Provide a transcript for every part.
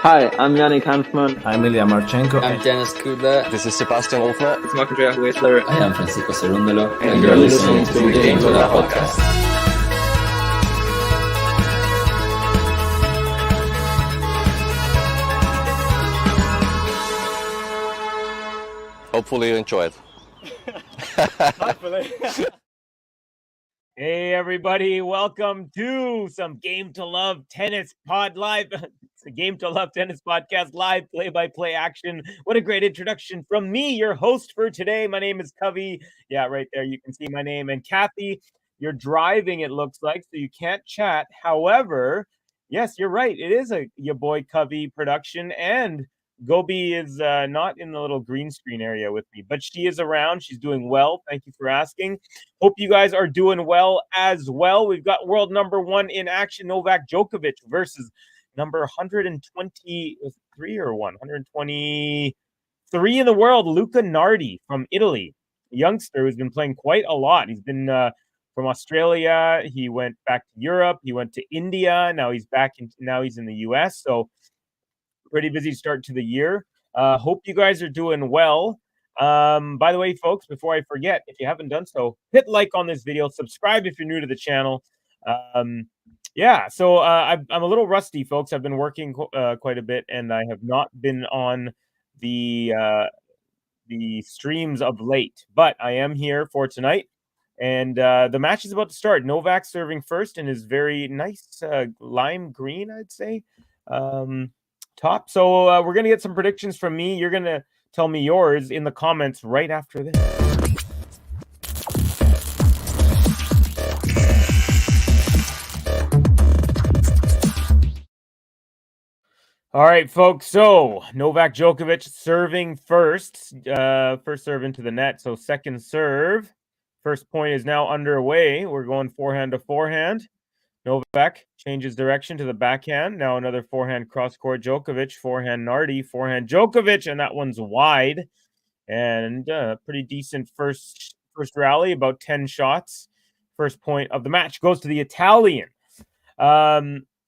Hi, I'm Jannik Hanfman. I'm Ilya Marchenko. I'm Dennis Kudla. This is Sebastian Wolfner. It's Marc-Andrea Whistler. I am Francisco Cerundolo. And you're listening to the Game to That podcast. Hopefully you enjoy it. Hopefully. Hey everybody, welcome to some Game to Love Tennis Pod Live. It's a Game to Love Tennis Podcast live play-by-play action. What a great introduction from me, your host for today. My name is Covey. Yeah, right there, you can see my name. And Kathy, you're driving, it looks like, so you can't chat. However, yes, you're right. It is your boy Covey production, and Gobi is not in the little green screen area with me, but she is around. She's doing well. Thank you for asking. Hope you guys are doing well as well. We've got world number one in action, Novak Djokovic versus number 123 or 123 in the world, Luca Nardi from Italy, a youngster who's been playing quite a lot. He's been from Australia. He went back to Europe. He went to India. Now he's in the US. So pretty busy start to the year. Hope you guys are doing well. By the way, folks, before I forget, if you haven't done so, hit like on this video, subscribe if you're new to the channel. I'm a little rusty, folks. I've been working quite a bit, and I have not been on the streams of late, but I am here for tonight. And the match is about to start. Novak serving first in his very nice lime green, I'd say, top. So we're going to get some predictions from me. You're going to tell me yours in the comments right after this. All right, folks. So Novak Djokovic serving first. First serve into the net. So second serve. First point is now underway. We're going forehand to forehand. Novak changes direction to the backhand. Now another forehand cross-court. Djokovic, forehand Nardi, forehand Djokovic, and that one's wide. And pretty decent first rally, about 10 shots. First point of the match goes to the Italian.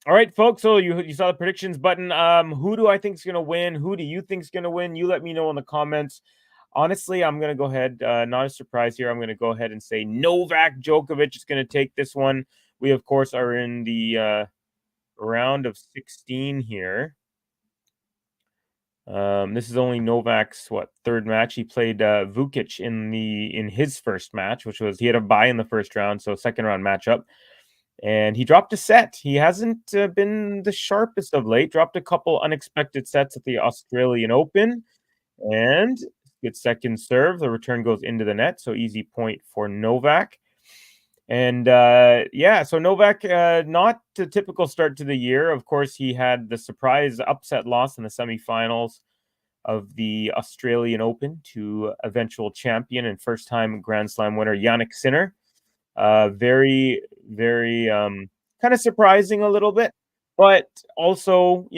All right, folks, so you saw the predictions button. Who do I think is going to win? Who do you think is going to win? You let me know in the comments. Honestly, I'm going to go ahead, not a surprise here. I'm going to go ahead and say Novak Djokovic is going to take this one. We, of course, are in the round of 16 here. This is only Novak's, third match. He played Vukic in his first match, which was, he had a bye in the first round, so second round matchup. And he dropped a set. He hasn't been the sharpest of late. Dropped a couple unexpected sets at the Australian Open. And good second serve. The return goes into the net, so easy point for Novak. And so Novak, not the typical start to the year. Of course, he had the surprise upset loss in the semifinals of the Australian Open to eventual champion and first-time Grand Slam winner Jannik Sinner. Very, very kind of surprising a little bit, but also,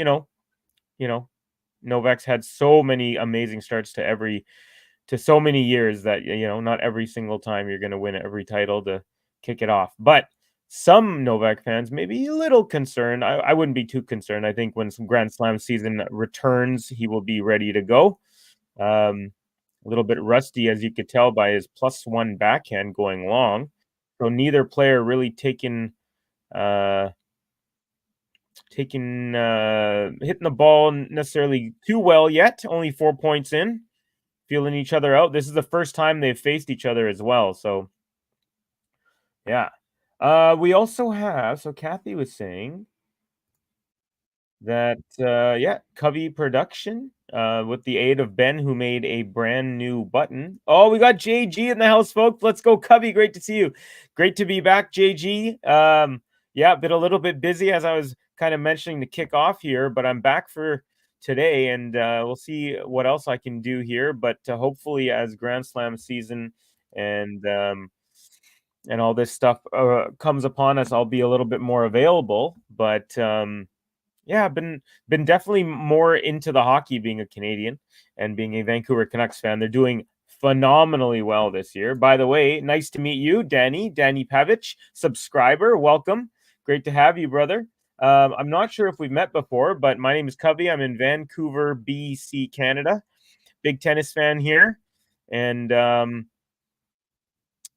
Novak's had so many amazing starts to so many years that, not every single time you're going to win every title to kick it off. But some Novak fans may be a little concerned. I wouldn't be too concerned. I think when some Grand Slam season returns, he will be ready to go. A little bit rusty, as you could tell by his +1 backhand going long. So neither player really hitting the ball necessarily too well yet. Only 4 points in, feeling each other out. This is the first time they've faced each other as well. So yeah. We also have, so Kathy was saying that, Covey production, with the aid of Ben, who made a brand new button. Oh, we got JG in the house, folks. Let's go, Covey. Great to see you. Great to be back, JG. Been a little bit busy, as I was kind of mentioning to kick off here, but I'm back for today, and we'll see what else I can do here. But hopefully, as Grand Slam season and all this stuff comes upon us, I'll be a little bit more available. But I've been definitely more into the hockey, being a Canadian and being a Vancouver Canucks fan. They're doing phenomenally well this year. By the way, nice to meet you, Danny Pavic, subscriber. Welcome. Great to have you, brother. I'm not sure if we've met before, but my name is Covey. I'm in Vancouver, BC, Canada. Big tennis fan here, and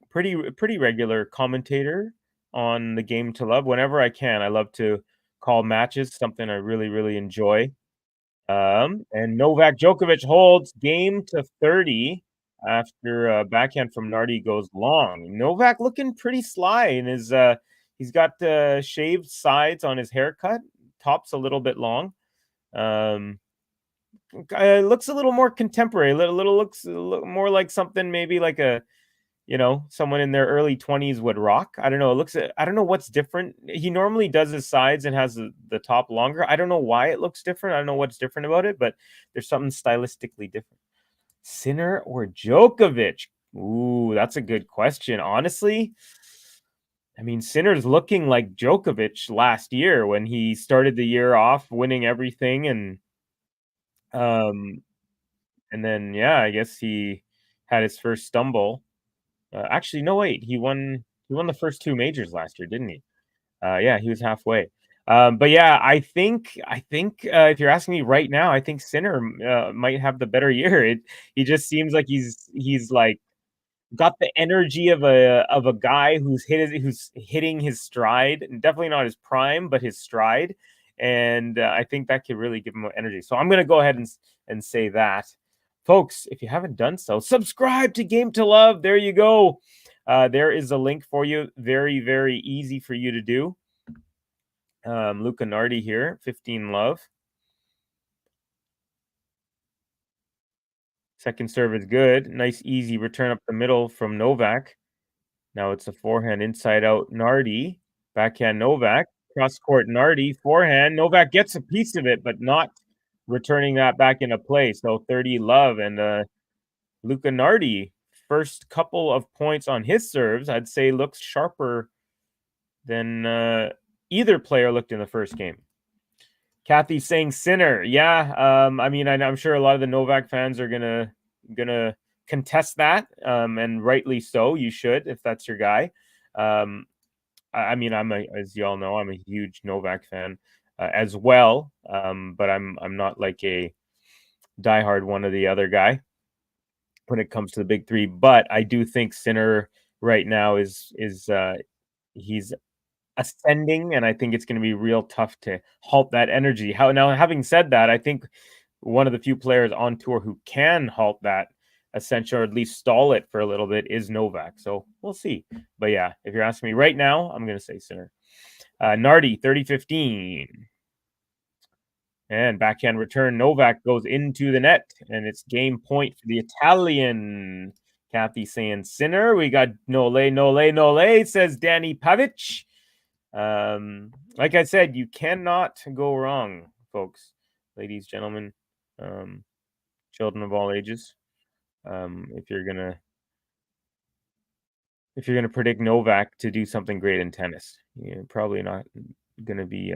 pretty regular commentator on the Game to Love whenever I can. I love to call matches, something I really enjoy. And Novak Djokovic holds game to 30 after a backhand from Nardi goes long. Novak looking pretty sly in his he's got shaved sides on his haircut, top's a little bit long. Looks a little more contemporary, looks a little more like something maybe like a someone in their early 20s would rock. I don't know. I don't know what's different. He normally does his sides and has the top longer. I don't know why it looks different. I don't know what's different about it, but there's something stylistically different. Sinner or Djokovic? Ooh, that's a good question. Honestly, I mean, Sinner's looking like Djokovic last year when he started the year off winning everything, and then yeah, I guess he had his first stumble. Actually, no, wait. He won the first two majors last year, didn't he? Yeah, he was halfway. But yeah, I think if you're asking me right now, I think Sinner might have the better year. He just seems like he's like got the energy of a guy who's hitting his stride, and definitely not his prime, but his stride. And I think that could really give him energy. So I'm gonna go ahead and say that. Folks, if you haven't done so, subscribe to Game to Love. There you go. There is a link for you. Very easy for you to do. Luca Nardi here, 15 love. Second serve is good. Nice, easy return up the middle from Novak. Now it's a forehand inside out Nardi. Backhand Novak. Cross court Nardi. Forehand. Novak gets a piece of it, but not returning that back into play. So 30 love. And Luca Nardi, first couple of points on his serves, I'd say looks sharper than either player looked in the first game. Kathy saying Sinner. Yeah, I mean, I'm sure a lot of the Novak fans are gonna contest that, and rightly so. You should, if that's your guy. I mean, as you all know, I'm a huge Novak fan as well, but I'm not like a diehard one or the other guy when it comes to the big three. But I do think Sinner right now is he's ascending, and I think it's going to be real tough to halt that energy. Having said that, I think one of the few players on tour who can halt that ascension, or at least stall it for a little bit, is Novak. So we'll see. But yeah, if you're asking me right now, I'm going to say Sinner. Nardi, 30-15. And backhand return, Novak goes into the net, and it's game point for the Italian. Kathy saying Sinner. We got Nole, says Danny Pavic. Like I said, you cannot go wrong, folks, ladies, gentlemen, children of all ages. If you're gonna predict Novak to do something great in tennis, you're probably not gonna be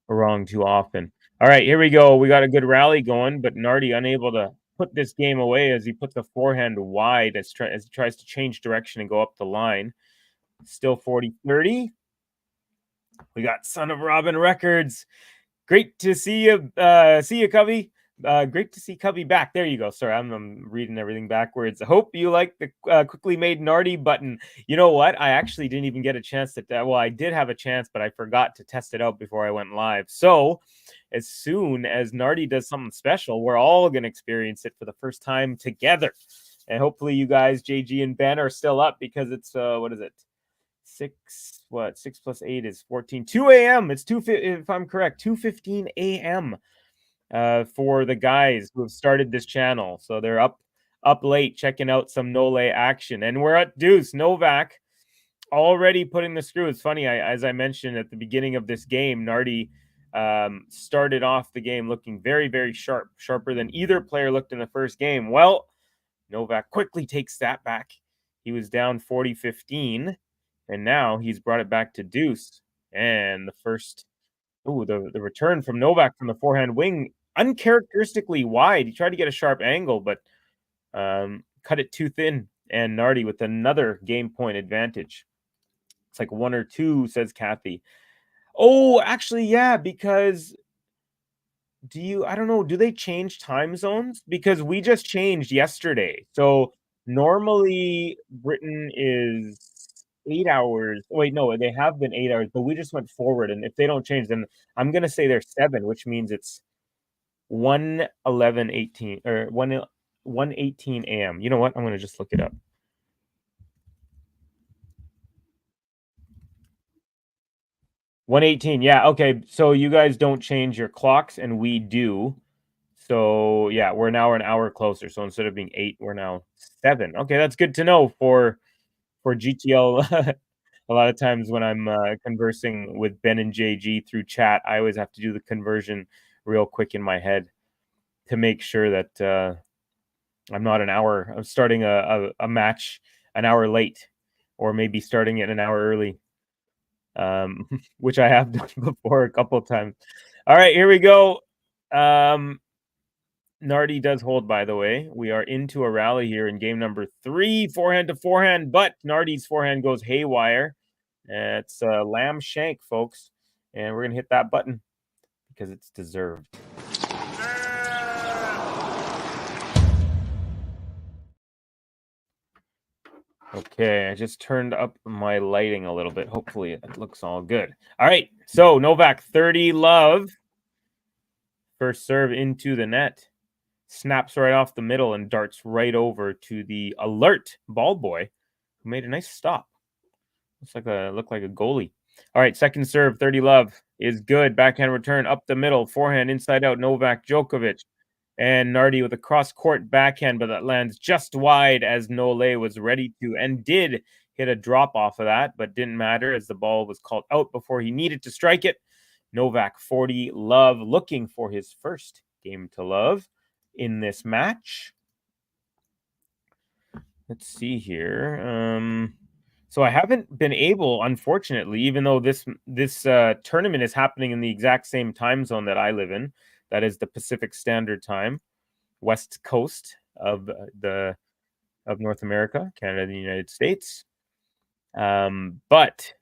wrong too often. All right, here we go. We got a good rally going, but Nardi unable to put this game away as he puts the forehand wide as he tries to change direction and go up the line. Still 40-30. We got Son of Robin Records. Great to see you. See you, Covey. Great to see Covey back. There you go. Sorry, I'm reading everything backwards. I hope you like the quickly made Nardi button. You know what? I actually didn't even get a chance to. Well, I did have a chance, but I forgot to test it out before I went live. So, as soon as Nardi does something special, we're all going to experience it for the first time together. And hopefully, you guys, JG and Ben, are still up, because it's what is it? 6 plus 8 is 14. 2 a.m. It's 2, if I'm correct, 2:15 a.m. For the guys who have started this channel. So they're up late checking out some Nole action. And we're at deuce. Novak already putting the screw. It's funny, as I mentioned at the beginning of this game, Nardi started off the game looking very sharp, sharper than either player looked in the first game. Well, Novak quickly takes that back. He was down 40-15. And now he's brought it back to deuce. And the return from Novak from the forehand wing, uncharacteristically wide. He tried to get a sharp angle, but cut it too thin. And Nardi with another game point advantage. It's like 1 or 2, says Kathy. Oh, actually, yeah, because I don't know, do they change time zones? Because we just changed yesterday. So normally Britain is 8 hours. Wait, no, they have been 8 hours, but we just went forward. And if they don't change, then I'm gonna say they're 7, which means it's 1:11:18 or 1:18 a.m. You know what? I'm gonna just look it up. 1:18. Yeah, okay. So you guys don't change your clocks, and we do. So yeah, we're now an hour closer. So instead of being 8, we're now 7. Okay, that's good to know for GTL. A lot of times when I'm conversing with Ben and JG through chat, I always have to do the conversion real quick in my head to make sure that I'm not an hour. I'm starting a match an hour late, or maybe starting it an hour early, which I have done before a couple of times. All right, here we go. Nardi does hold, by the way. We are into a rally here in game number 3, forehand to forehand, but Nardi's forehand goes haywire. It's a lamb shank, folks, and we're going to hit that button because it's deserved. Okay, I just turned up my lighting a little bit. Hopefully it looks all good. All right, so Novak 30 love. First serve into the net. Snaps right off the middle and darts right over to the alert ball boy, who made a nice stop. Looked like a goalie. All right, second serve, 30 love is good. Backhand return up the middle, forehand inside out. Novak Djokovic and Nardi with a cross court backhand, but that lands just wide as Nole was ready to and did hit a drop off of that, but didn't matter as the ball was called out before he needed to strike it. Novak 40 love looking for his first game to love in this match. Let's see here. So I haven't been able, unfortunately, even though this tournament is happening in the exact same time zone that I live in, that is the Pacific Standard Time, West Coast of North America, Canada, and the United States. But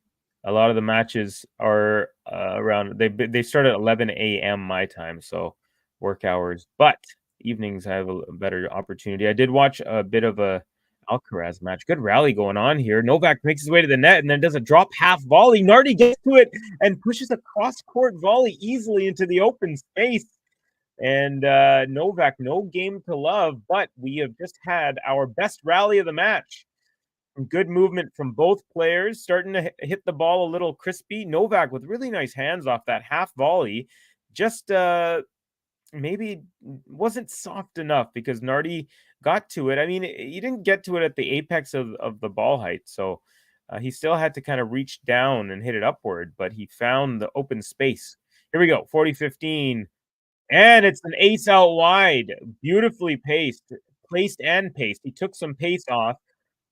a lot of the matches are around. They start at 11 a.m. my time, so work hours. But evenings I have a better opportunity. I did watch a bit of a Alcaraz match. Good rally going on here. Novak makes his way to the net and then does a drop half volley. Nardi gets to it and pushes a cross court volley easily into the open space. And Novak, no game to love, but we have just had our best rally of the match. Good movement from both players, starting to hit the ball a little crispy. Novak with really nice hands off that half volley. Just maybe wasn't soft enough because Nardi got to it. I mean, he didn't get to it at the apex of the ball height, so he still had to kind of reach down and hit it upward, but he found the open space. Here we go, 40-15, and it's an ace out wide. Beautifully placed and paced. He took some pace off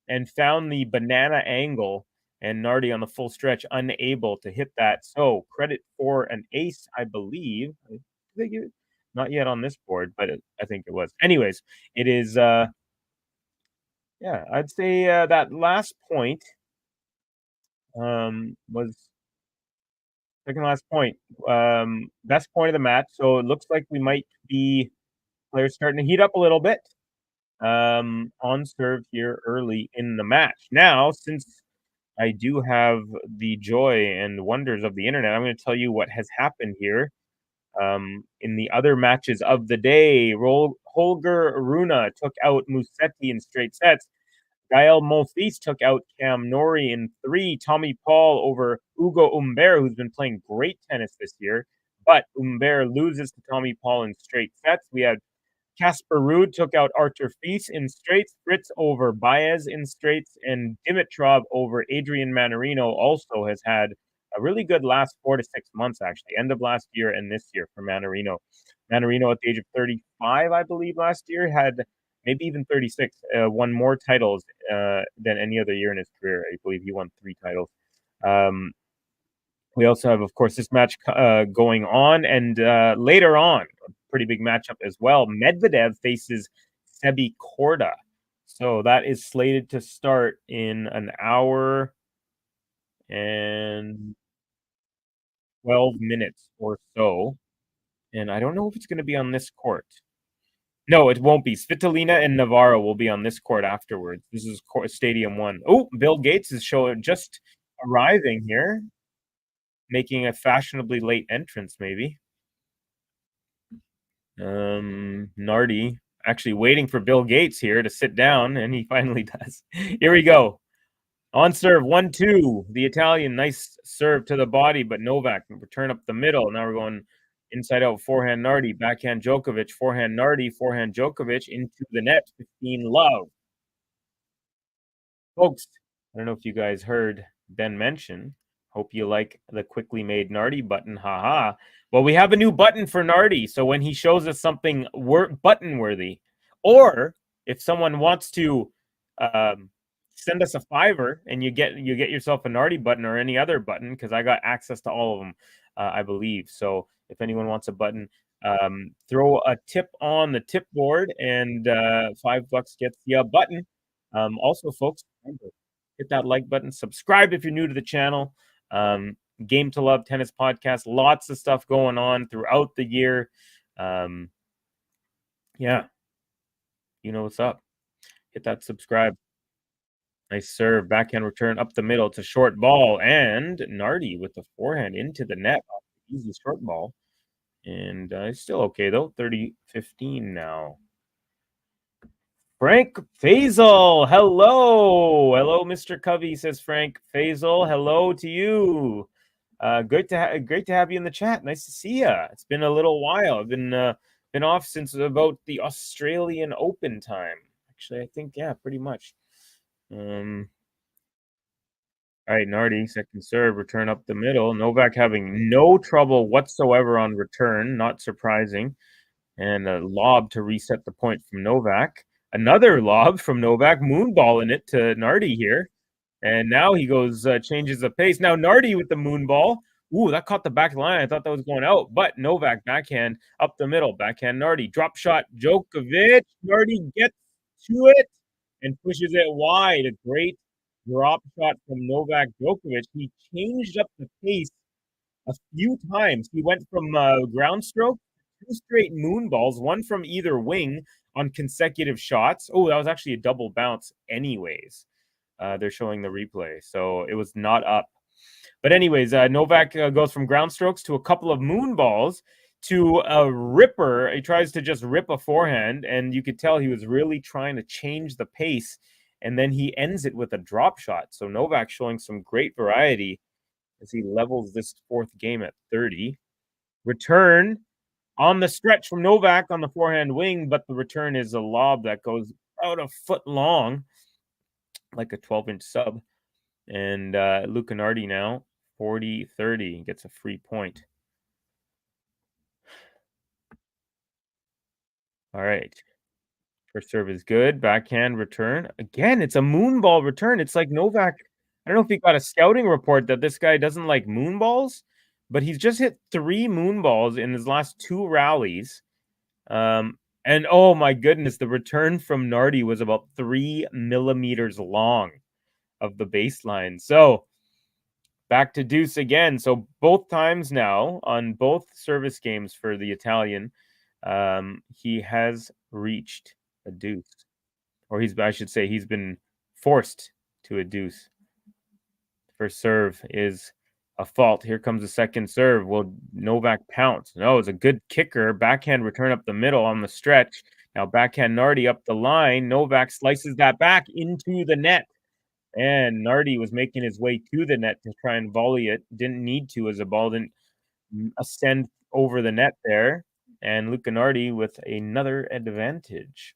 and found the banana angle, and Nardi on the full stretch unable to hit that. So credit for an ace, I believe. Not yet on this board, but I think it was. Anyways, it is yeah, I'd say that last point was second last point. Best point of the match. So it looks like we might be players starting to heat up a little bit on serve here early in the match. Now, since I do have the joy and wonders of the internet, I'm going to tell you what has happened here. In the other matches of the day, Holger Rune took out Musetti in straight sets. Gael Monfils took out Cam Nori in 3. Tommy Paul over Ugo Humbert, who's been playing great tennis this year. But Humbert loses to Tommy Paul in straight sets. We had Casper Ruud took out Artur Fils in straights, Fritz over Baez in straights, and Dimitrov over Adrian Manarino also has had a really good last 4 to 6 months, actually, end of last year and this year for Manarino. Manarino at the age of 35, I believe, last year, had maybe even 36, won more titles than any other year in his career. I believe he won 3 titles. We also have, of course, this match going on, and later on, a pretty big matchup as well. Medvedev faces Sebi Korda. So that is slated to start in an hour and 12 minutes or so. And I don't know if it's going to be on this court. No, it won't be. Svitolina and Navarro will be on this court afterwards. This is Stadium 1. Oh, Bill Gates is just arriving here, making a fashionably late entrance, maybe. Nardi actually waiting for Bill Gates here to sit down, and he finally does. Here we go. On serve, 1-2. The Italian, nice serve to the body, but Novak return up the middle. Now we're going inside out, forehand Nardi, backhand Djokovic, forehand Nardi, forehand Djokovic into the net, 15-love. Folks, I don't know if you guys heard Ben mention. Hope you like the quickly made Nardi button. Haha. Well, we have a new button for Nardi. So when he shows us something button worthy, or if someone wants to send us a $5 and you get yourself a Nardi button or any other button, because I got access to all of them, I believe. So if anyone wants a button, throw a tip on the tip board, and $5 gets you a button. Also, folks, remember, hit that like button, subscribe if you're new to the channel. Game to Love Tennis Podcast, lots of stuff going on throughout the year. Yeah, you know what's up. Hit that subscribe. Nice serve, backhand return up the middle. It's a short ball, and Nardi with the forehand into the net. Easy short ball. And it's still okay, though. 30-15 now. Frank Faisal, hello. Hello, Mr. Covey, says Frank Faisal. Hello to you. Great to have you in the chat. Nice to see you. It's been a little while. I've been off since about the Australian Open time. Actually, I think, yeah, pretty much. All right, Nardi, second serve, return up the middle. Novak having no trouble whatsoever on return, not surprising. And a lob to reset the point from Novak. Another lob from Novak, moonballing it to Nardi here. And now he goes, changes the pace. Now Nardi with the moonball. Ooh, that caught the back line. I thought that was going out. But Novak backhand up the middle. Backhand Nardi. Drop shot Djokovic. Nardi gets to it and pushes it wide. A great drop shot from Novak Djokovic. He changed up the pace a few times. He went from ground stroke, 2 straight moonballs, one from either wing on consecutive shots. Oh, that was actually a double bounce anyways. They're showing the replay, so it was not up. But anyways, Novak goes from ground strokes to a couple of moonballs to a ripper. He tries to just rip a forehand, and you could tell he was really trying to change the pace, and then he ends it with a drop shot. So Novak showing some great variety as he levels this fourth game at 30. Return on the stretch from Novak on the forehand wing, but the return is a lob that goes about a foot long, like a 12-inch sub. And Luca Nardi now, 40-30, gets a free point. All right. First serve is good. Backhand return. Again, it's a moonball return. It's like Novak. I don't know if he got a scouting report that this guy doesn't like moonballs, but he's just hit 3 moonballs in his last 2 rallies. And oh my goodness, the return from Nardi was about 3 millimeters long of the baseline. So back to deuce again. So both times now on both service games for the Italian, he has reached a deuce, or I should say he's been forced to a deuce. First serve is a fault. Here comes the second serve. Will Novak pounce? No, it's a good kicker. Backhand return up the middle on the stretch. Now backhand Nardi up the line. Novak slices that back into the net. And Nardi was making his way to the net to try and volley it. Didn't need to, as the ball didn't ascend over the net there. And Luca Nardi with another advantage.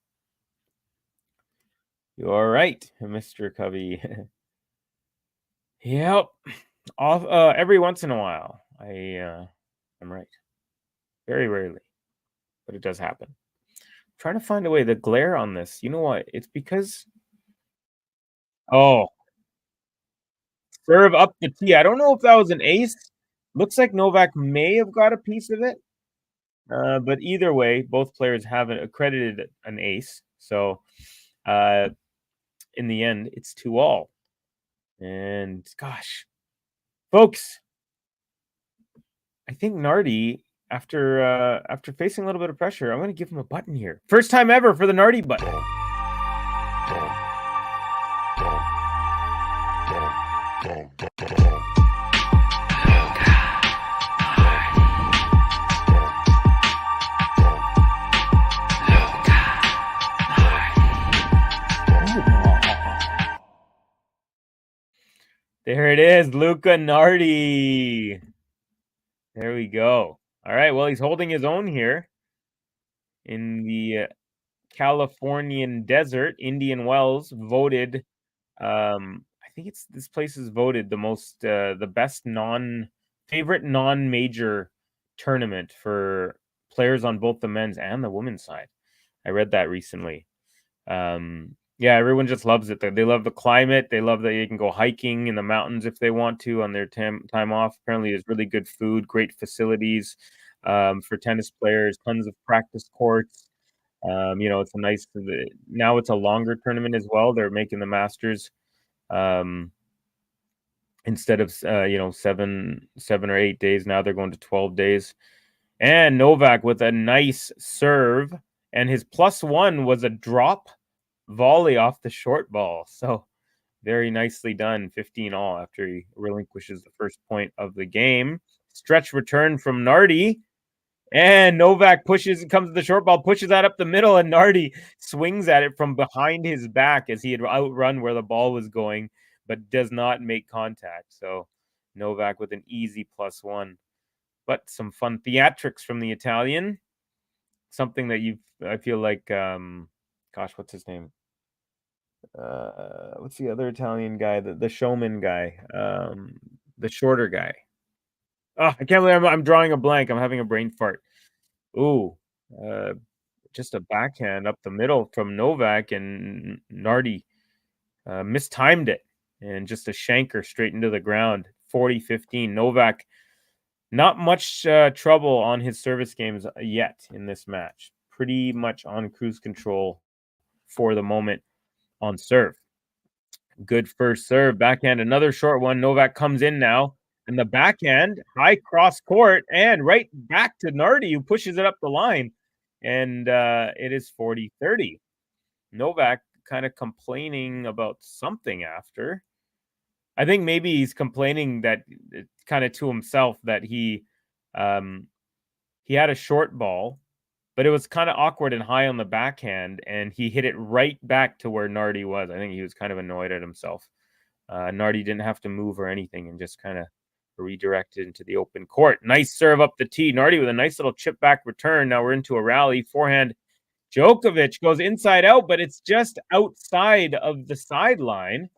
You're right, Mr. Covey. Yep. Every once in a while, I'm right. Very rarely, but it does happen. I'm trying to find a way. The glare on this, you know what? It's because... Oh. Serve up the tee. I don't know if that was an ace. Looks like Novak may have got a piece of it. But either way, both players have accredited an ace. So in the end, it's 2-all. And gosh, folks, I think Nardi, after facing a little bit of pressure, I'm going to give him a button here. First time ever for the Nardi button. There it is, Luca Nardi. There we go. All right, well, he's holding his own here in the Californian desert. Indian Wells voted, I think this place is voted the most, the best favorite non-major tournament for players on both the men's and the women's side. I read that recently. Yeah, everyone just loves it. They love the climate. They love that you can go hiking in the mountains if they want to on their time off. Apparently, there's really good food, great facilities for tennis players, tons of practice courts. It's a nice. Now it's a longer tournament as well. They're making the Masters instead of 7 or 8 days. Now they're going to 12 days. And Novak with a nice serve, and his +1 was a drop volley off the short ball. So very nicely done. 15 all after he relinquishes the first point of the game. Stretch return from Nardi, and Novak comes to the short ball, pushes that up the middle, and Nardi swings at it from behind his back as he had outrun where the ball was going, but does not make contact. So Novak with an easy +1. But some fun theatrics from the Italian. Something that I feel like, gosh, what's his name? What's the other Italian guy? The showman guy, the shorter guy. Oh, I can't believe I'm drawing a blank. I'm having a brain fart. Ooh, just a backhand up the middle from Novak, and Nardi mistimed it, and just a shanker straight into the ground. 40-15. Novak, not much trouble on his service games yet in this match. Pretty much on cruise control for the moment on serve. Good first serve. Backhand, another short one. Novak comes in now, and the backhand, high cross court, and right back to Nardi, who pushes it up the line. And it is 40-30. Novak kind of complaining about something after. I think maybe he's complaining that kind of to himself that he had a short ball, but it was kind of awkward and high on the backhand, and he hit it right back to where Nardi was. I think he was kind of annoyed at himself. Nardi didn't have to move or anything and just kind of redirected into the open court. Nice serve up the tee. Nardi with a nice little chip back return. Now we're into a rally. Forehand. Djokovic goes inside out, but it's just outside of the sideline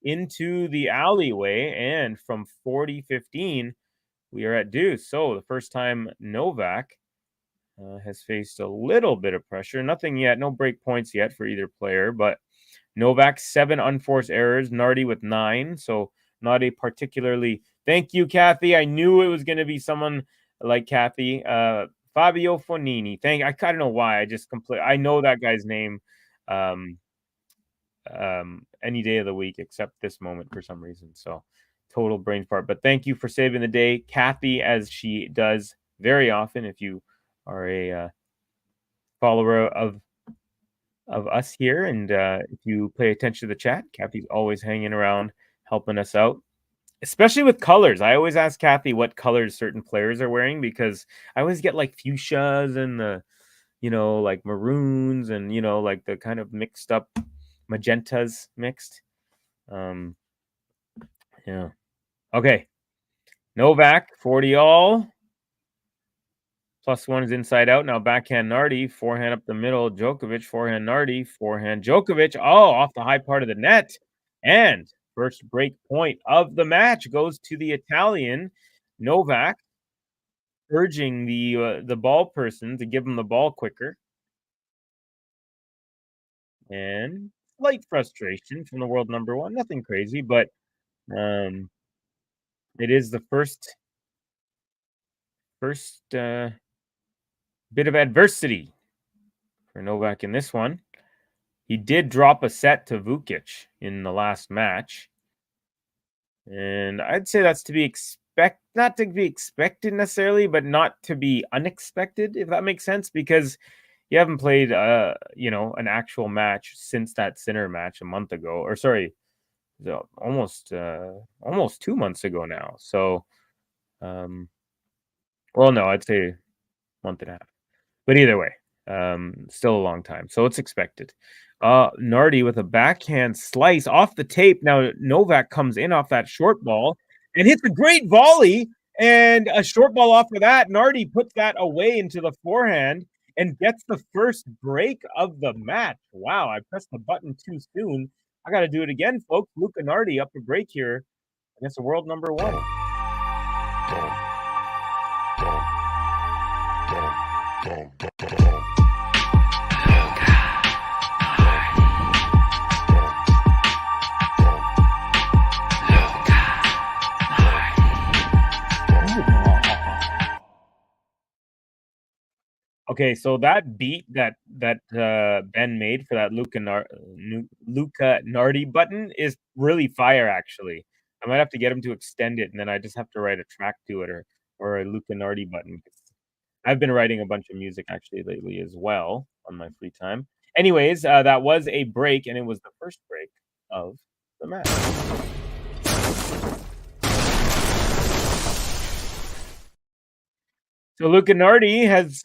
into the alleyway. And from 40-15, we are at deuce. So the first time Novak has faced a little bit of pressure. Nothing yet. No break points yet for either player. But Novak, 7 unforced errors. Nardi with 9. So not a particularly... Thank you, Kathy. I knew it was going to be someone like Kathy. Fabio Fonini. I don't know why. I know that guy's name any day of the week except this moment for some reason. So total brain fart. But thank you for saving the day, Kathy, as she does very often. If you are a follower of us here, and if you pay attention to the chat, Kathy's always hanging around helping us out, especially with colors. I always ask Kathy what colors certain players are wearing, because I always get like fuchsias and the like maroons and like the kind of mixed up magentas mixed. Yeah. Okay. Novak, 40 all. +1 is inside out. Now backhand Nardi, forehand up the middle. Djokovic, forehand Nardi, forehand Djokovic. Oh, off the high part of the net. And first break point of the match goes to the Italian. Novak urging the ball person to give him the ball quicker. And slight frustration from the world number 1. Nothing crazy, but it is the first bit of adversity for Novak in this one. He did drop a set to Vukic in the last match, and I'd say that's to be expected not to be expected necessarily, but not to be unexpected, if that makes sense, because you haven't played, an actual match since that Sinner match a month ago, or sorry, almost 2 months ago now. So, well, no, I'd say month and a half. But either way, still a long time. So it's expected. Nardi with a backhand slice off the tape. Now Novak comes in off that short ball and hits a great volley and a short ball off of that. Nardi puts that away into the forehand and gets the first break of the match. Wow, I pressed the button too soon. I got to do it again, folks. Luca Nardi up a break here against the world number one. Okay, so that beat that Ben made for that Luca Nardi button is really fire, actually. I might have to get him to extend it, and then I just have to write a track to it or a Luca Nardi button. I've been writing a bunch of music actually lately as well on my free time. Anyways, that was a break, and it was the first break of the match. So Luca Nardi has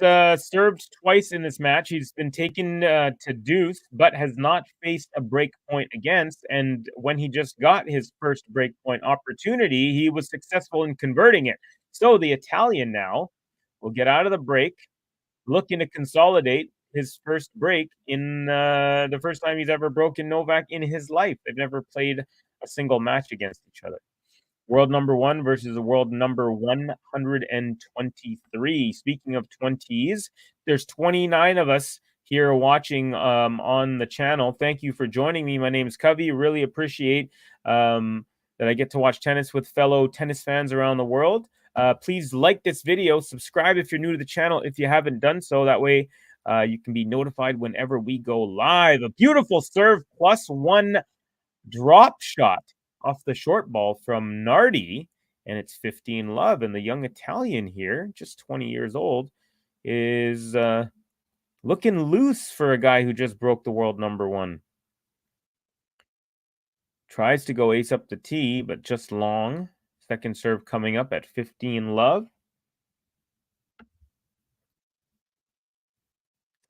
served twice in this match. He's been taken to deuce, but has not faced a break point against. And when he just got his first break point opportunity, he was successful in converting it. So the Italian now will get out of the break, looking to consolidate his first break in the first time he's ever broken Novak in his life. They've never played a single match against each other. World number one versus the world number 123. Speaking of 20s, there's 29 of us here watching on the channel. Thank you for joining me. My name is Covey. Really appreciate that I get to watch tennis with fellow tennis fans around the world. Please like this video. Subscribe if you're new to the channel if you haven't done so. That way you can be notified whenever we go live. A beautiful serve +1 drop shot off the short ball from Nardi, and it's 15-love. And the young Italian here, just 20 years old, is looking loose for a guy who just broke the world number one. Tries to go ace up the tee, but just long. Second serve coming up at 15-love.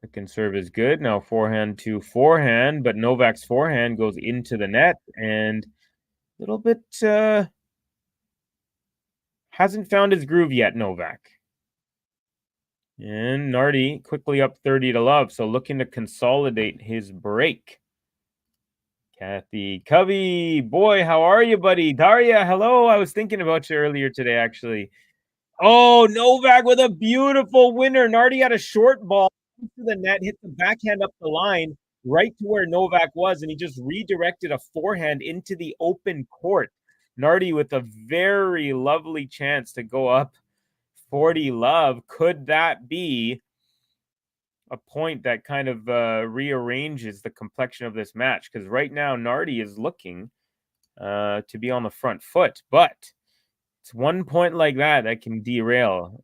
Second serve is good. Now forehand to forehand, but Novak's forehand goes into the net and a little bit hasn't found his groove yet, Novak. And Nardi quickly up 30-love, so looking to consolidate his break. Kathy Covey, boy, how are you, buddy? Daria, hello. I was thinking about you earlier today, actually. Oh, Novak with a beautiful winner. Nardi had a short ball into the net, hit the backhand up the line, right to where Novak was, and he just redirected a forehand into the open court. Nardi with a very lovely chance to go up 40-love. Could that be a point that kind of rearranges the complexion of this match? Because right now Nardi is looking to be on the front foot, but it's one point like that that can derail.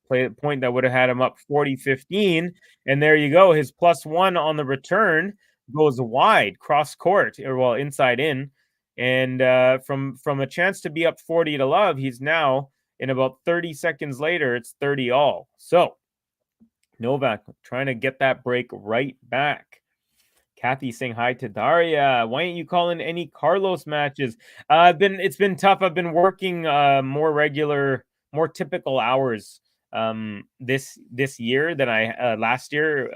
Play a point that would have had him up 40-15, and there you go. His +1 on the return goes wide, cross court, or well, inside in. And from a chance to be up 40-love, he's now, in about 30 seconds later, it's 30-all. So Novak trying to get that break right back. Kathy saying hi to Daria. Why aren't you calling any Carlos matches? It's been tough. I've been working more regular, more typical hours this year than I last year.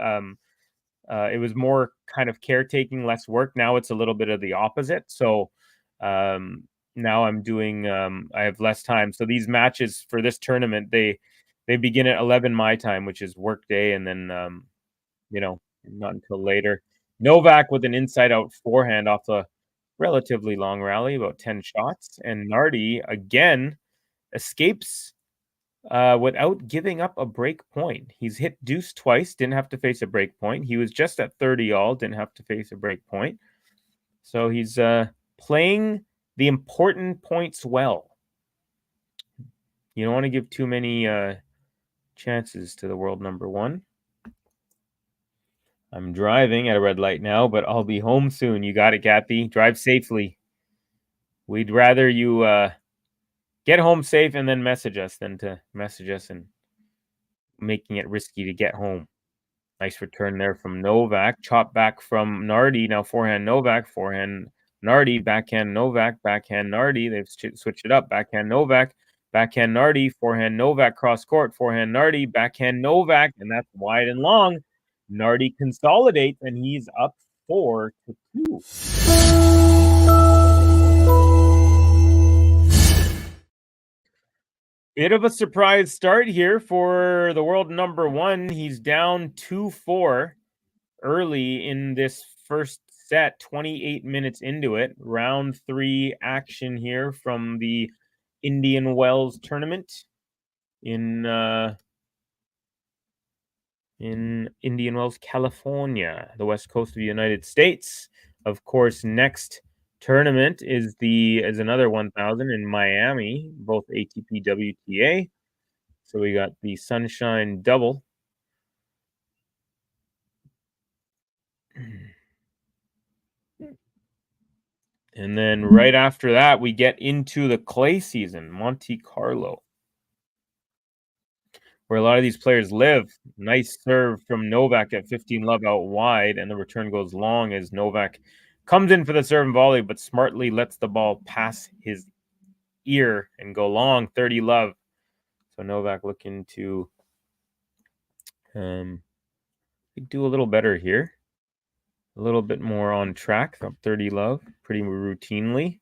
It was more kind of caretaking, less work. Now it's a little bit of the opposite. So now I'm doing I have less time. So these matches for this tournament, they begin at 11 my time, which is work day, and then not until later. Novak with an inside-out forehand off a relatively long rally, about 10 shots. And Nardi, again, escapes without giving up a break point. He's hit deuce twice, didn't have to face a break point. He was just at 30-all, didn't have to face a break point. So he's playing the important points well. You don't want to give too many chances to the world number one. I'm driving at a red light now, but I'll be home soon. You got it, Kathy. Drive safely. We'd rather you get home safe and then message us than to message us and making it risky to get home. Nice return there from Novak. Chop back from Nardi. Now forehand Novak, forehand Nardi, backhand Novak, backhand Nardi. They've switched it up. Backhand Novak, backhand Nardi, forehand Novak, cross court, forehand Nardi, backhand Novak, and that's wide and long. Nardi consolidates, and he's up 4-2. Bit of a surprise start here for the world number one. He's down 2-4 early in this first set, 28 minutes into it. Round 3 action here from the Indian Wells tournament in Indian Wells, California, the west coast of the United States. Of course, next tournament is another 1,000 in Miami, both ATP WTA. So we got the Sunshine Double. And then right after that, we get into the clay season, Monte Carlo, where a lot of these players live. Nice serve from Novak at 15 love out wide, and the return goes long as Novak comes in for the serve and volley, but smartly lets the ball pass his ear and go long, 30 love. So Novak looking to do a little better here. A little bit more on track, up 30 love pretty routinely.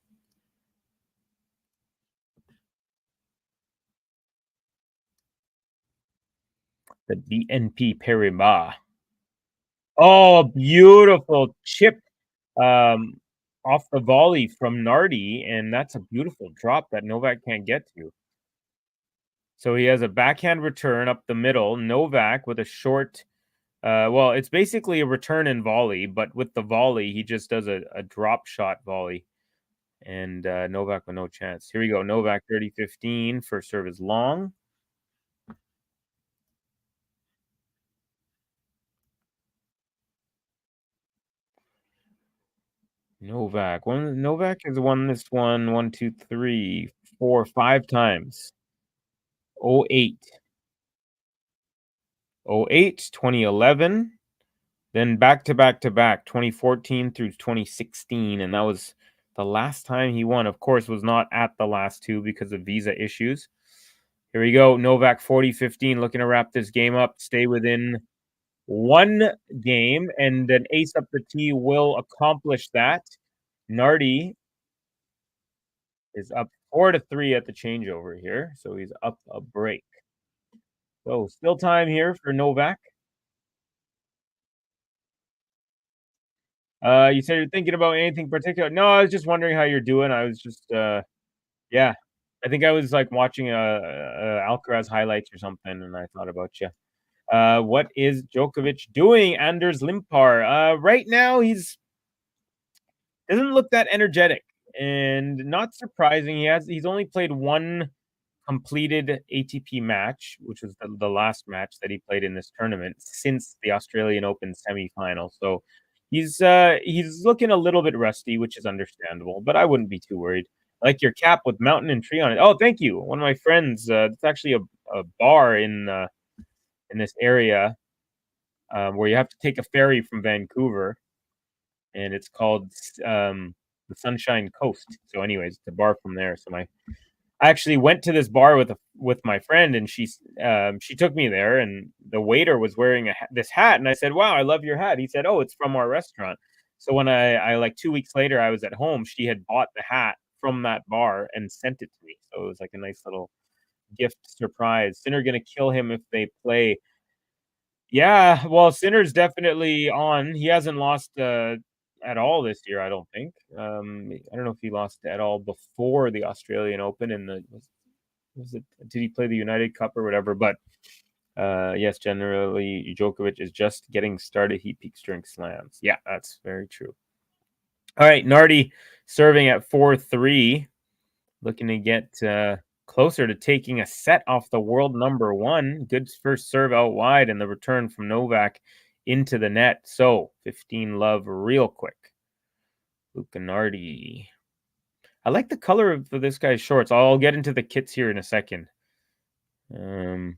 The BNP Paribas. Oh, beautiful chip off the volley from Nardi, and that's a beautiful drop that Novak can't get to. So he has a backhand return up the middle. Novak with a short, well, it's basically a return and volley, but with the volley, he just does a drop shot volley. And Novak with no chance. Here we go. Novak 30-15. First serve is long. Novak has won this one 1, 2, 3, 4, 5 times. 08, 2011, then back to back 2014 through 2016, and that was the last time he won. Of course, was not at the last two because of visa issues. Here we go. Novak 40-15, looking to wrap this game up, stay within one game, and an ace up the tee will accomplish that. Nardi is up 4-3 at the changeover here, so he's up a break. So still time here for Novak. You said you're thinking about anything particular. No, I was just wondering how you're doing. I was just, yeah. I think I was like watching Alcaraz highlights or something, and I thought about you. What is Djokovic doing? Anders Limpar. Right now, he's doesn't look that energetic, and not surprising. He's only played one completed ATP match, which was the last match that he played in this tournament since the Australian Open semifinal. So he's looking a little bit rusty, which is understandable, but I wouldn't be too worried. I like your cap with mountain and tree on it. Oh, thank you. One of my friends, it's actually a bar in this area where you have to take a ferry from Vancouver, and it's called the Sunshine Coast. So anyways, it's a bar from there. So I actually went to this bar with my friend, and she took me there, and the waiter was wearing this hat, and I said, "Wow, I love your hat." He said, "Oh, it's from our restaurant." So when I like 2 weeks later, I was at home, she had bought the hat from that bar and sent it to me. So it was like a nice little gift surprise. Sinner gonna kill him if they play. Yeah, well, Sinner's definitely on. He hasn't lost at all this year, I don't think. I don't know if he lost at all before the Australian Open and did he play the United Cup or whatever? But yes, generally Djokovic is just getting started. He peaks during slams. Yeah, that's very true. All right, Nardi serving at 4-3, looking to get closer to taking a set off the world number 1. Good first serve out wide and the return from Novak into the net. So 15 love real quick. Luca Nardi. I like the color of this guy's shorts. I'll get into the kits here in a second. And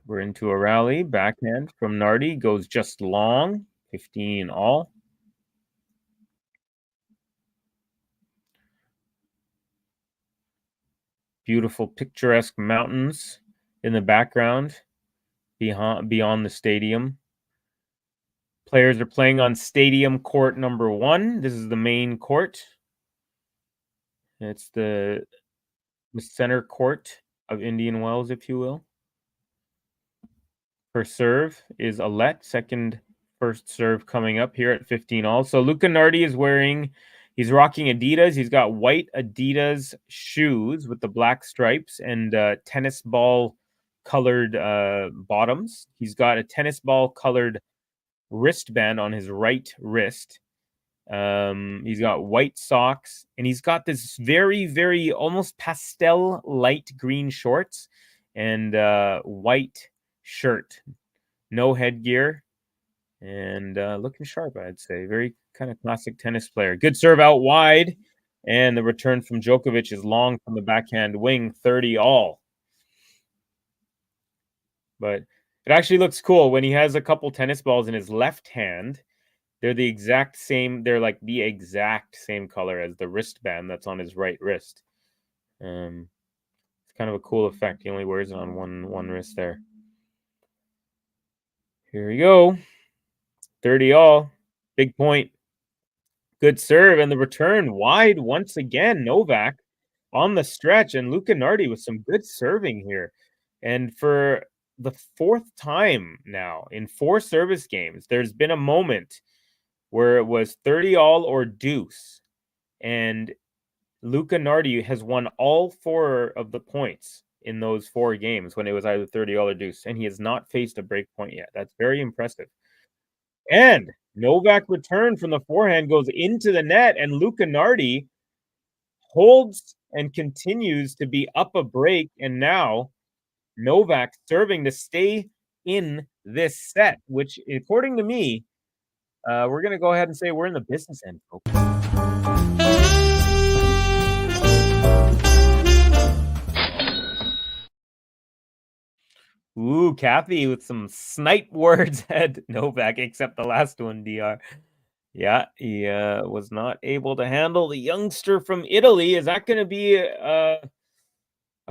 we're into a rally. Backhand from Nardi goes just long. 15 all. Beautiful picturesque mountains in the background beyond the stadium. Players are playing on stadium court number 1. This is the main court. It's the center court of Indian Wells, if you will. First serve is Alette. First serve coming up here at 15 all. So Luca Nardi is he's rocking Adidas. He's got white Adidas shoes with the black stripes and tennis ball colored bottoms. He's got a tennis ball colored wristband on his right wrist. He's got white socks and he's got this very, very almost pastel light green shorts and white shirt, no headgear, and looking sharp, I'd say. Very kind of classic tennis player. Good serve out wide, and the return from Djokovic is long from the backhand wing, 30 all. But it actually looks cool when he has a couple tennis balls in his left hand. They're the exact same. They're like the exact same color as the wristband that's on his right wrist. It's kind of a cool effect. He only wears it on one wrist there. Here we go. 30 all. Big point. Good serve and the return wide once again. Novak on the stretch and Luca Nardi with some good serving here. And for the 4th time now in 4 service games, there's been a moment where it was 30 all or deuce. And Luca Nardi has won all 4 of the points in those 4 games when it was either 30 all or deuce. And he has not faced a break point yet. That's very impressive. And Novak returned from the forehand, goes into the net, and Luca Nardi holds and continues to be up a break. And now Novak serving to stay in this set, which, according to me, we're going to go ahead and say we're in the business end, folks. Ooh, Kathy with some snipe words at Novak, except the last one, DR. Yeah, he was not able to handle the youngster from Italy. Is that going to be a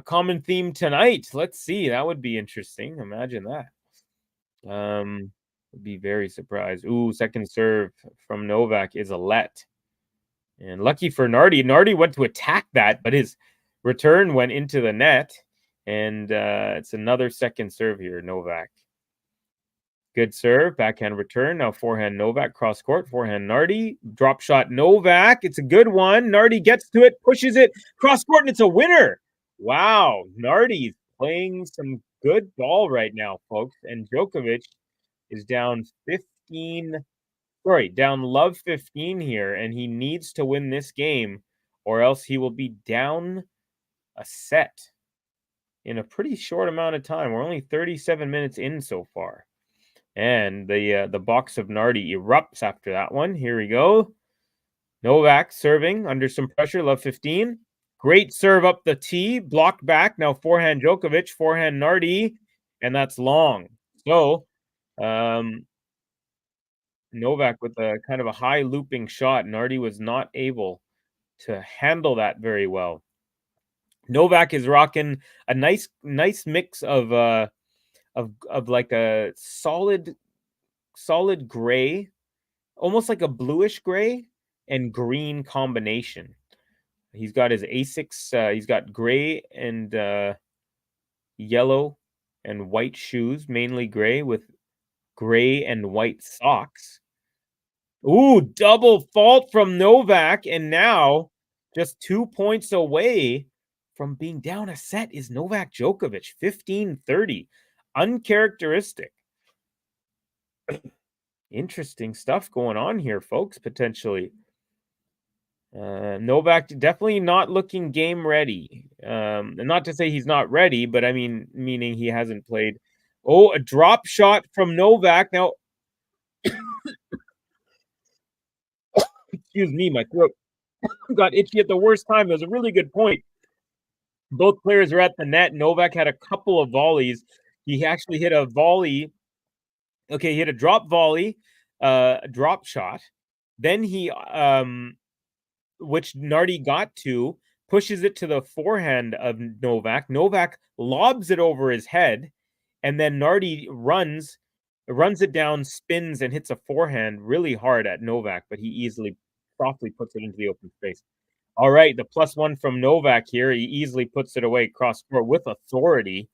common theme tonight? Let's see. That would be interesting. Imagine that. Would be very surprised. Ooh, second serve from Novak is Alette. And lucky for Nardi. Nardi went to attack that, but his return went into the net. And it's another second serve here, Novak. Good serve, backhand return. Now forehand Novak, cross court, forehand Nardi. Drop shot Novak. It's a good one. Nardi gets to it, pushes it, cross court, and it's a winner. Wow, Nardi's playing some good ball right now, folks. And Djokovic is down love 15 here, and he needs to win this game, or else he will be down a set in a pretty short amount of time. We're only 37 minutes in so far. And the box of Nardi erupts after that one. Here we go. Novak serving under some pressure, love 15. Great serve up the tee, blocked back. Now forehand Djokovic, forehand Nardi, and that's long. So Novak with a kind of a high looping shot. Nardi was not able to handle that very well. Novak is rocking a nice mix of like a solid gray, almost like a bluish gray and green combination. He's got his Asics. He's got gray and yellow and white shoes, mainly gray, with gray and white socks. Ooh, double fault from Novak, and now just 2 points away from being down a set is Novak Djokovic, 15-30. Uncharacteristic. Interesting stuff going on here, folks, potentially. Novak definitely not looking game ready. And not to say he's not ready, but I mean, meaning he hasn't played. Oh, a drop shot from Novak. Now, excuse me, my throat got itchy at the worst time. It was a really good point. Both players are at the net. Novak had a couple of volleys. He actually hit a volley. Okay, he hit a drop volley, a drop shot. Then he which Nardi got to, pushes it to the forehand of Novak. Novak lobs it over his head, and then Nardi runs it down, spins, and hits a forehand really hard at Novak, but he easily, softly puts it into the open space. All right, the +1 from Novak here. He easily puts it away cross court with authority.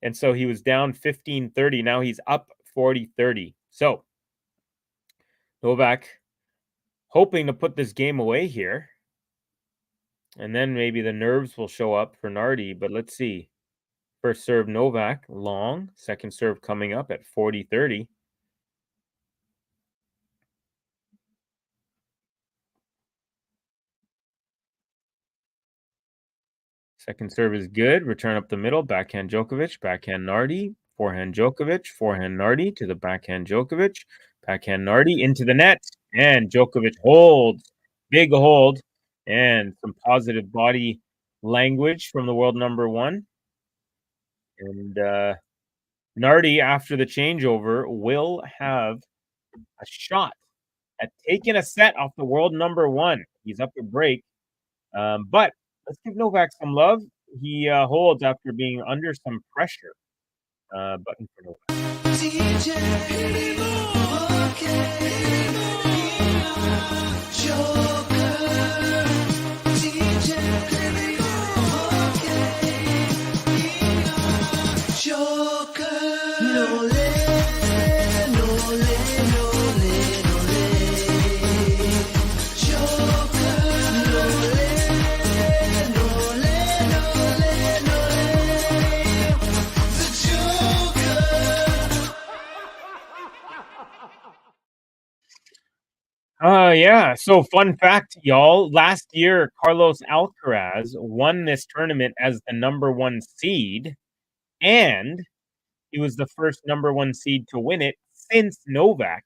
And so he was down 15-30. Now he's up 40-30. So Novak hoping to put this game away here. And then maybe the nerves will show up for Nardi, but let's see. First serve Novak, long. Second serve coming up at 40-30. Second serve is good. Return up the middle. Backhand Djokovic. Backhand Nardi. Forehand Djokovic. Forehand Nardi to the backhand Djokovic. Backhand Nardi into the net. And Djokovic holds. Big hold. And some positive body language from the world number one. And Nardi, after the changeover, will have a shot at taking a set off the world number one. He's up to break. But let's give Novak some love. He holds after being under some pressure. Button for Novak. Yeah. So fun fact, y'all. Last year, Carlos Alcaraz won this tournament as the number one seed, and he was the first number one seed to win it since Novak,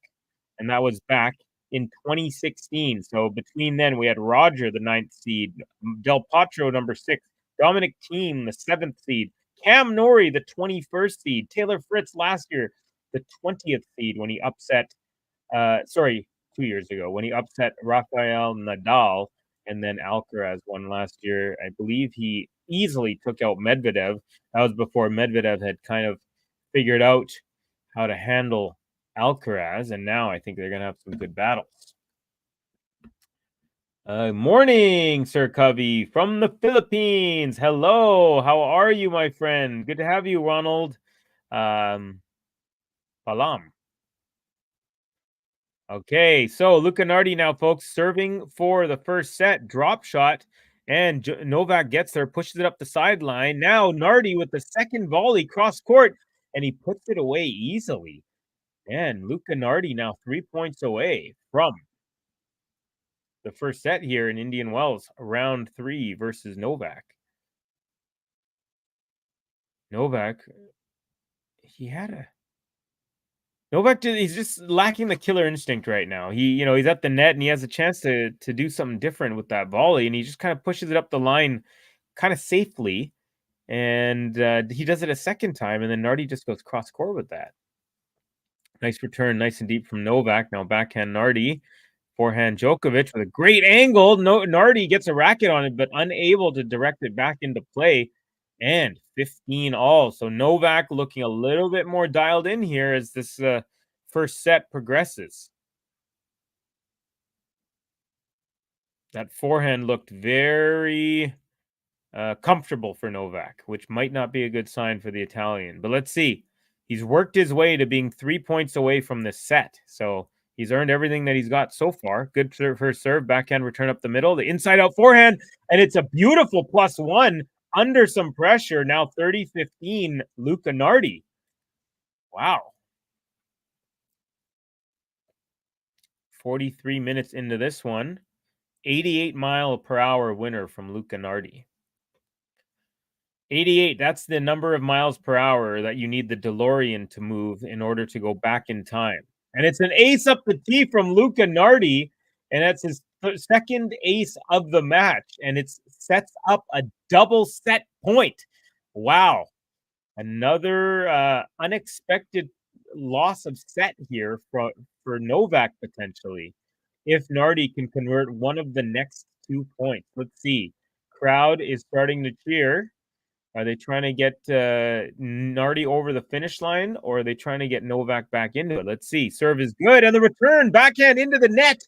and that was back in 2016. So between then, we had Roger, the 9th seed, Del Potro, number 6, Dominic Thiem, the 7th seed, Cam Norrie, the 21st seed, Taylor Fritz last year, the 20th seed when he upset, 2 years ago when he upset Rafael Nadal, and then Alcaraz won last year. I believe he easily took out Medvedev. That was before Medvedev had kind of figured out how to handle Alcaraz, and now I think they're going to have some good battles. Morning, Sir Covey from the Philippines. Hello, how are you, my friend? Good to have you, Ronald. Palam. Okay, so Luca Nardi now, folks, serving for the first set, drop shot, and Novak gets there, pushes it up the sideline. Now Nardi with the second volley cross court, and he puts it away easily. And Luca Nardi now 3 points away from the first set here in Indian Wells, round 3 versus Novak. Novak, he's just lacking the killer instinct right now. He's at the net and he has a chance to do something different with that volley, and he just kind of pushes it up the line kind of safely, and he does it a second time, and then Nardi just goes cross court with that. Nice return, nice and deep from Novak. Now backhand Nardi, forehand Djokovic with a great angle. Nardi gets a racket on it, but unable to direct it back into play. And 15 all. So Novak looking a little bit more dialed in here as this first set progresses. That forehand looked very comfortable for Novak, which might not be a good sign for the Italian. But let's see. He's worked his way to being 3 points away from this set. So he's earned everything that he's got so far. Good first serve, backhand return up the middle, the inside out forehand, and it's a beautiful +1 under some pressure. Now 30-15, Luca Nardi. Wow. 43 minutes into this one. 88-mile-per-hour winner from Luca Nardi. 88, that's the number of miles per hour that you need the DeLorean to move in order to go back in time. And it's an ace up the tee from Luca Nardi, and that's his second ace of the match, and it sets up a double set point. Wow. Another unexpected loss of set here for Novak, potentially, if Nardi can convert one of the next 2 points. Let's see. Crowd is starting to cheer. Are they trying to get Nardi over the finish line, or are they trying to get Novak back into it? Let's see. Serve is good, and the return backhand into the net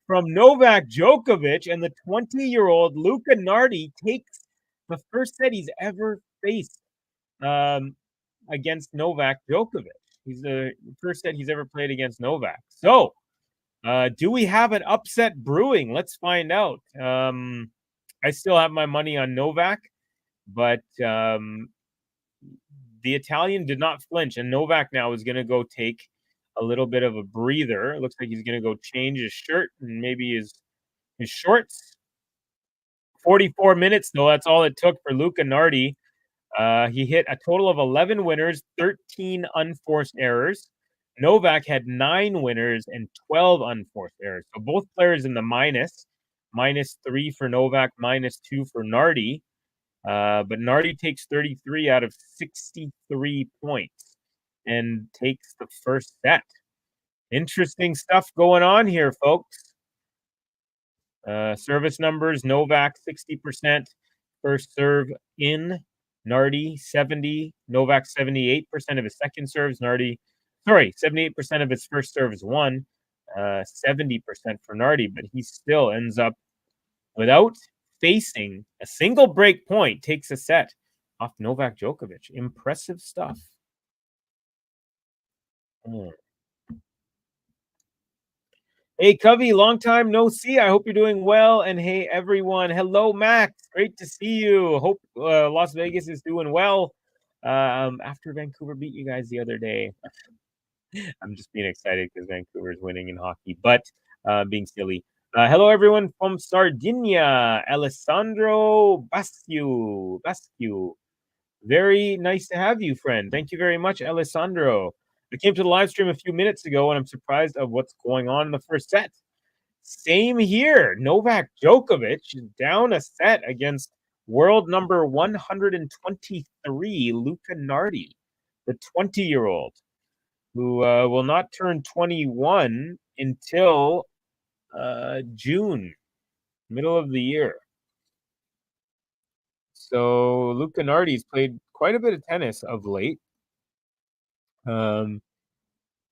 from Novak Djokovic, and the 20-year-old Luca Nardi takes the first set he's ever faced against Novak Djokovic. He's the first set he's ever played against Novak. So, do we have an upset brewing? Let's find out. I still have my money on Novak, but the Italian did not flinch, and Novak now is going to go take a little bit of a breather. It looks like he's going to go change his shirt and maybe his shorts. 44 minutes, though. That's all it took for Luca Nardi. He hit a total of 11 winners, 13 unforced errors. Novak had 9 winners and 12 unforced errors. So both players in the minus. -3 for Novak, -2 for Nardi. But Nardi takes 33 out of 63 points and takes the first set. Interesting stuff going on here, folks. Service numbers, Novak 60%, first serve in. Nardi 70, Novak 78% of his second serves. 78% of his first serve is won. 70% for Nardi, but he still ends up without facing a single break point, takes a set off Novak Djokovic. Impressive stuff. Hey, Covey, long time no see. I hope you're doing well. And hey, everyone. Hello, Max. Great to see you. Hope Las Vegas is doing well after Vancouver beat you guys the other day. I'm just being excited because Vancouver is winning in hockey, but being silly. Hello, everyone from Sardinia. Alessandro Bascu. Very nice to have you, friend. Thank you very much, Alessandro. I came to the live stream a few minutes ago, and I'm surprised of what's going on in the first set. Same here. Novak Djokovic is down a set against world number 123, Luca Nardi, the 20-year-old, who will not turn 21 until June, middle of the year. So Luca Nardi's played quite a bit of tennis of late.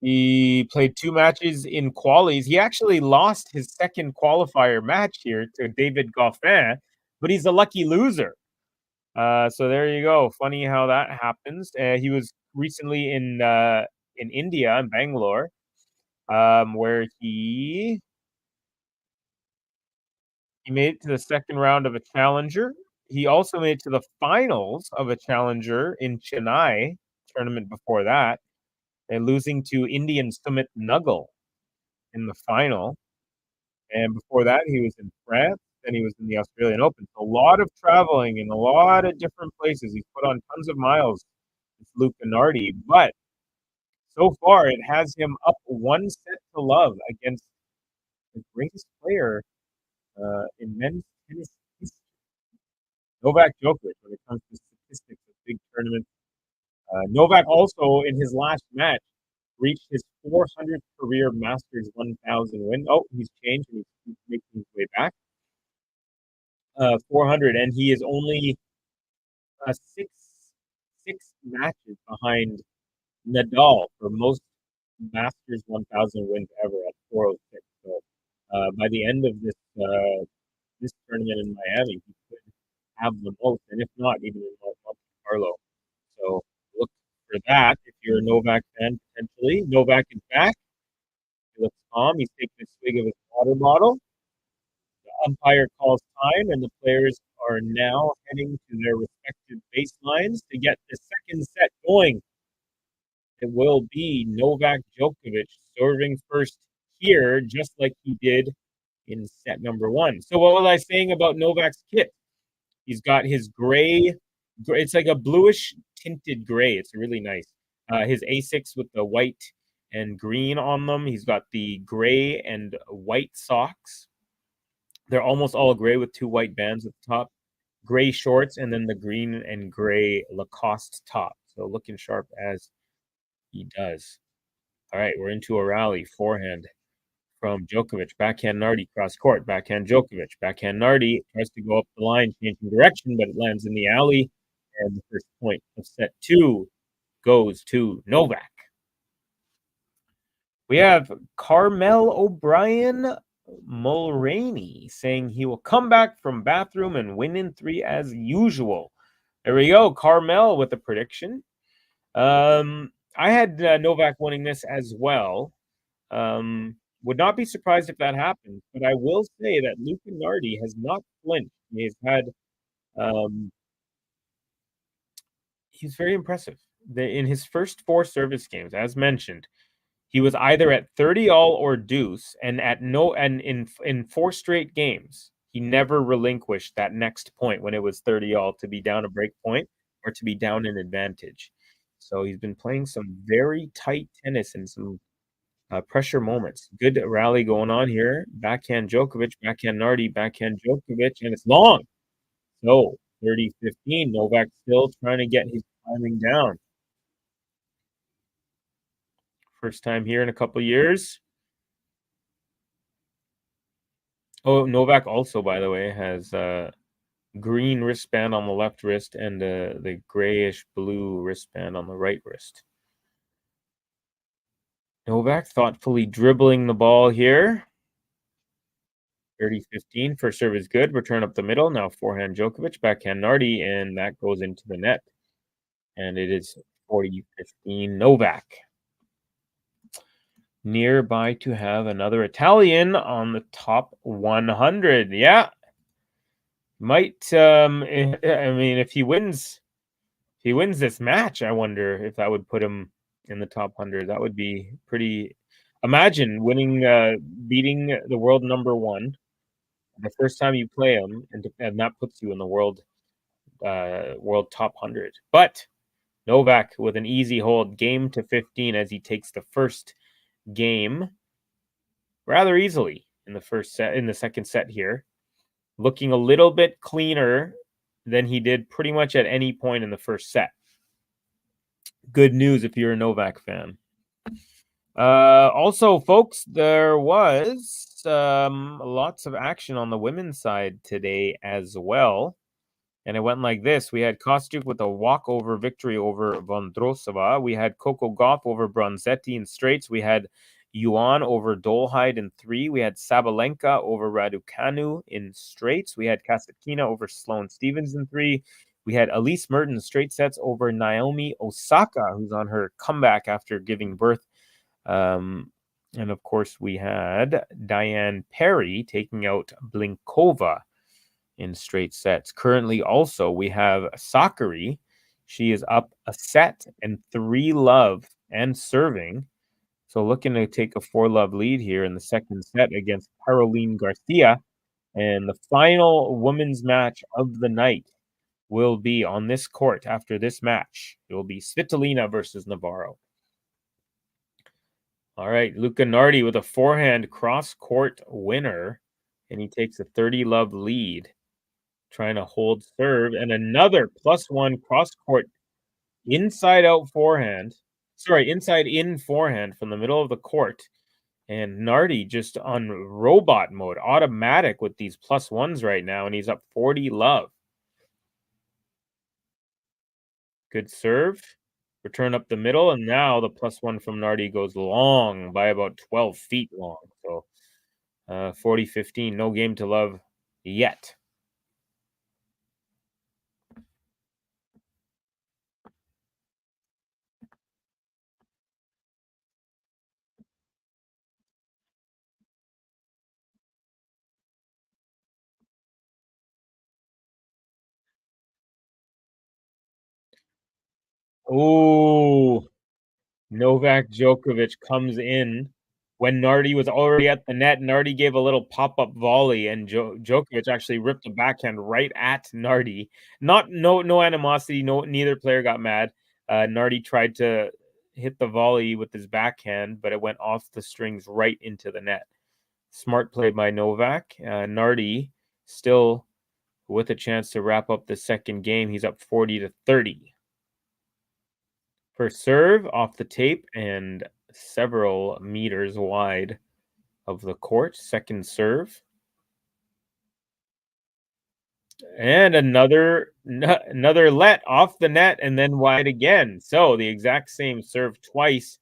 He played 2 matches in qualies. He actually lost his second qualifier match here to David Goffin, but he's a lucky loser. So there you go. Funny how that happens. He was recently in India, in Bangalore, where he made it to the second round of a challenger. He also made it to the finals of a challenger in Chennai tournament before that, and losing to Indian Sumit Nagal in the final. And before that, he was in France, and he was in the Australian Open. So a lot of traveling in a lot of different places. He's put on tons of miles with Luca Nardi, but so far it has him up 1 set to love against the greatest player in men's tennis history, Novak Djokovic, when it comes to statistics of big tournaments. Novak also, in his last match, reached his 400th career Masters 1000 win. Oh, he's changed and he's making his way back. 400, and he is only six matches behind Nadal for most Masters 1000 wins ever at 406. So by the end of this tournament in Miami, he could have the most, and if not, even in Monte Carlo. So look for that if you're a Novak fan, potentially. Novak is back. He looks calm. He's taking a swig of his water bottle. The umpire calls time, and the players are now heading to their respective baselines to get the second set going. It will be Novak Djokovic serving first here, just like he did in set number 1. So what was I saying about Novak's kit? He's got his gray, it's like a bluish tinted gray. It's really nice. His Asics with the white and green on them. He's got the gray and white socks. They're almost all gray with 2 white bands at the top. Gray shorts, and then the green and gray Lacoste top. So looking sharp as he does. All right, we're into a rally. Forehand from Djokovic. Backhand Nardi cross court. Backhand Djokovic. Backhand Nardi tries to go up the line, changing direction, but it lands in the alley. And the first point of set 2 goes to Novak. We have Carmel O'Brien Mulroney saying he will come back from bathroom and win in 3 as usual. There we go. Carmel with a prediction. I had Novak winning this as well. Would not be surprised if that happened, but I will say that Luca Nardi has not flinched. He's had, he's very impressive. In his first 4 service games, as mentioned, he was either at 30 all or deuce, and in 4 straight games, he never relinquished that next point when it was 30 all to be down a break point or to be down an advantage. So he's been playing some very tight tennis and some pressure moments. Good rally going on here. Backhand Djokovic, backhand Nardi, backhand Djokovic, and it's long. So 30-15. Novak still trying to get his timing down. First time here in a couple years. Oh, Novak also, by the way, has a green wristband on the left wrist and the grayish blue wristband on the right wrist. Novak thoughtfully dribbling the ball here. 30-15. First serve is good. Return up the middle. Now forehand Djokovic, backhand Nardi, and that goes into the net. And it is 40-15 Novak. Nearby to have another Italian on the top 100. Yeah. Might I mean, if he wins this match, I wonder if that would put him in the top 100. That would be pretty. Imagine winning, beating the world number 1 the first time you play him, and that puts you in the world top 100. But Novak with an easy hold, game to 15 as he takes the first game rather easily in the second set here, looking a little bit cleaner than he did pretty much at any point in the first set. Good news if you're a Novak fan. Also, folks, there was lots of action on the women's side today as well. And it went like this. We had Kostyuk with a walkover victory over Vondrousova. We had Coco Gauff over Bronzetti in straights. We had Yuan over Dolhide in 3. We had Sabalenka over Raducanu in straights. We had Kasatkina over Sloane Stephens in 3. We had Elise Mertens straight sets over Naomi Osaka, who's on her comeback after giving birth. And of course, we had Diane Perry taking out Blinkova in straight sets. Currently, also, we have Sakkari. She is up a set and 3-love and serving. So looking to take a 4-love lead here in the second set against Caroline Garcia. And the final women's match of the night will be on this court after this match. It will be Svitolina versus Navarro. All right, Luca Nardi with a forehand cross-court winner, and he takes a 30-love lead, trying to hold serve, and another +1 cross-court inside-out forehand. Sorry, inside-in forehand from the middle of the court, and Nardi just on robot mode, automatic with these +1s right now, and he's up 40-love. Good serve. Return up the middle, and now the +1 from Nardi goes long by about 12 feet long. So 40-15, no game to love yet. Oh, Novak Djokovic comes in when Nardi was already at the net. Nardi gave a little pop-up volley, and Djokovic actually ripped a backhand right at Nardi. No animosity. Neither player got mad. Nardi tried to hit the volley with his backhand, but it went off the strings right into the net. Smart play by Novak. Nardi still with a chance to wrap up the second game. He's up 40-30. First serve off the tape and several meters wide of the court. Second serve. And another let off the net and then wide again. So the exact same serve twice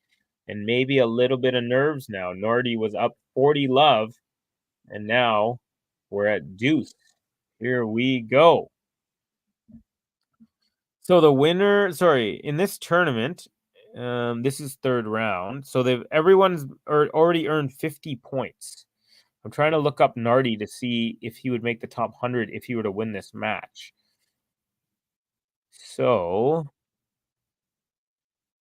and maybe a little bit of nerves now. Nardi was up 40-love and now we're at deuce. Here we go. So the winner, in this tournament, this is third round. So everyone's already earned 50 points. I'm trying to look up Nardi to see if he would make the top 100 if he were to win this match. So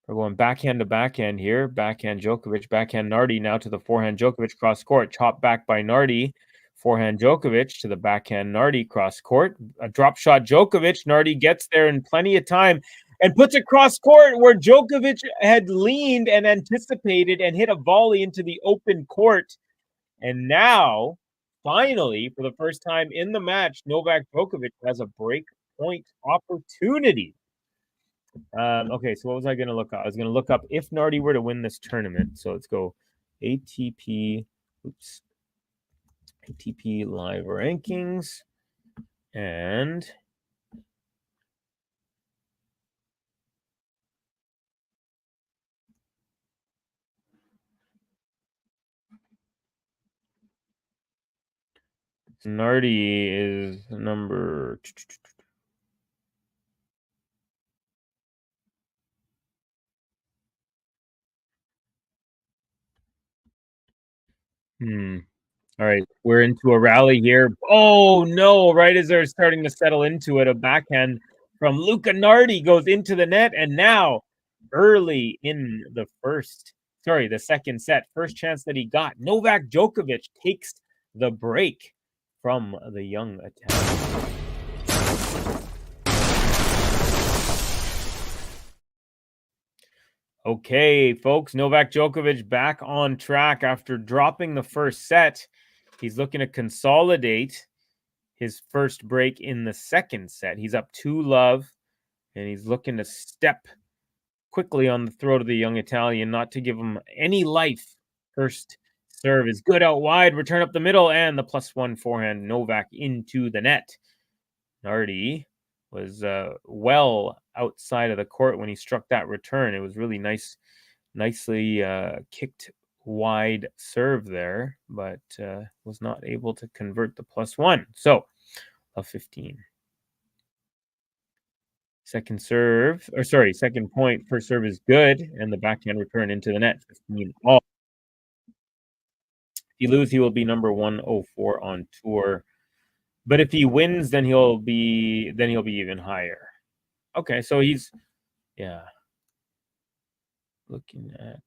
we're going backhand to backhand here. Backhand Djokovic, backhand Nardi. Now to the forehand Djokovic cross court. Chop back by Nardi. Forehand Djokovic to the backhand Nardi cross court. A drop shot Djokovic. Nardi gets there in plenty of time and puts it cross court where Djokovic had leaned and anticipated and hit a volley into the open court. And now, finally, for the first time in the match, Novak Djokovic has a break point opportunity. Okay, so what was I going to look up? I was going to look up if Nardi were to win this tournament. So let's go ATP live rankings and Nardi is number All right, we're into a rally here. Oh no, right as they're starting to settle into it, a backhand from Luca. Nardi goes into the net, and now early in the second set, first chance that he got, Novak Djokovic takes the break from the young Italian. Okay, folks, Novak Djokovic back on track after dropping the first set. He's looking to consolidate his first break in the second set. He's up 2-love, and he's looking to step quickly on the throat of the young Italian, not to give him any life. First serve is good out wide, return up the middle, and the +1 forehand Novak into the net. Nardi was well outside of the court when he struck that return. It was really nicely kicked wide serve there, but was not able to convert the +1. So a 15. Second point. First serve is good, and the backhand return into the net. 15 all. If he loses, he will be number 104 on tour. But if he wins, then he'll be even higher. Okay, so he's looking at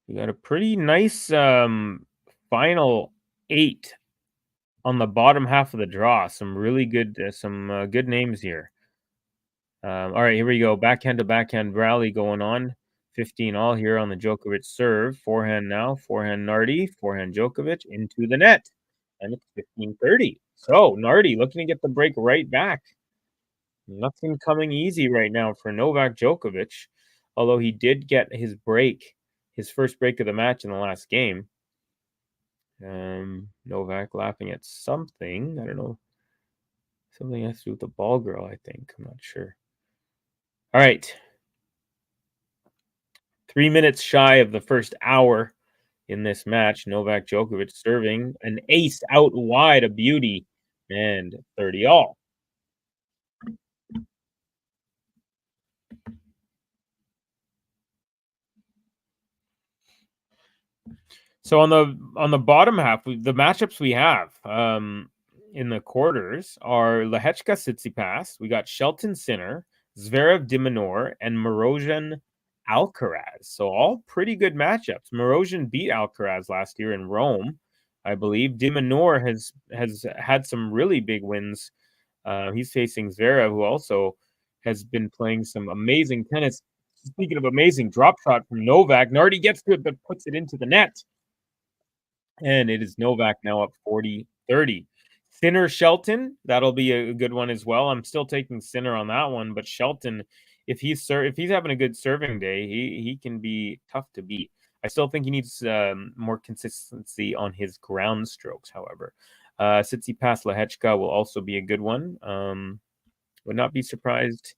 you got a pretty nice final 8 on the bottom half of the draw. Some really good good names here. All right, here we go. Backhand to backhand rally going on. 15 all here on the Djokovic serve. Forehand now. Forehand Nardi. Forehand Djokovic into the net. And it's 15-30. So Nardi looking to get the break right back. Nothing coming easy right now for Novak Djokovic. Although he did get his first break of the match in the last game. Novak laughing at something. I don't know. Something has to do with the ball girl, I think. I'm not sure. All right. 3 minutes shy of the first hour in this match. Novak Djokovic serving an ace out wide, a beauty, and 30 all. So on the bottom half, the matchups we have in the quarters are Lehechka Tsitsipas. We got Shelton Sinner, Zverev de Minaur, and Morozhan Alcaraz. So all pretty good matchups. Morozhan beat Alcaraz last year in Rome, I believe. De Minaur has had some really big wins. He's facing Zverev, who also has been playing some amazing tennis. Speaking of amazing, drop shot from Novak. Nardi gets to it, but puts it into the net. And it is Novak now up 40-30. Sinner Shelton, that'll be a good one as well. I'm still taking Sinner on that one, but Shelton, if he's having a good serving day, he can be tough to beat. I still think he needs more consistency on his ground strokes, however. Tsitsipas Lehechka will also be a good one. Would not be surprised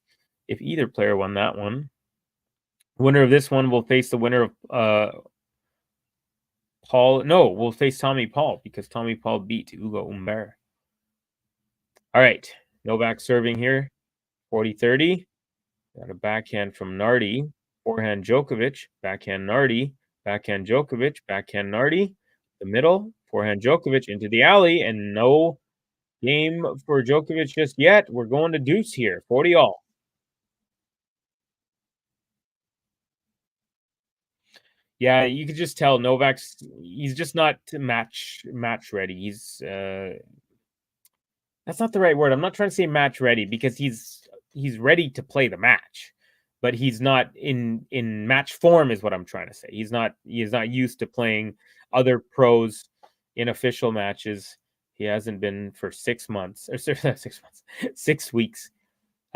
if either player won that one. Winner of this one will face the winner of we'll face Tommy Paul because Tommy Paul beat Ugo Humbert. All right, Novak serving here, 40-30. Got a backhand from Nardi, forehand Djokovic, backhand Nardi, backhand Djokovic, backhand Nardi, the middle, forehand Djokovic into the alley, and no game for Djokovic just yet. We're going to deuce here, 40-all. Yeah, you could just tell he's just not match ready. He's that's not the right word. I'm not trying to say match ready because he's ready to play the match, but he's not in match form is what I'm trying to say. He's not used to playing other pros in official matches. He hasn't been for 6 months or 6 months, 6 weeks.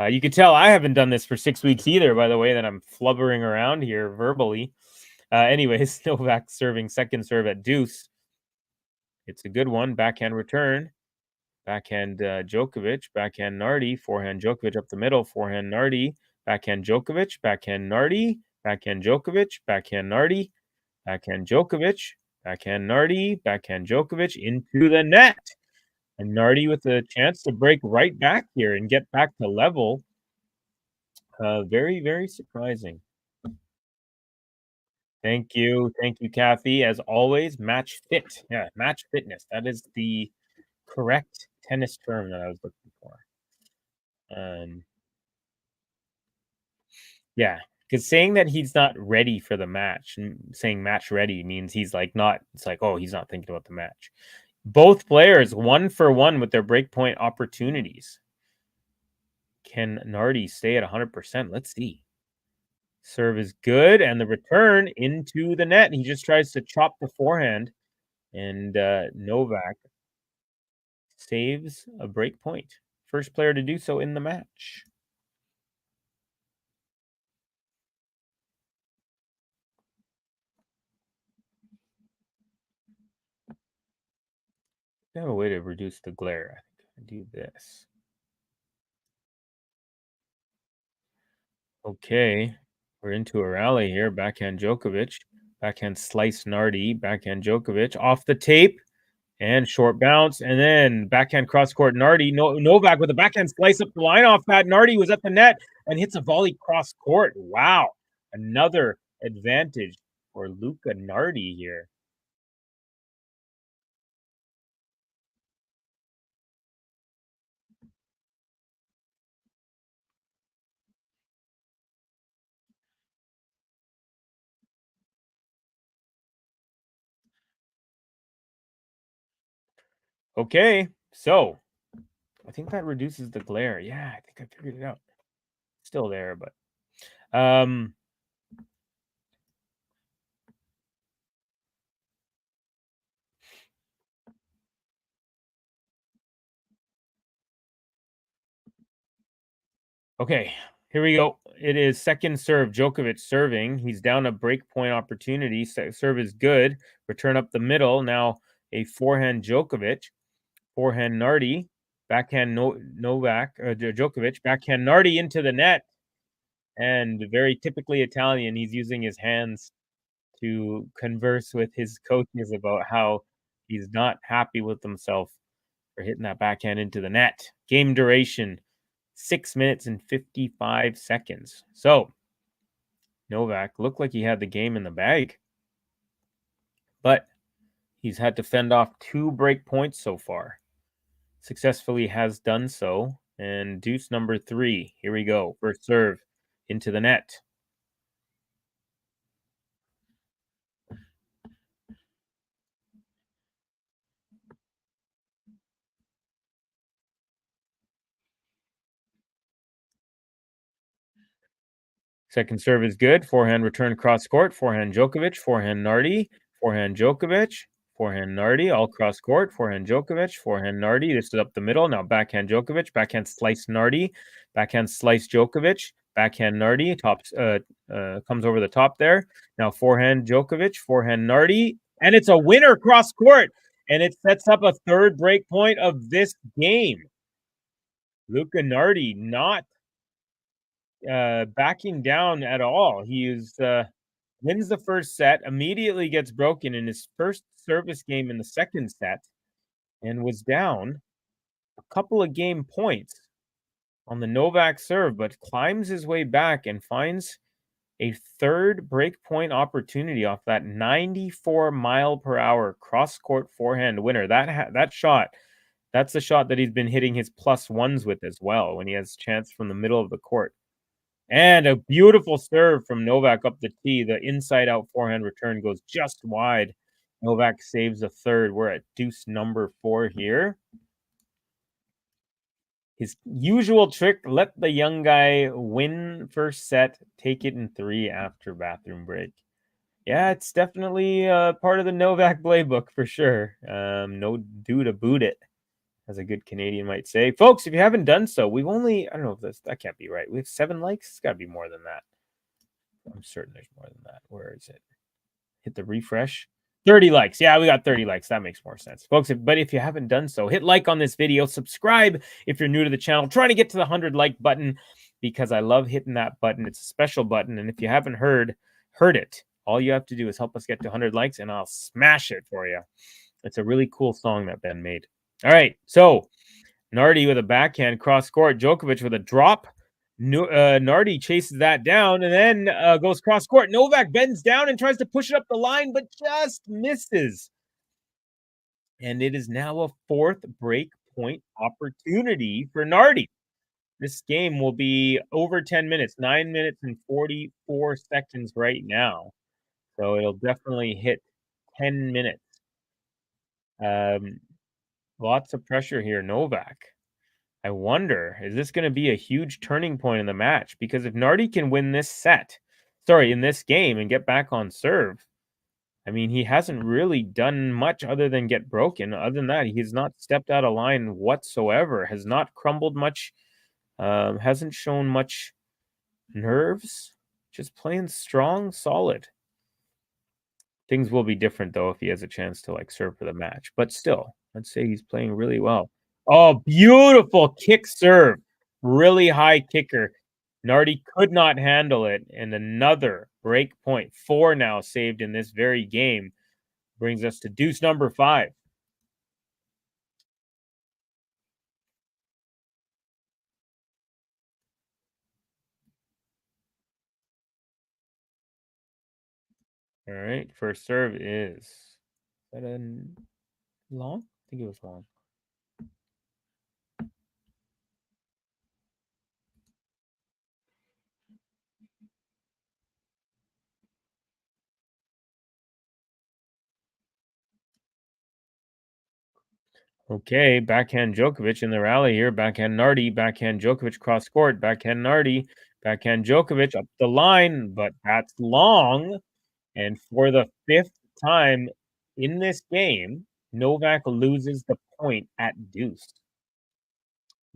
You can tell I haven't done this for 6 weeks either, by the way, that I'm flubbering around here verbally. Anyways, Novak serving second serve at deuce. It's a good one. Backhand return. Backhand Djokovic. Backhand Nardi. Forehand Djokovic up the middle. Forehand Nardi. Backhand Djokovic. Backhand Nardi. Backhand Djokovic. Backhand Nardi. Backhand Djokovic. Backhand Nardi. Backhand Djokovic into the net. And Nardi with a chance to break right back here and get back to level. Very, very surprising. Thank you, Kathy. As always, match fit. Yeah, match fitness. That is the correct tennis term that I was looking for. Yeah, because saying that he's not ready for the match, saying match ready means he's like not. It's like, oh, he's not thinking about the match. Both players 1 for 1 with their breakpoint opportunities. Can Nardi stay at 100%? Let's see. Serve is good, and the return into the net. He just tries to chop the forehand, and Novak saves a break point. First player to do so in the match. I have a way to reduce the glare. I think I do this. Okay, we're into a rally here. Backhand Djokovic, backhand slice Nardi, backhand Djokovic off the tape and short bounce, and then backhand cross court Nardi. Novak with a backhand slice up the line off that. Nardi was at the net and hits a volley cross court. Wow, another advantage for Luca Nardi here. Okay, so I think that reduces the glare. Yeah, I think I figured it out. Still there, but okay, here we go. It is second serve. Djokovic serving. He's down a break point opportunity. Serve is good. Return up the middle. Now a forehand Djokovic. Forehand Nardi. Backhand Novak. Djokovic. Backhand Nardi into the net. And very typically Italian, he's using his hands to converse with his coaches about how he's not happy with himself for hitting that backhand into the net. Game duration 6 minutes and 55 seconds. So Novak looked like he had the game in the bag, but He's had to fend off 2 break points so far. Successfully has done so. And deuce number 3. Here we go. First serve into the net. Second serve is good. Forehand return cross court. Forehand Djokovic. Forehand Nardi. Forehand Djokovic. Forehand Nardi. All cross court. Forehand Djokovic. Forehand Nardi. This is up the middle. Now backhand Djokovic. Backhand slice Nardi. Backhand slice Djokovic. Backhand Nardi. Comes over the top there. Now forehand Djokovic. Forehand Nardi. And it's a winner cross court. And it sets up a third break point of this game. Luca Nardi not backing down at all. He is wins the first set, immediately gets broken in his first service game in the second set, and was down a couple of game points on the Novak serve, but climbs his way back and finds a third break point opportunity off that 94-mile-per-hour cross-court forehand winner. That shot, that's the shot that he's been hitting his +1s with as well when he has chance from the middle of the court. And a beautiful serve from Novak up the tee. The inside-out forehand return goes just wide. Novak saves a third. We're at deuce number 4 here. His usual trick, let the young guy win first set, take it in 3 after bathroom break. Yeah, it's definitely part of the Novak playbook for sure. No do to boot it, as a good Canadian might say. Folks, if you haven't done so, we've only, I don't know if that can't be right. We have 7 likes. It's got to be more than that. I'm certain there's more than that. Where is it? Hit the refresh. 30 likes. Yeah, we got 30 likes. That makes more sense. Folks, but if you haven't done so, hit like on this video. Subscribe if you're new to the channel. Trying to get to the 100 like button because I love hitting that button. It's a special button. And if you haven't heard it, all you have to do is help us get to 100 likes and I'll smash it for you. It's a really cool song that Ben made. All right, so Nardi with a backhand cross court. Djokovic with a drop. Nardi chases that down and then goes cross court. Novak bends down and tries to push it up the line, but just misses. And it is now a 4th break point opportunity for Nardi. This game will be over 10 minutes, 9 minutes and 44 seconds right now. So it'll definitely hit 10 minutes. Lots of pressure here, Novak. I wonder, is this going to be a huge turning point in the match? Because if Nardi can win this in this game and get back on serve, I mean, he hasn't really done much other than get broken. Other than that, he's not stepped out of line whatsoever, has not crumbled much, hasn't shown much nerves, just playing strong, solid. Things will be different, though, if he has a chance to, serve for the match. But still, I'd say he's playing really well. Oh, beautiful kick serve. Really high kicker. Nardi could not handle it. And another break point. 4 now saved in this very game. Brings us to deuce number 5. All right. First serve is that a long? I think it was long. Okay, backhand Djokovic in the rally here. Backhand Nardi, backhand Djokovic cross court, backhand Nardi, backhand Djokovic up the line, but that's long. And for the 5th time in this game, Novak loses the point at deuce.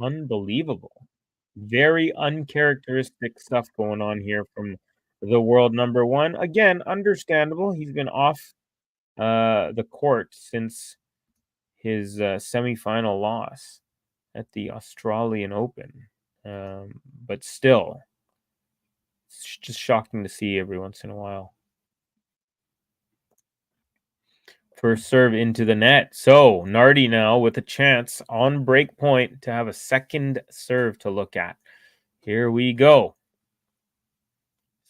Unbelievable. Very uncharacteristic stuff going on here from the world number 1. Again, understandable. He's been off the court since his semifinal loss at the Australian Open. But still, it's just shocking to see every once in a while. First serve into the net. So Nardi now with a chance on break point to have a second serve to look at. Here we go.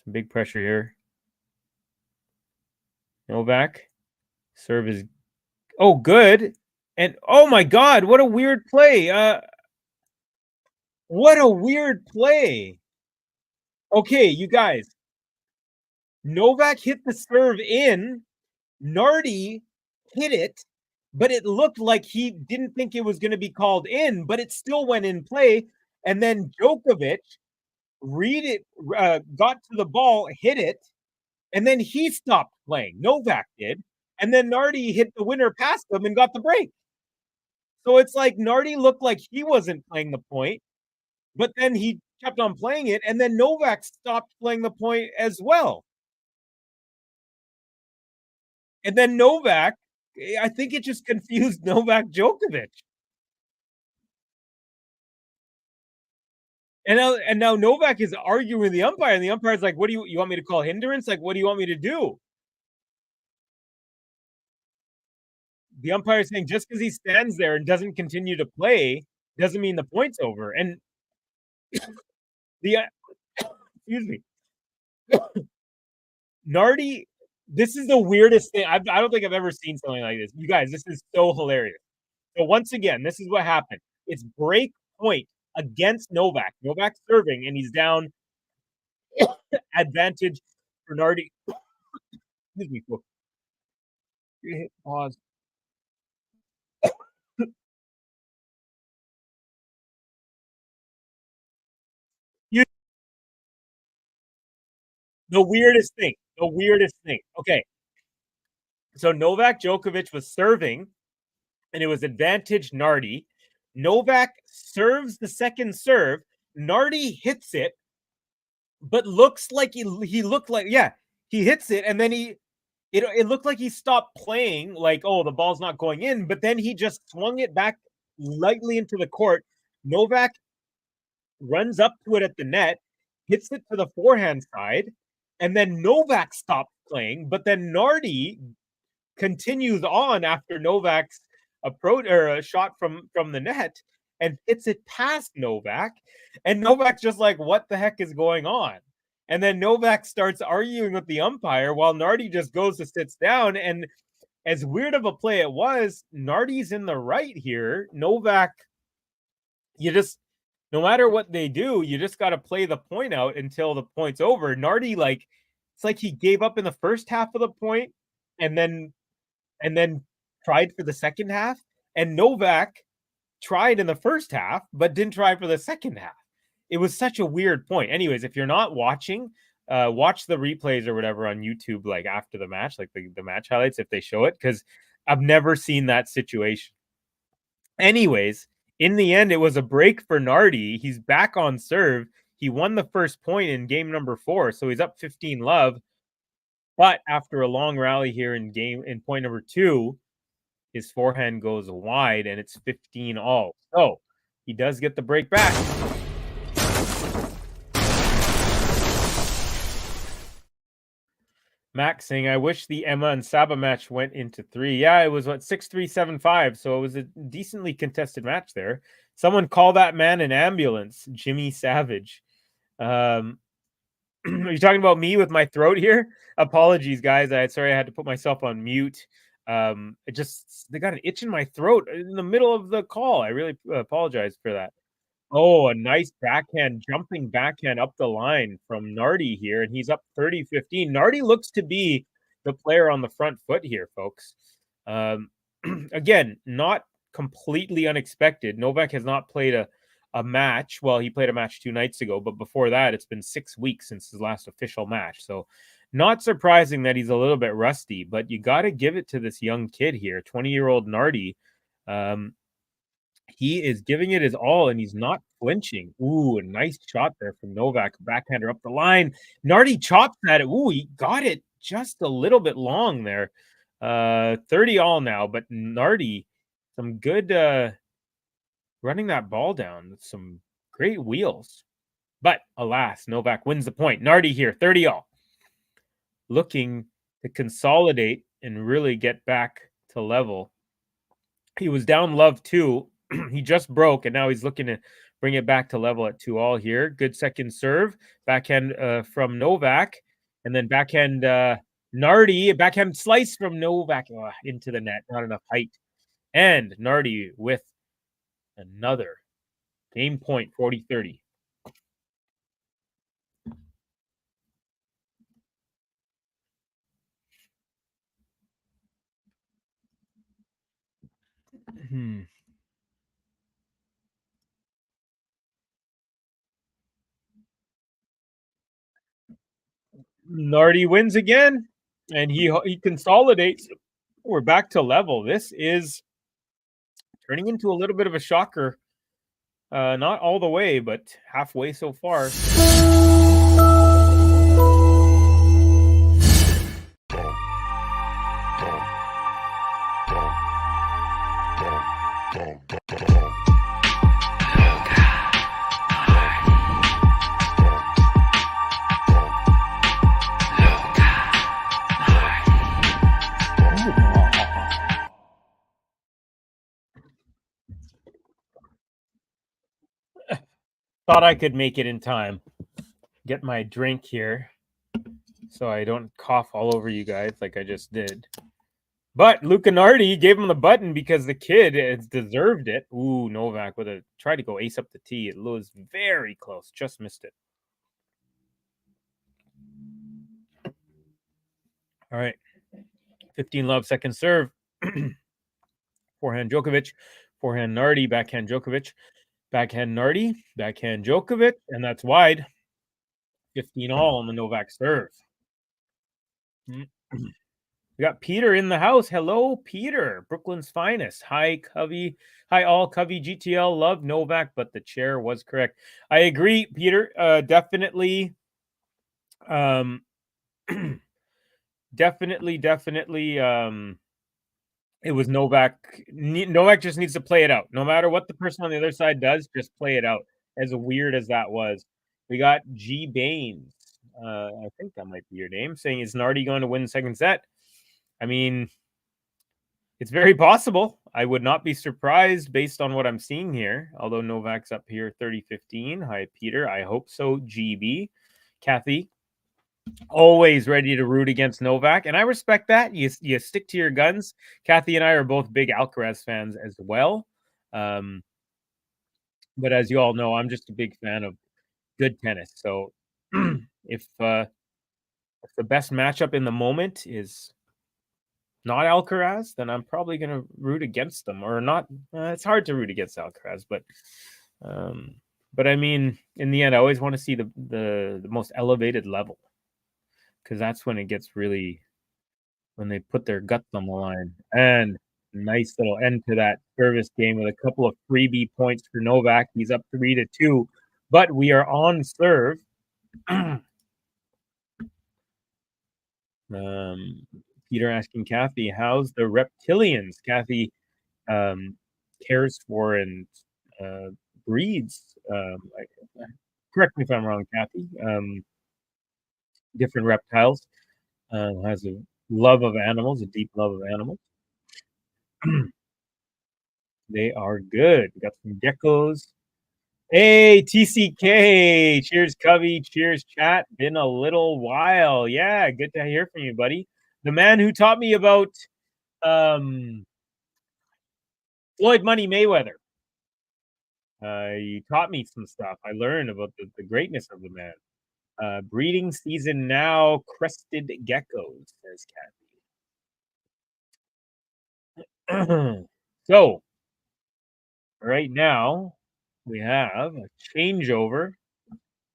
Some big pressure here. Novak. Serve is Oh, good. And oh my God, what a weird play. What a weird play. Okay, you guys. Novak hit the serve in. Nardi hit it, but it looked like he didn't think it was going to be called in, but it still went in play. And then Djokovic got to the ball, hit it, and then he stopped playing. Novak did. And then Nardi hit the winner past him and got the break. So it's like Nardi looked like he wasn't playing the point, but then he kept on playing it, and then Novak stopped playing the point as well. And then Novak, I think it just confused Novak Djokovic. And now Novak is arguing with the umpire, and the umpire's like, "What do you want me to call hindrance? Like, what do you want me to do?" The umpire is saying just because he stands there and doesn't continue to play doesn't mean the point's over. And the excuse me, Nardi. This is the weirdest thing. I don't think I've ever seen something like this. You guys, this is so hilarious. So once again, this is what happened. It's break point against Novak. Novak's serving, and he's down. Advantage for Nardi. Excuse me. Hit pause. The weirdest thing. The weirdest thing. Okay. So Novak Djokovic was serving, and it was advantage Nardi. Novak serves the second serve. Nardi hits it, but looks like he looked like, yeah, he hits it, and then it looked like he stopped playing, like, oh, the ball's not going in, but then he just swung it back lightly into the court. Novak runs up to it at the net, hits it to the forehand side, and then Novak stopped playing, but then Nardi continues on after Novak's approach or a shot from the net and hits it past Novak, and Novak's just like, what the heck is going on? And then Novak starts arguing with the umpire while Nardi just goes to sits down. And as weird of a play it was, Nardi's in the right here. Novak, you just, no matter what they do, you just got to play the point out until the point's over. Nardi, like, it's like he gave up in the first half of the point and then tried for the second half. And Novak tried in the first half, but didn't try for the second half. It was such a weird point. Anyways, if you're not watching, watch the replays or whatever on YouTube, like after the match, like the match highlights, if they show it, because I've never seen that situation. Anyways, in the end, it was a break for Nardi. He's back on serve. He won the first point in game number 4, so he's up 15-love. But after a long rally here in point number 2, his forehand goes wide, and it's 15-all. So he does get the break back. Max saying, I wish the Emma and Saba match went into 3. Yeah, it was 6-3, 7-5. So it was a decently contested match there. Someone call that man an ambulance, Jimmy Savage. Are you talking about me with my throat here? Apologies, guys. Sorry I had to put myself on mute. They got an itch in my throat in the middle of the call. I really apologize for that. Oh, a nice backhand, jumping backhand up the line from Nardi here, and he's up 30-15. Nardi looks to be the player on the front foot here, folks. Again, not completely unexpected. Novak has not played a match. Well, he played a match 2 nights ago, but before that, it's been 6 weeks since his last official match. So not surprising that he's a little bit rusty, but you got to give it to this young kid here, 20-year-old Nardi. He is giving it his all, and he's not flinching. Ooh, a nice shot there from Novak. Backhander up the line. Nardi chops at it. Ooh, he got it just a little bit long there. 30-all now, but Nardi, some good running that ball down with some great wheels. But alas, Novak wins the point. Nardi here, 30-all. Looking to consolidate and really get back to level. He was down love 2. He just broke, and now he's looking to bring it back to level at 2-all here. Good second serve. Backhand from Novak. And then backhand Nardi, backhand slice from Novak into the net. Not enough height. And Nardi with another game point, 40-30. Nardi wins again, and he consolidates. We're back to level. This is turning into a little bit of a shocker. Not all the way, but halfway so far. Thought I could make it in time. Get my drink here so I don't cough all over you guys like I just did. But Luca Nardi gave him the button because the kid has deserved it. Ooh, Novak with a try to go ace up the tee. It was very close. Just missed it. All right. 15-love, second serve. Forehand Djokovic. Forehand Nardi. Backhand Djokovic. Backhand Nardi. Backhand Djokovic. And that's wide. 15 all on the Novak serve. We got Peter in the house. Hello, Peter. Brooklyn's finest. Hi, Covey. Hi, all. Covey GTL. Love Novak, but the chair was correct. I agree, Peter. Definitely. Definitely. It was Novak. Novak just needs to play it out. No matter what the person on the other side does, just play it out. As weird as that was. We got G Baines. I think that might be your name. Saying, is Nardi going to win the second set? I mean, it's very possible. I would not be surprised based on what I'm seeing here. Although Novak's up here 30-15. Hi, Peter. I hope so, GB. Kathy, always ready to root against Novak. And I respect that. You stick to your guns. Kathy and I are both big Alcaraz fans as well. But as you all know, I'm just a big fan of good tennis. So if the best matchup in the moment is not Alcaraz, then I'm probably going to root against them, or not. It's hard to root against Alcaraz, but I mean, in the end, I always want to see the most elevated level, because that's when it gets really, when they put their guts on the line. And nice little end to that service game with a couple of freebie points for Novak. He's up 3-2, but we are on serve. Peter asking Kathy, how's the reptilians? Kathy cares for and breeds. Correct me if I'm wrong, Kathy. Different reptiles. Has a love of animals, a deep love of animals. They are good. We got some geckos. Hey, TCK. Cheers, Covey. Cheers, chat. Been a little while. Yeah, good to hear from you, buddy. The man who taught me about Floyd Money Mayweather. You taught me some stuff. I learned about the greatness of the man. Breeding season now. Crested geckos, says Kathy. So, right now, we have a changeover.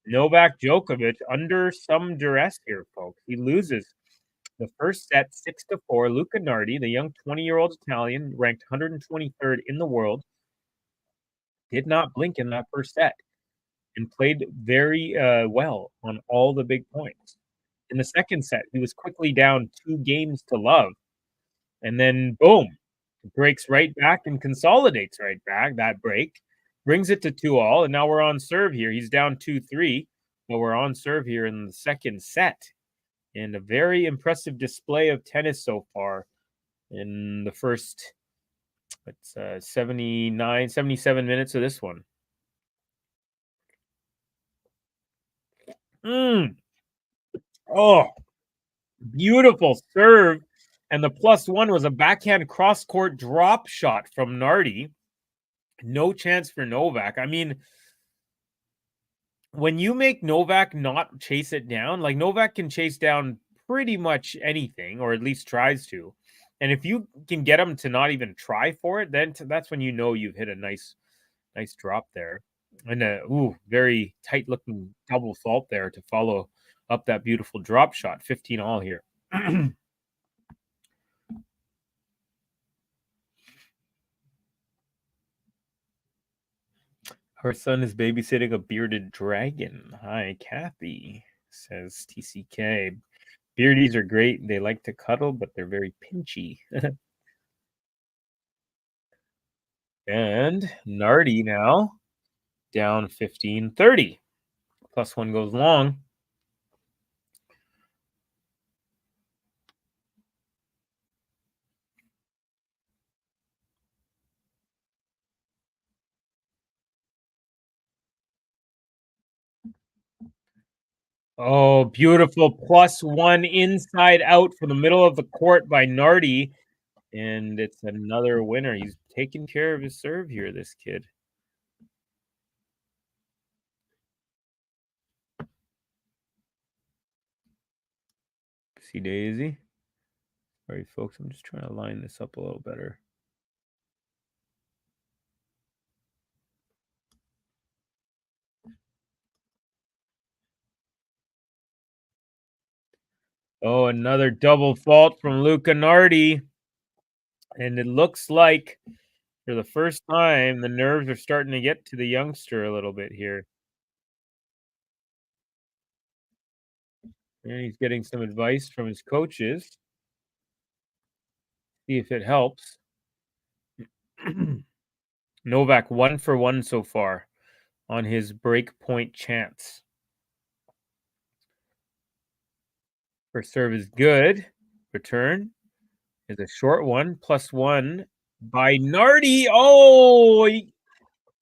Novak Djokovic under some duress here, folks. He loses the first set 6-4. Luca Nardi, the young 20-year-old Italian, ranked 123rd in the world, did not blink in that first set and played very well on all the big points. In the second set, he was quickly down 2-0, and then boom, breaks right back and consolidates right back. That break brings it to 2-all, and now we're on serve here. He's down 2-3, but we're on serve here in the second set. And a very impressive display of tennis so far in the first 77 minutes of this one. Oh, Beautiful serve. And the +1 was a backhand cross-court drop shot from Nardi. No chance for Novak. I mean, when you make Novak not chase it down, like Novak can chase down pretty much anything, or at least tries to. And if you can get him to not even try for it, then that's when you know you've hit a nice drop there. And very tight looking double fault there to follow up that beautiful drop shot. 15 all here. Our son is babysitting a bearded dragon. Hi, Kathy, says TCK. Beardies are great. They like to cuddle, but they're very pinchy. And Nardi now down 15-30. +1 goes long. Oh, beautiful +1 inside out from the middle of the court by Nardi. And it's another winner. He's taking care of his serve here, this kid. See Daisy? Sorry, folks. I'm just trying to line this up a little better. Oh, another double fault from Luca Nardi. And it looks like for the first time, the nerves are starting to get to the youngster a little bit here. And he's getting some advice from his coaches. See if it helps. Novak 1 for 1 so far on his break point chance. First serve is good. Return is a short one. +1 by Nardi. Oh,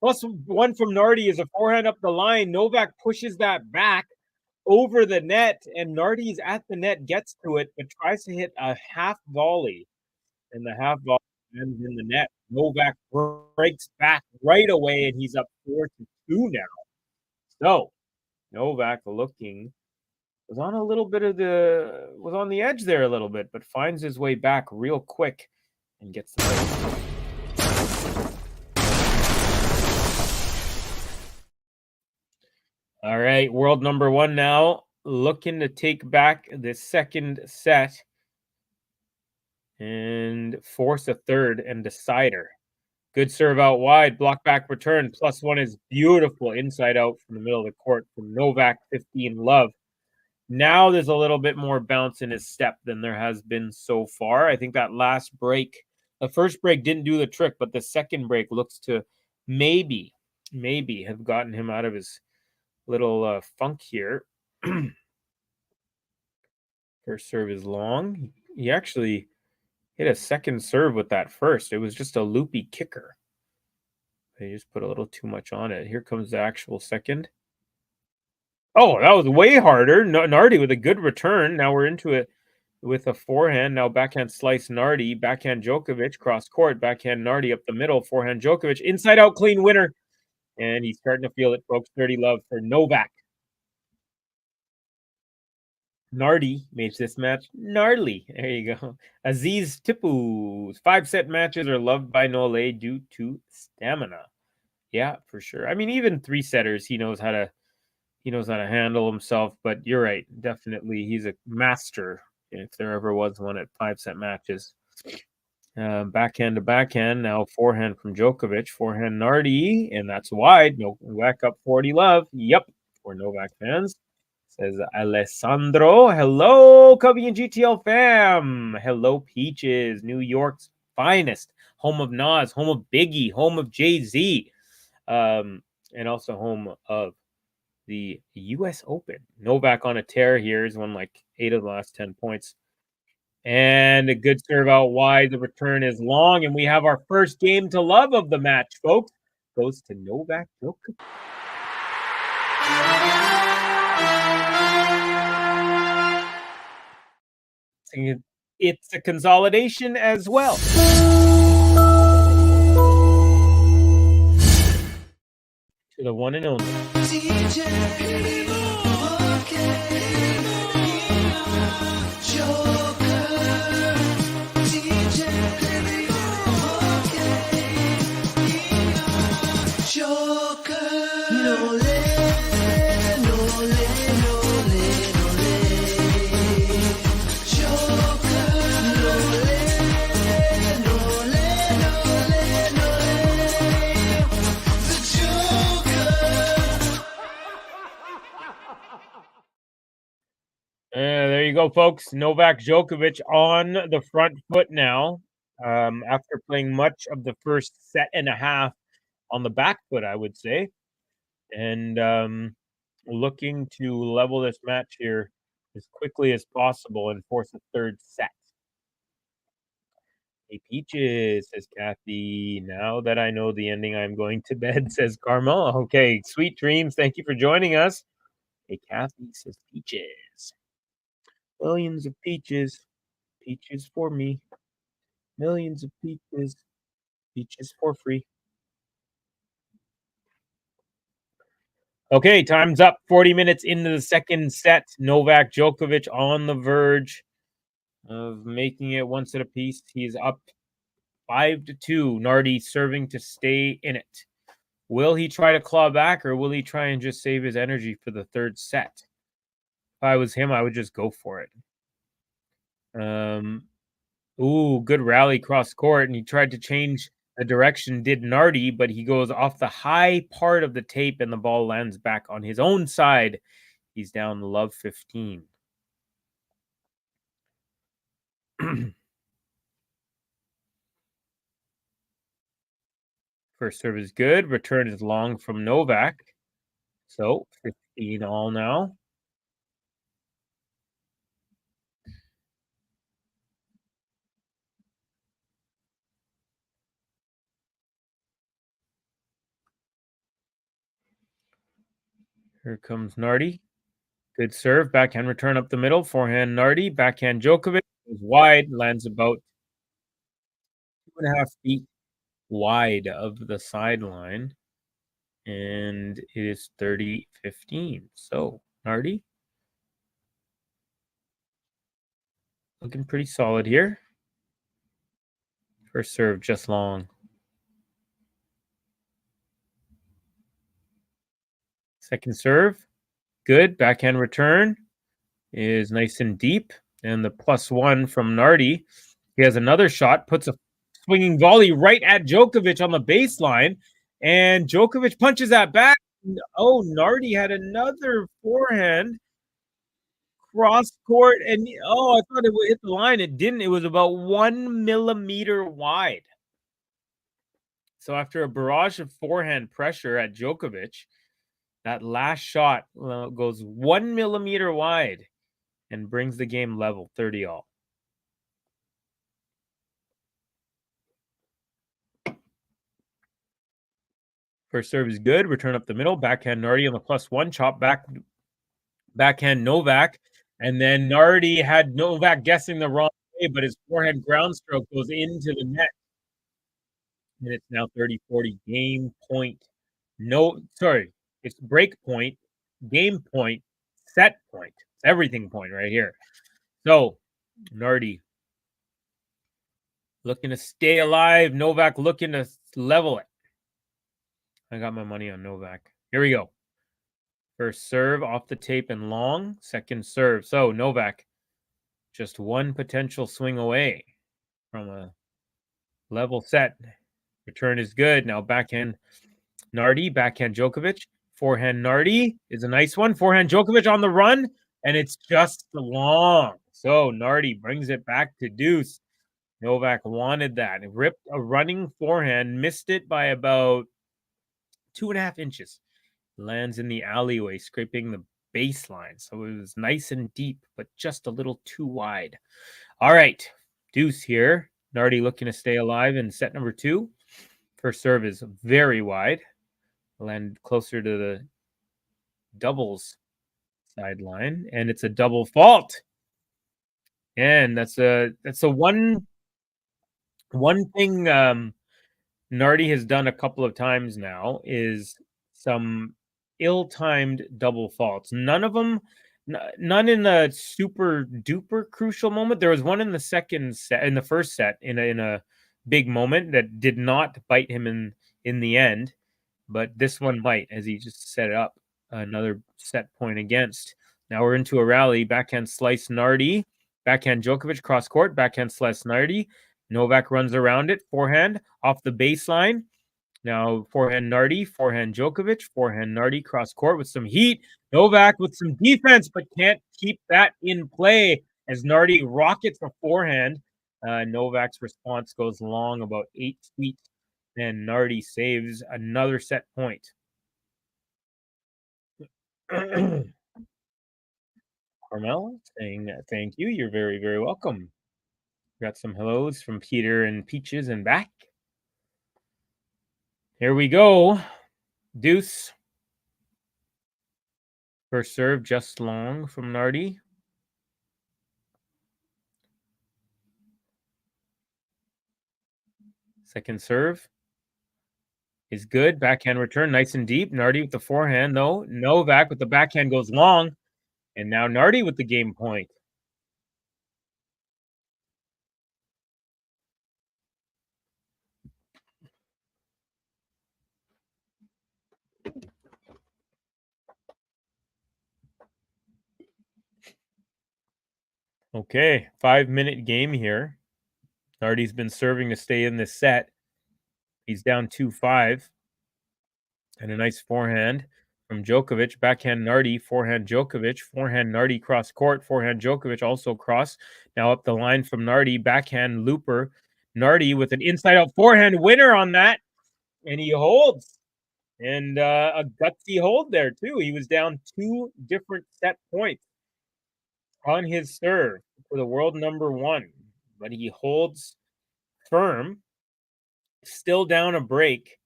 +1 from Nardi is a forehand up the line. Novak pushes that back over the net, and Nardi's at the net, gets to it, but tries to hit a half volley. And the half volley ends in the net. Novak breaks back right away, and he's up 4-2 now. So Novak looking was on the edge there a little bit, but finds his way back real quick and gets the break. All right, world number 1 now, looking to take back the second set and force a third and decider. Good serve out wide, block back return. +1 is beautiful inside out from the middle of the court from Novak, 15 love. Now there's a little bit more bounce in his step than there has been so far. I think that last break, the first break didn't do the trick, but the second break looks to maybe have gotten him out of his little funk here. First serve is long. He actually hit a second serve with that first. It was just a loopy kicker. They just put a little too much on it. Here comes the actual second. Oh, that was way harder. Nardi with a good return. Now we're into it with a forehand. Now backhand slice Nardi. Backhand Djokovic. Cross court. Backhand Nardi up the middle. Forehand Djokovic. Inside out clean winner. And he's starting to feel it, folks. 30 love for Novak. Nardi makes this match gnarly. There you go. Aziz Tipu's 5-set matches are loved by Nole due to stamina. Yeah, for sure. I mean, even 3-setters, he knows how to handle himself. But you're right, definitely, he's a master if there ever was one at 5-set matches. Backhand to backhand. Now forehand from Djokovic. Forehand Nardi, and that's wide. Novak up 40 love. Yep, for Novak fans. Says Alessandro. Hello, Cubby and GTL fam. Hello, Peaches. New York's finest. Home of Nas, home of Biggie, home of Jay-Z. And also home of the US Open. Novak on a tear here. He's won like 8 of the last 10 points. And a good serve out wide. The return is long, and we have our first game to love of the match, folks. Goes to Novak Djokovic. It's a consolidation as well. To the one and only. There you go, folks. Novak Djokovic on the front foot now, after playing much of the first set and a half on the back foot, I would say, and looking to level this match here as quickly as possible and force a third set. Hey, Peaches, says Kathy. Now that I know the ending, I'm going to bed, says Carmel. Okay, sweet dreams. Thank you for joining us. Hey, Kathy, says Peaches. Millions of peaches, peaches for me. Millions of peaches, peaches for free. Okay, time's up. 40 minutes into the second set. Novak Djokovic on the verge of making it one set apiece. He's up 5-2. Nardi serving to stay in it. Will he try to claw back, or will he try and just save his energy for the third set? If I was him, I would just go for it. Ooh, good rally cross court, and he tried to change the direction, did Nardi, but he goes off the high part of the tape, and the ball lands back on his own side. He's down love 15. First serve is good. Return is long from Novak. So 15 all now. Here comes Nardi. Good serve. Backhand return up the middle. Forehand Nardi. Backhand Djokovic is wide. Lands about 2.5 feet wide of the sideline. And it is 30-15. So Nardi looking pretty solid here. First serve just long. Second serve, good. Backhand return is nice and deep. And the +1 from Nardi. He has another shot, puts a swinging volley right at Djokovic on the baseline. And Djokovic punches that back. Oh, Nardi had another forehand cross court. And oh, I thought it would hit the line. It didn't. It was about 1 millimeter wide. So after a barrage of forehand pressure at Djokovic, that last shot goes 1 millimeter wide and brings the game level, 30 all. First serve is good. Return up the middle. Backhand Nardi on the +1. Chop back. Backhand Novak. And then Nardi had Novak guessing the wrong way, but his forehand ground stroke goes into the net. And it's now 30-40. Game point. It's break point, game point, set point. It's everything point right here. So, Nardi looking to stay alive. Novak looking to level it. I got my money on Novak. Here we go. First serve off the tape and long. Second serve. So, Novak just one potential swing away from a level set. Return is good. Now, backhand Nardi, backhand Djokovic. Forehand Nardi is a nice one. Forehand Djokovic on the run, and it's just long. So Nardi brings it back to deuce. Novak wanted that. It ripped a running forehand, missed it by about 2.5 inches. Lands in the alleyway, scraping the baseline. So it was nice and deep, but just a little too wide. All right, deuce here. Nardi looking to stay alive in set number 2. First serve is very wide. Land closer to the doubles sideline, and it's a double fault. And that's a one thing Nardi has done a couple of times now is some ill-timed double faults. None of them, none in the super duper crucial moment. There was one in the first set, in a big moment that did not bite him in the end, but this one might, as he just set it up another set point against. Now we're into a rally. Backhand slice Nardi, backhand Djokovic cross court, backhand slice Nardi. Novak runs around it, forehand off the baseline. Now forehand Nardi, forehand Djokovic, forehand Nardi cross court with some heat. Novak with some defense, but can't keep that in play as Nardi rockets a forehand. Novak's response goes long, about 8 feet, and Nardi saves another set point. Carmel saying thank you. You're very, very welcome. Got some hellos from Peter and Peaches and back. Here we go. Deuce. First serve, just long from Nardi. Second serve is good. Backhand return, nice and deep. Nardi with the forehand, though. Novak with the backhand goes long. And now Nardi with the game point. Okay, 5-minute game here. Nardi's been serving to stay in this set. He's down 2-5. And a nice forehand from Djokovic. Backhand Nardi, forehand Djokovic. Forehand Nardi cross court. Forehand Djokovic also cross. Now up the line from Nardi. Backhand looper. Nardi with an inside-out forehand winner on that. And he holds. And a gutsy hold there, too. He was down 2 different set points on his serve for the world number 1. But he holds firm. Still down a break.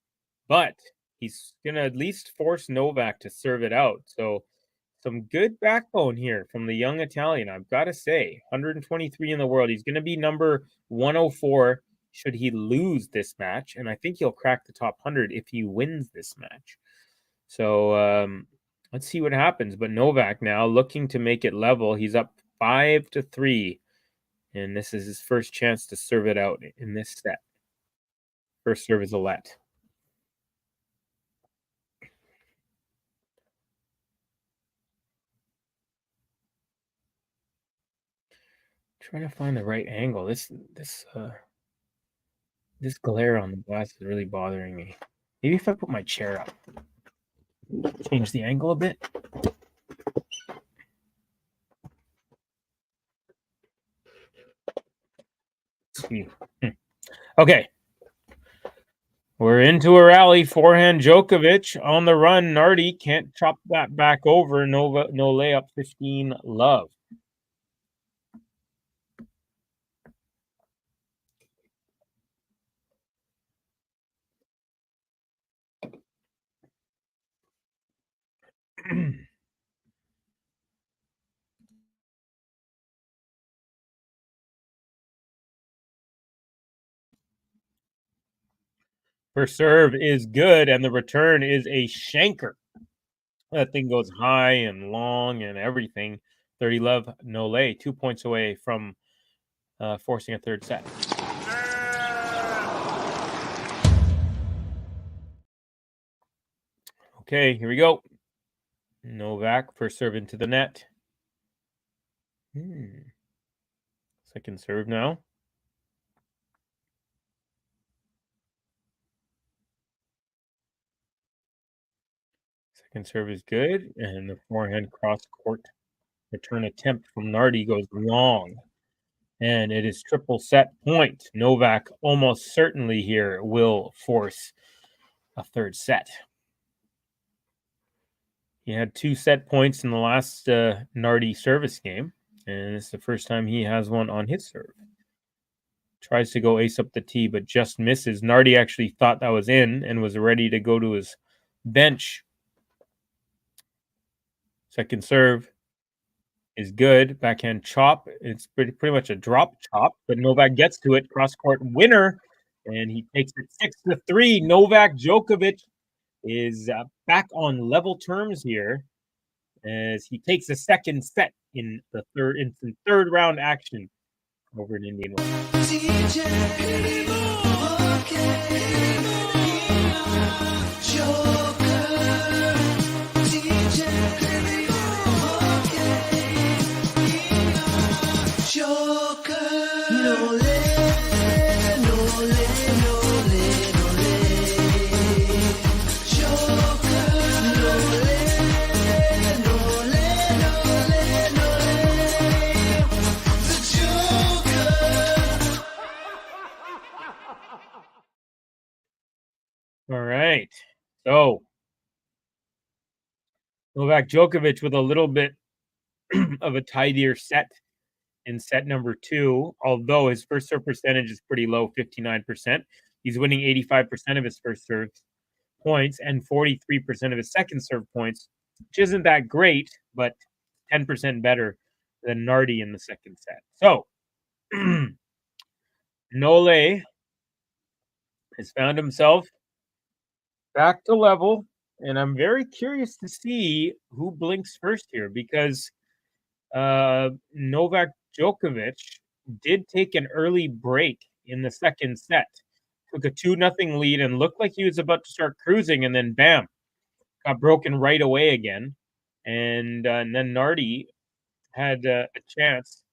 But he's going to at least force Novak to serve it out. So some good backbone here from the young Italian, I've got to say. 123 in the world. He's going to be number 104 should he lose this match. And I think he'll crack the top 100 if he wins this match. So let's see what happens. But Novak now looking to make it level. He's up 5-3. And this is his first chance to serve it out in this set. First serve is a let. Trying to find the right angle. This glare on the glass is really bothering me. Maybe if I put my chair up, change the angle a bit. Okay. We're into a rally. Forehand Djokovic on the run. Nardi can't chop that back over. No layup. 15 love. First serve is good, and the return is a shanker. That thing goes high and long and everything. 30 love, no lay. 2 points away from forcing a third set. Okay, here we go. Novak, first serve into the net. Second serve now. Second serve is good, and the forehand cross-court return attempt from Nardi goes long. And it is triple set point. Novak almost certainly here will force a third set. He had 2 set points in the last Nardi service game, and it's the first time he has one on his serve. Tries to go ace up the tee, but just misses. Nardi actually thought that was in and was ready to go to his bench. Second serve is good. Backhand chop. It's pretty much a drop chop, but Novak gets to it. Cross court winner, and he takes it 6-3. Novak Djokovic is back on level terms here as he takes a second set in the third round action over in Indian All right. So Novak Djokovic with a little bit of a tidier set in set number 2, although his first serve percentage is pretty low, 59%. He's winning 85% of his first serve points and 43% of his second serve points, which isn't that great, but 10% better than Nardi in the second set. So Nole has found himself back to level, and I'm very curious to see who blinks first here, because Novak Djokovic did take an early break in the second set, took a 2-0 lead and looked like he was about to start cruising, and then bam, got broken right away again. And then Nardi had a chance.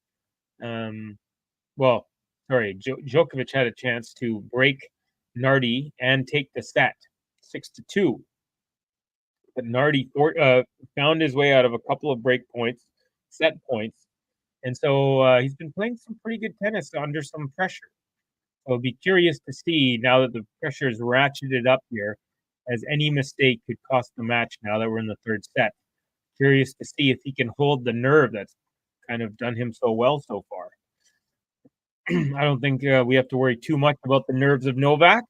Djokovic had a chance to break Nardi and take the set 6-2. But Nardi found his way out of a couple of break points, set points. And so he's been playing some pretty good tennis under some pressure. I'll be curious to see, now that the pressure is ratcheted up here, as any mistake could cost the match now that we're in the third set. Curious to see if he can hold the nerve that's kind of done him so well so far. I don't think we have to worry too much about the nerves of Novak,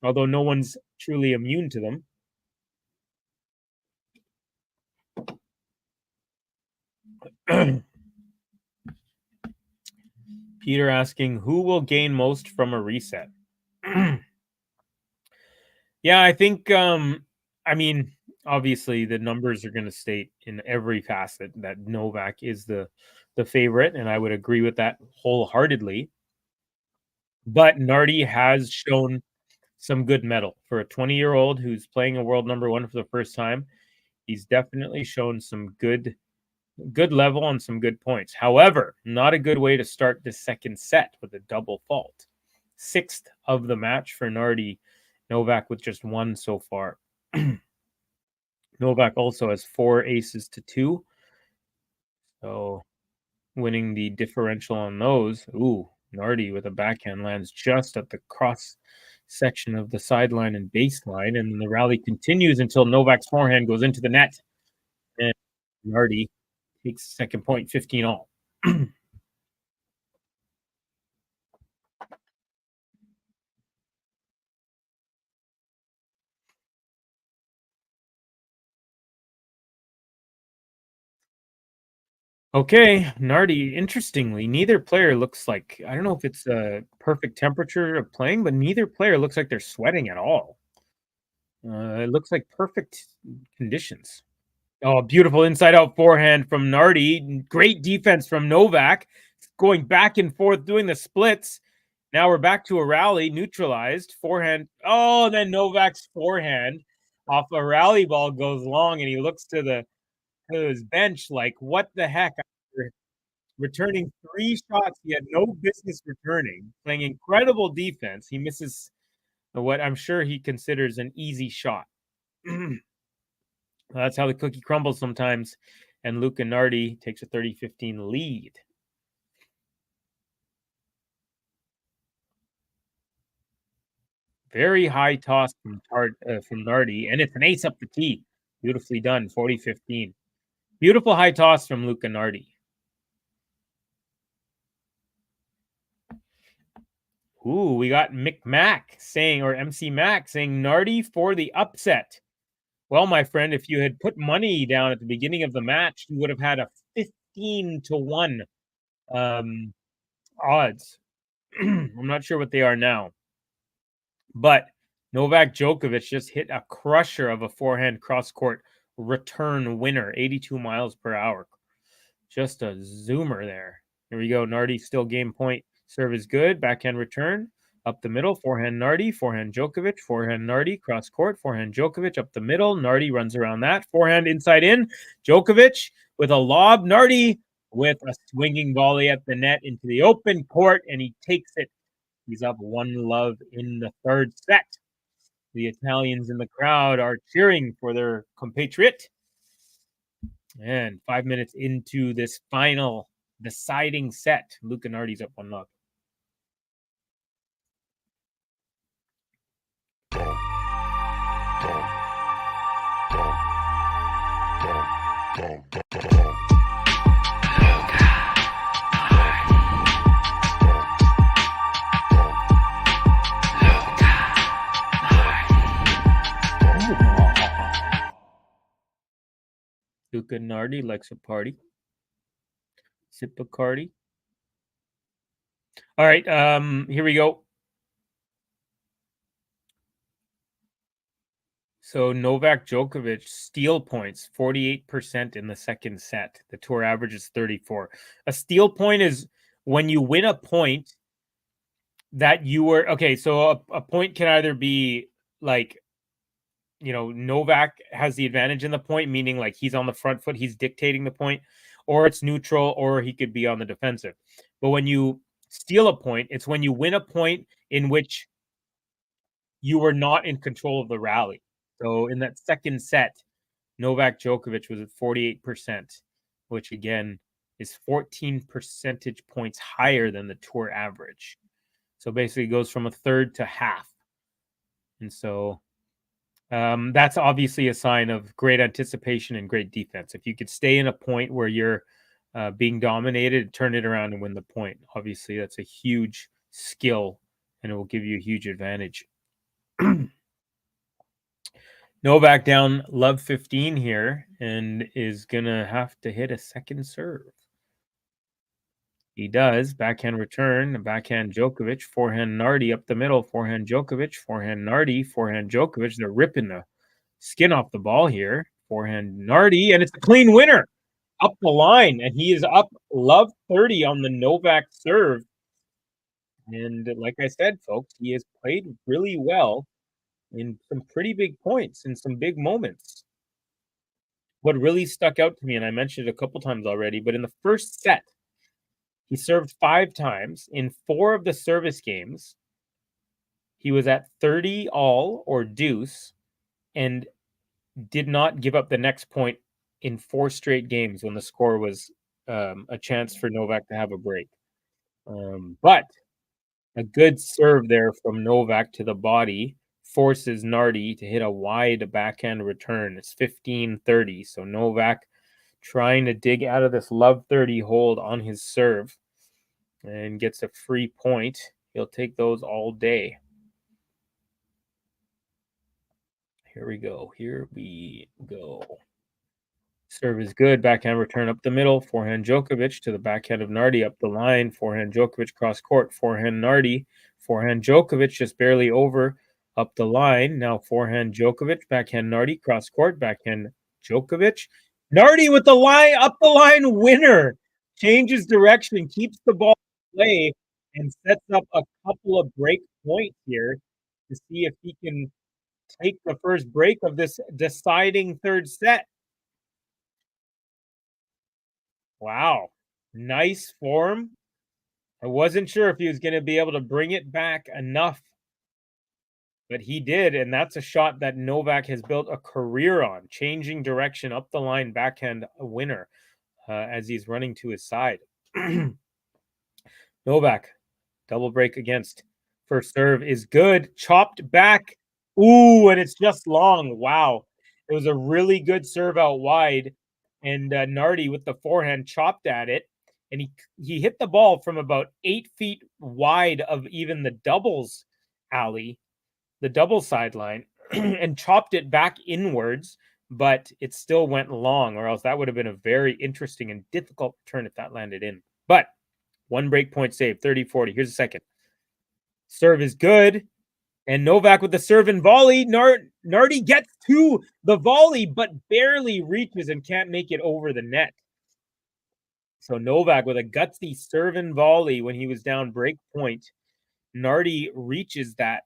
although no one's truly immune to them. Peter asking, who will gain most from a reset? Yeah, I think, obviously the numbers are going to state in every facet that Novak is the favorite, and I would agree with that wholeheartedly. But Nardi has shown some good mettle. For a 20-year-old who's playing a world number 1 for the first time, he's definitely shown some good level and some good points. However, not a good way to start the second set with a double fault. 6th of the match for Nardi. Novak with just 1 so far. Novak also has 4 aces to 2. So winning the differential on those. Ooh, Nardi with a backhand lands just at the cross section of the sideline and baseline. And then the rally continues until Novak's forehand goes into the net. And Nardi takes second point, 15-all. Okay, Nardi, interestingly, neither player looks like, I don't know if it's a perfect temperature of playing, but neither player looks like they're sweating at all. It looks like perfect conditions. Oh, beautiful inside-out forehand from Nardi. Great defense from Novak. Going back and forth, doing the splits. Now we're back to a rally, neutralized. Forehand. Oh, then Novak's forehand off a rally ball goes long, and he looks to his bench like, what the heck? After returning 3 shots he had no business returning, playing incredible defense, he misses what I'm sure he considers an easy shot. That's how the cookie crumbles sometimes, and Luca Nardi takes a 30-15 lead. Very high toss from Nardi, and it's an ace up the tee. Beautifully done, 40-15. Beautiful high toss from Luca Nardi. Ooh, we got MC Mac saying Nardi for the upset. Well, my friend, if you had put money down at the beginning of the match, you would have had a 15-1 odds. I'm not sure what they are now. But Novak Djokovic just hit a crusher of a forehand cross-court return winner, 82 miles per hour. Just a zoomer there. Here we go. Nardi still game point. Serve is good. Backhand return. Up the middle. Forehand Nardi. Forehand Djokovic. Forehand Nardi. Cross-court. Forehand Djokovic. Up the middle. Nardi runs around that. Forehand inside in. Djokovic with a lob. Nardi with a swinging volley at the net into the open court, and he takes it. He's up 1-0 in the third set. The Italians in the crowd are cheering for their compatriot. And 5 minutes into this final deciding set, Luca Nardi's up 1-0. Luca Nardi likes a party. Sip a cardi. All right, here we go. So Novak Djokovic steal points 48% in the second set. The tour average is 34. A steal point is when you win a point that you were okay. So a point can either be like, you know, Novak has the advantage in the point, meaning like he's on the front foot, he's dictating the point, or it's neutral, or he could be on the defensive. But when you steal a point, it's when you win a point in which you were not in control of the rally. So in that second set, Novak Djokovic was at 48%, which again is 14 percentage points higher than the tour average. So basically it goes from a third to half. And so that's obviously a sign of great anticipation and great defense. If you could stay in a point where you're being dominated, turn it around and win the point. Obviously, that's a huge skill and it will give you a huge advantage. Novak down love 15 here and is going to have to hit a second serve. He does. Backhand return, backhand Djokovic, forehand Nardi up the middle, forehand Djokovic, forehand Nardi, forehand Djokovic. They're ripping the skin off the ball here. Forehand Nardi, and it's a clean winner up the line, and he is up love 30 on the Novak serve. And like I said, folks, he has played really well in some pretty big points in some big moments. What really stuck out to me, and I mentioned it a couple times already, but in the first set, he served 5 times. In 4 of the service games, he was at 30 all or deuce and did not give up the next point in 4 straight games when the score was a chance for Novak to have a break. But a good serve there from Novak to the body forces Nardi to hit a wide backhand return. It's 15-30. So Novak trying to dig out of this love 30 hold on his serve and gets a free point. He'll take those all day. Here we go. Serve is good. Backhand return up the middle. Forehand Djokovic to the backhand of Nardi up the line. Forehand Djokovic cross court. Forehand Nardi. Forehand Djokovic just barely over up the line. Now forehand Djokovic. Backhand Nardi cross court. Backhand Djokovic. Nardi with the line up the line winner. Changes direction. Keeps the ball in play and sets up a couple of break points here to see if he can take the first break of this deciding third set. Wow. Nice form. I wasn't sure if he was going to be able to bring it back enough, but he did, and that's a shot that Novak has built a career on, changing direction up the line, backhand winner as he's running to his side. Novak, double break against. First serve is good. Chopped back. Ooh, and it's just long. Wow. It was a really good serve out wide. And Nardi with the forehand chopped at it. And he hit the ball from about 8 feet wide of even the doubles alley, the double sideline, and chopped it back inwards but it still went long, or else that would have been a very interesting and difficult return if that landed in. But one break point save, 30-40. Here's a second. Serve is good. And Novak with the serve and volley. Nardi gets to the volley, but barely reaches and can't make it over the net. So Novak with a gutsy serve and volley when he was down break point. Nardi reaches that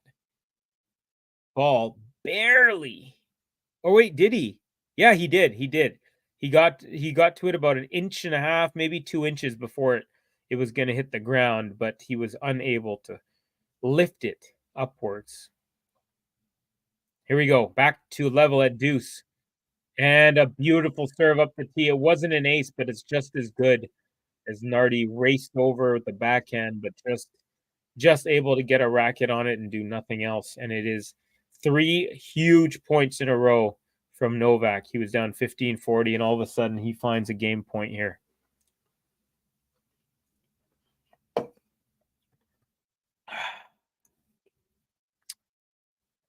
ball barely. Oh, wait, did he? Yeah, he did. He did. He got to it about 1.5 inches, maybe 2 inches before it was going to hit the ground, but he was unable to lift it upwards. Here we go. Back to level at deuce. And a beautiful serve up the tee. It wasn't an ace, but it's just as good as Nardi raced over with the backhand, but just able to get a racket on it and do nothing else. And it is 3 huge points in a row from Novak. He was down 15-40, and all of a sudden he finds a game point here.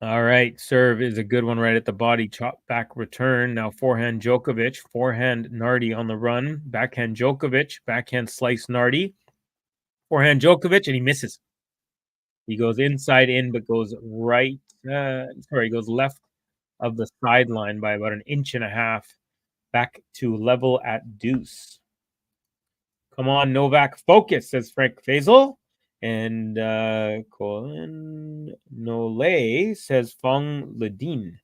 All right, serve is a good one right at the body. Chop back return. Now forehand Djokovic, forehand Nardi on the run. Backhand Djokovic, backhand slice Nardi. Forehand Djokovic, and he misses. He goes inside in, but goes right. Goes left of the sideline by about 1.5 inches. Back to level at deuce. Come on, Novak, focus, says Frank Faisal. And Colin Nole says Fong Ledin.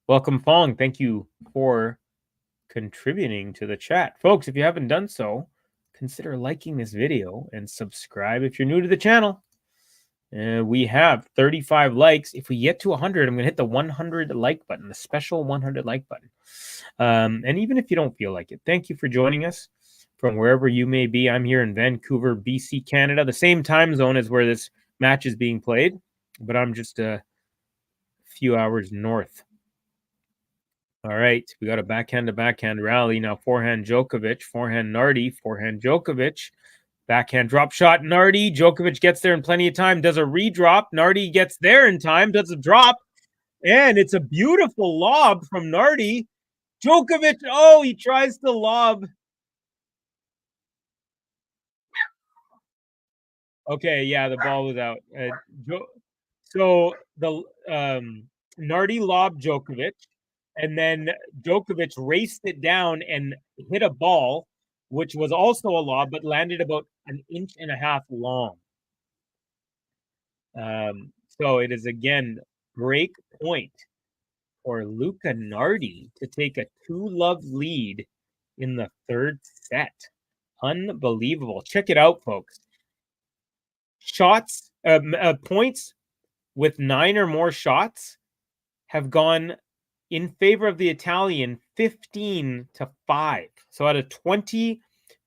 Welcome, Fong. Thank you for contributing to the chat. Folks, if you haven't done so, consider liking this video and subscribe if you're new to the channel. We have 35 likes. If we get to 100, I'm going to hit the 100 like button, the special 100 like button. And even if you don't feel like it, thank you for joining us from wherever you may be. I'm here in Vancouver, BC, Canada, the same time zone as where this match is being played, but I'm just a few hours north. All right, we got a backhand-to-backhand rally. Now forehand Djokovic, forehand Nardi, forehand Djokovic. Backhand drop shot, Nardi. Djokovic gets there in plenty of time, does a redrop. Nardi gets there in time, does a drop. And it's a beautiful lob from Nardi. Djokovic, oh, he tries to lob. Okay, yeah, the ball was out. So the Nardi lobbed Djokovic, and then Djokovic raced it down and hit a ball, which was also a lob, but landed about 1.5 inches long. So it is again break point for Luca Nardi to take a 2-love lead in the third set. Unbelievable. Check it out, folks. Shots, points with 9 or more shots have gone in favor of the Italian 15-5. So out of 20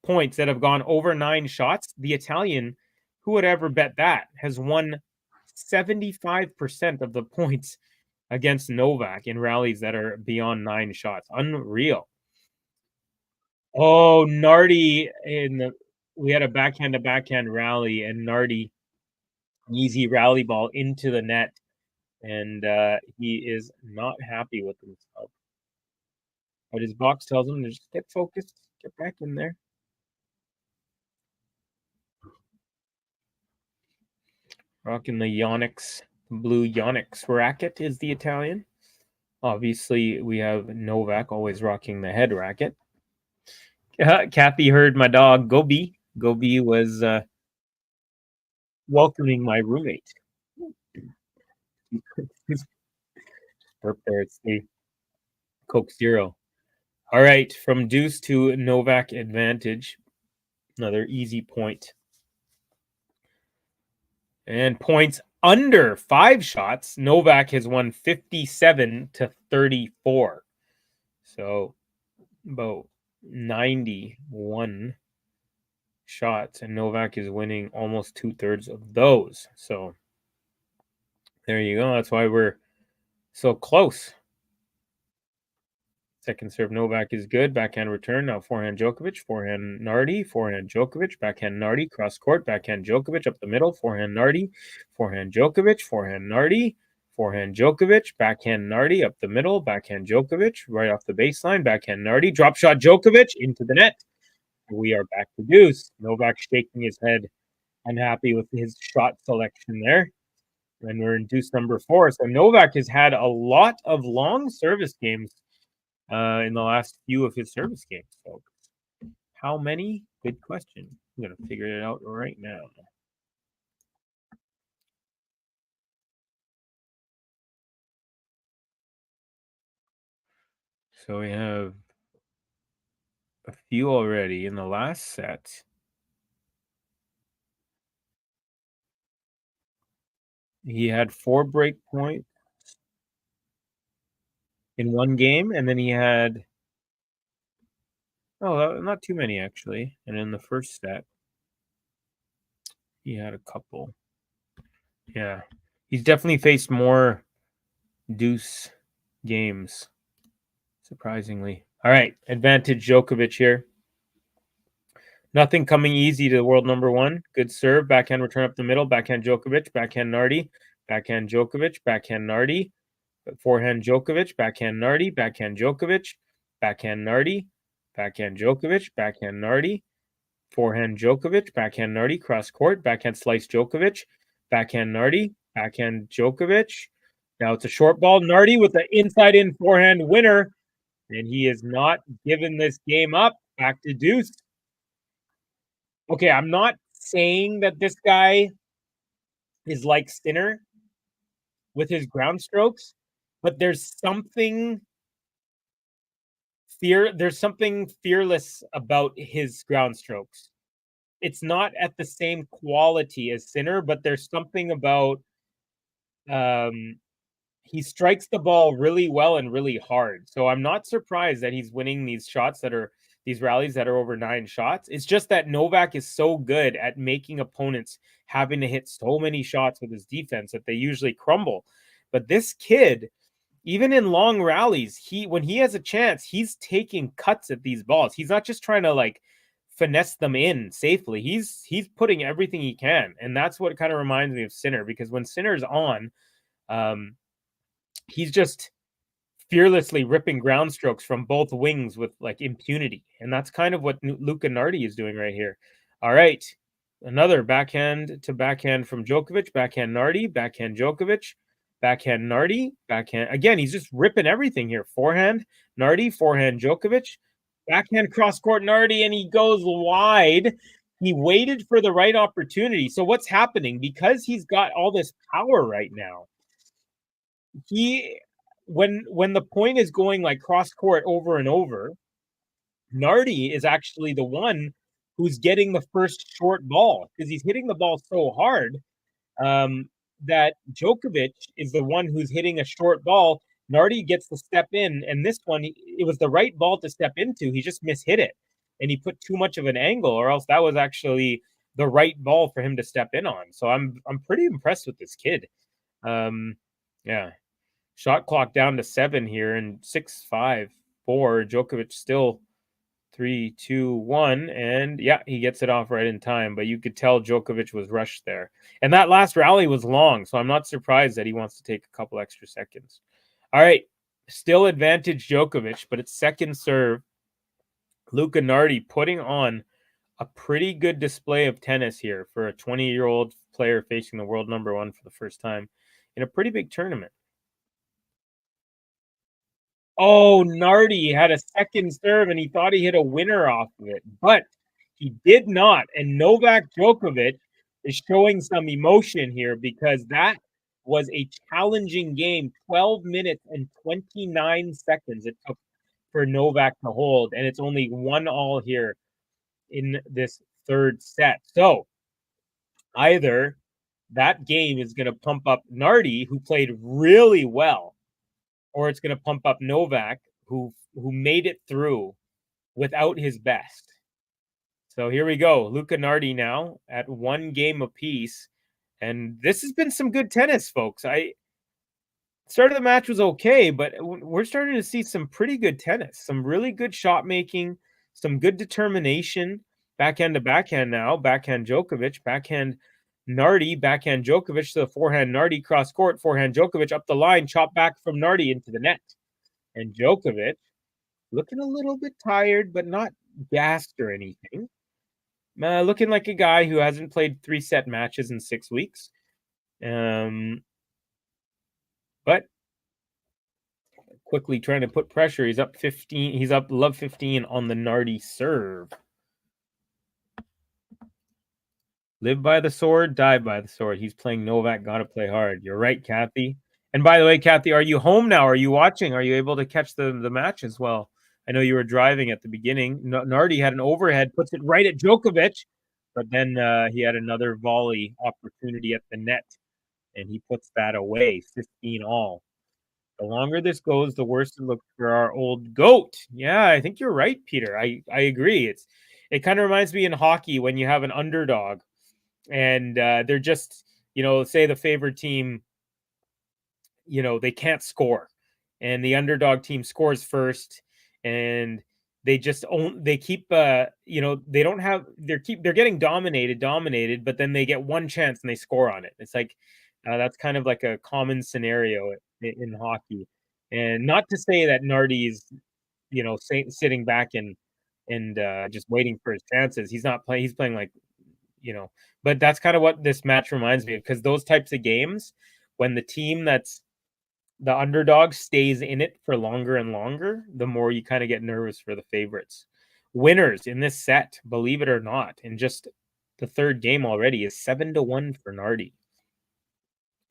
points that have gone over 9 shots, the Italian, who would ever bet that, has won 75% of the points against Novak in rallies that are beyond 9 shots. Unreal. Oh, Nardi we had a backhand-to-backhand rally, and Nardi, easy rally ball into the net, and he is not happy with himself. But his box tells him to just get focused, get back in there. Rocking the Yonex, blue Yonex racket is the Italian. Obviously, we have Novak always rocking the head racket. Kathy heard my dog, Gobi. Gobi was welcoming my roommate. Burp there, it's the Coke Zero. All right, from deuce to Novak advantage. Another easy point. And points under 5 shots, Novak has won 57-34. So about 91 shots, and Novak is winning almost 2/3 of those. So there you go. That's why we're so close. Second serve Novak is good. Backhand return. Now forehand Djokovic. Forehand Nardi. Forehand Djokovic. Backhand Nardi. Cross court. Backhand Djokovic up the middle. Forehand Nardi. Forehand Djokovic. Forehand Nardi. Forehand Djokovic, backhand Nardi up the middle, backhand Djokovic right off the baseline, backhand Nardi, drop shot Djokovic into the net. We are back to deuce. Novak shaking his head, unhappy with his shot selection there. And we're in deuce number 4. So Novak has had a lot of long service games in the last few of his service games, folks. How many? Good question. I'm going to figure it out right now. So we have a few already in the last set. He had 4 break points in one game, and then he had not too many actually. And in the first set, he had a couple. Yeah, he's definitely faced more deuce games, surprisingly. All right, advantage Djokovic here. Nothing coming easy to the world number 1. Good serve, backhand return up the middle, backhand Djokovic, backhand Nardi, backhand Djokovic, backhand Nardi, forehand Djokovic, backhand Nardi, backhand Djokovic, backhand Nardi, backhand Djokovic, backhand Nardi, forehand Djokovic, backhand Nardi, cross court, backhand slice Djokovic, backhand Nardi, backhand Djokovic. Now it's a short ball. Nardi with the inside in forehand winner, and he is not giving this game up. Back to deuce. Okay, I'm not saying that this guy is like Sinner with his ground strokes, but there's something fearless about his ground strokes. It's not at the same quality as Sinner, but there's something about he strikes the ball really well and really hard. So I'm not surprised that he's winning these rallies that are over 9 shots. It's just that Novak is so good at making opponents having to hit so many shots with his defense that they usually crumble. But this kid, even in long rallies, when he has a chance, he's taking cuts at these balls. He's not just trying to like finesse them in safely. He's putting everything he can. And that's what kind of reminds me of Sinner, because when Sinner's on, he's just fearlessly ripping ground strokes from both wings with like impunity. And that's kind of what Luca Nardi is doing right here. All right. Another backhand to backhand from Djokovic, backhand Nardi, backhand Djokovic, backhand Nardi, backhand. Again, he's just ripping everything here. Forehand Nardi, forehand Djokovic, backhand cross court Nardi, and he goes wide. He waited for the right opportunity. So what's happening? Because he's got all this power right now, when the point is going like cross court over and over, Nardi is actually the one who's getting the first short ball because he's hitting the ball so hard that Djokovic is the one who's hitting a short ball. Nardi gets to step in, and this one, it was the right ball to step into. He just mishit it, and he put too much of an angle, or else that was actually the right ball for him to step in on. So I'm pretty impressed with this kid. Yeah. Shot clock down to 7 here, and 6-5-4. Djokovic still 3-2-1, and yeah, he gets it off right in time. But you could tell Djokovic was rushed there, and that last rally was long, so I'm not surprised that he wants to take a couple extra seconds. All right, still advantage Djokovic, but it's second serve. Luca Nardi putting on a pretty good display of tennis here for a 20-year-old player facing the world number 1 for the first time in a pretty big tournament. Oh, Nardi had a second serve, and he thought he hit a winner off of it, but he did not. And Novak Djokovic is showing some emotion here because that was a challenging game. 12 minutes and 29 seconds it took for Novak to hold, and it's only 1-1 here in this third set. So either that game is going to pump up Nardi, who played really well, or it's going to pump up Novak, who made it through without his best. So here we go. Luca Nardi now at 1 game apiece. And this has been some good tennis, folks. Start of the match was okay, but we're starting to see some pretty good tennis, some really good shot making, some good determination. Backhand to backhand now. Backhand Djokovic, backhand Nardi, backhand Djokovic to the forehand Nardi, cross court, forehand Djokovic up the line, chop back from Nardi into the net. And Djokovic looking a little bit tired, but not gassed or anything. Looking like a guy who hasn't played 3-set matches in 6 weeks. But quickly trying to put pressure. He's up 15. He's up love 15 on the Nardi serve. Live by the sword, die by the sword. He's playing Novak. Got to play hard. You're right, Kathy. And by the way, Kathy, are you home now? Are you watching? Are you able to catch the match as well? I know you were driving at the beginning. Nardi had an overhead, puts it right at Djokovic, but then he had another volley opportunity at the net, and he puts that away, 15 all. The longer this goes, the worse it looks for our old GOAT. Yeah, I think you're right, Peter. I agree. It kind of reminds me in hockey when you have an underdog, and they're just, say the favored team, they can't score, and the underdog team scores first, and they just keep they don't have they're getting dominated, but then they get one chance and they score on it. It's like that's kind of like a common scenario in hockey. And not to say that Nardi's sitting back and just waiting for his chances. He's not playing. He's playing like, but that's kind of what this match reminds me of, because those types of games, when the team that's the underdog stays in it for longer and longer, the more you kind of get nervous for the favorites. Winners in this set, believe it or not, in just the third game already, is 7-1 for Nardi.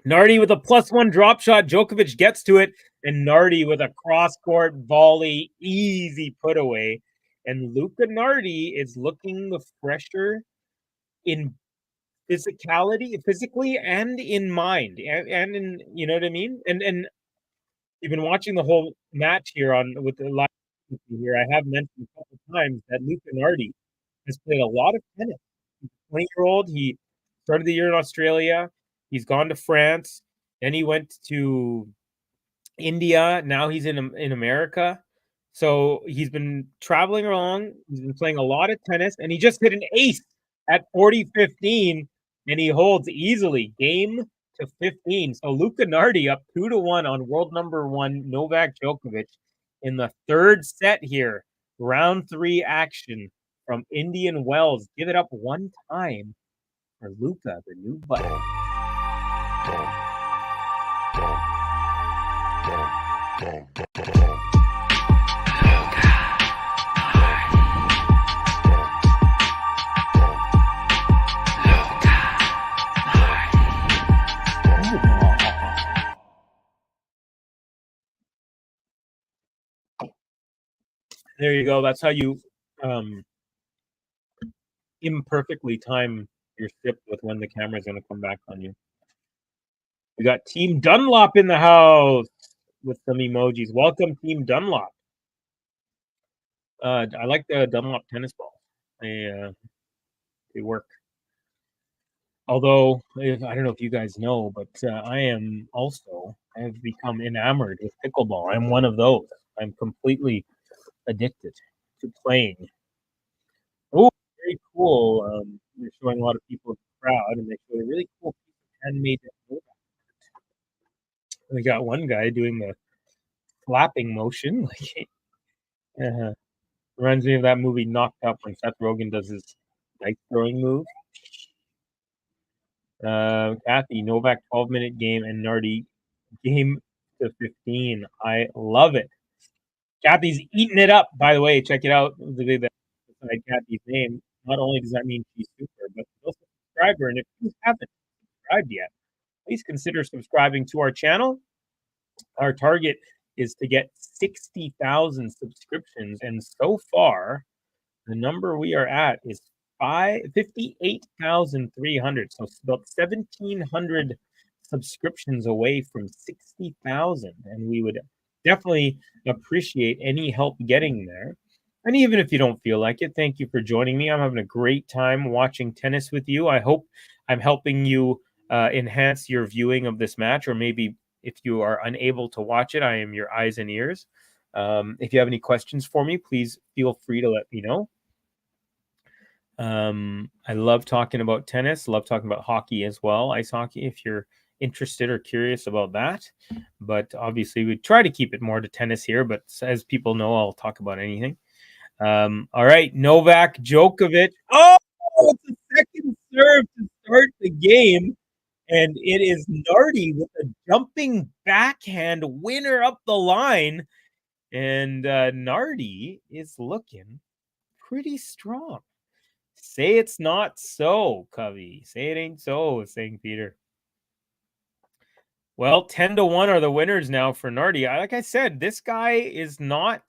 Nardi with a +1 drop shot. Djokovic gets to it, and Nardi with a cross-court volley, easy put away. And Luca Nardi is looking the fresher in physically and in mind, and in, you know what I mean? And you've been watching the whole match here with the live here. I have mentioned a couple times that Luca Nardi has played a lot of tennis. He's a 20-year-old. He started the year in Australia. He's gone to France. Then he went to India. Now he's in America. So he's been traveling around. He's been playing a lot of tennis, and he just hit an ace at 40-15, and he holds easily game to 15. So Luca Nardi up 2-1 on world number 1 Novak Djokovic in the third set here. Round 3 action from Indian Wells. Give it up one time for Luca, the new button. There you go. That's how you imperfectly time your sip with when the camera is going to come back on you. We got Team Dunlop in the house with some emojis. Welcome, Team Dunlop. I like the Dunlop tennis ball. They work. Although, I don't know if you guys know, but I have become enamored with pickleball. I'm one of those. I'm completely addicted to playing. Oh, very cool. They're showing a lot of people in the crowd, and they showed a really cool piece of handmade. We got one guy doing the slapping motion. Reminds me of that movie Knocked Up when Seth Rogen does his knife throwing move. Kathy, Novak 12-minute game and Nardi game to 15. I love it. Kathy's eating it up. By the way, check it out. Beside Kathy's name, not only does that mean she's super, but she's also a subscriber. And if you haven't subscribed yet, please consider subscribing to our channel. Our target is to get 60,000 subscriptions, and so far, the number we are at is 58,300. So about 1,700 subscriptions away from 60,000, and we would definitely appreciate any help getting there. And even if you don't feel like it, thank you for joining me. I'm having a great time watching tennis with you. I hope I'm helping you enhance your viewing of this match, or maybe if you are unable to watch it, I am your eyes and ears. If you have any questions for me, please feel free to let me know. I love talking about tennis, love talking about hockey as well, ice hockey, if you're interested or curious about that. But obviously, we try to keep it more to tennis here. But as people know, I'll talk about anything. All right, Novak Djokovic. Oh, it's a second serve to start the game. And it is Nardi with a jumping backhand winner up the line. And Nardi is looking pretty strong. Say it's not so, Covey. Say it ain't so, saying Peter. Well, 10-1 are the winners now for Nardi. Like I said, this guy is not...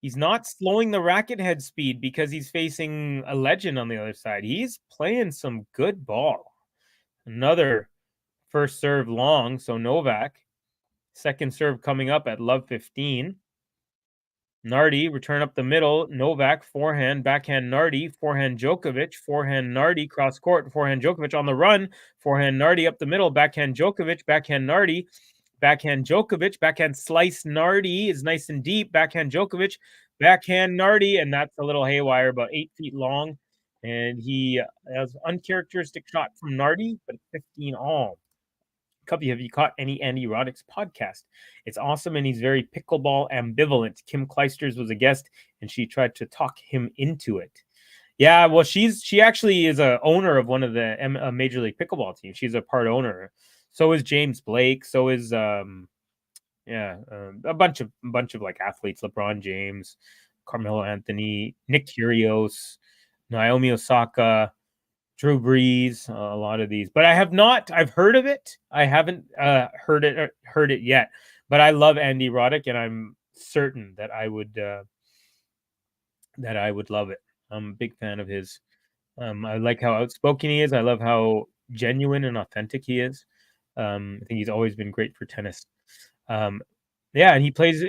He's not slowing the racket head speed because he's facing a legend on the other side. He's playing some good ball. Another first serve long. So Novak, second serve coming up at love 15. Nardi, return up the middle. Novak, forehand, backhand Nardi, forehand Djokovic, forehand Nardi, cross court, forehand Djokovic on the run, forehand Nardi up the middle, backhand Djokovic, backhand Nardi, backhand Djokovic, backhand slice Nardi is nice and deep, backhand Djokovic, backhand Nardi, and that's a little haywire, about 8 feet long. And he has uncharacteristic shot from Nardi, but 15 all. Cubby, have you caught any Andy Roddick's podcast? It's awesome, and he's very pickleball ambivalent. Kim Kleisters was a guest, and she tried to talk him into it. Yeah, well, she actually is a owner of one of the Major League Pickleball teams. She's a part owner. So is James Blake. So is a bunch of like athletes: LeBron James, Carmelo Anthony, Nick Kyrgios, Naomi Osaka, Drew Brees, a lot of these, but I have not. I've heard of it. I haven't heard it yet. But I love Andy Roddick, and I'm certain that I would love it. I'm a big fan of his. I like how outspoken he is. I love how genuine and authentic he is. I think he's always been great for tennis. Yeah, and he plays.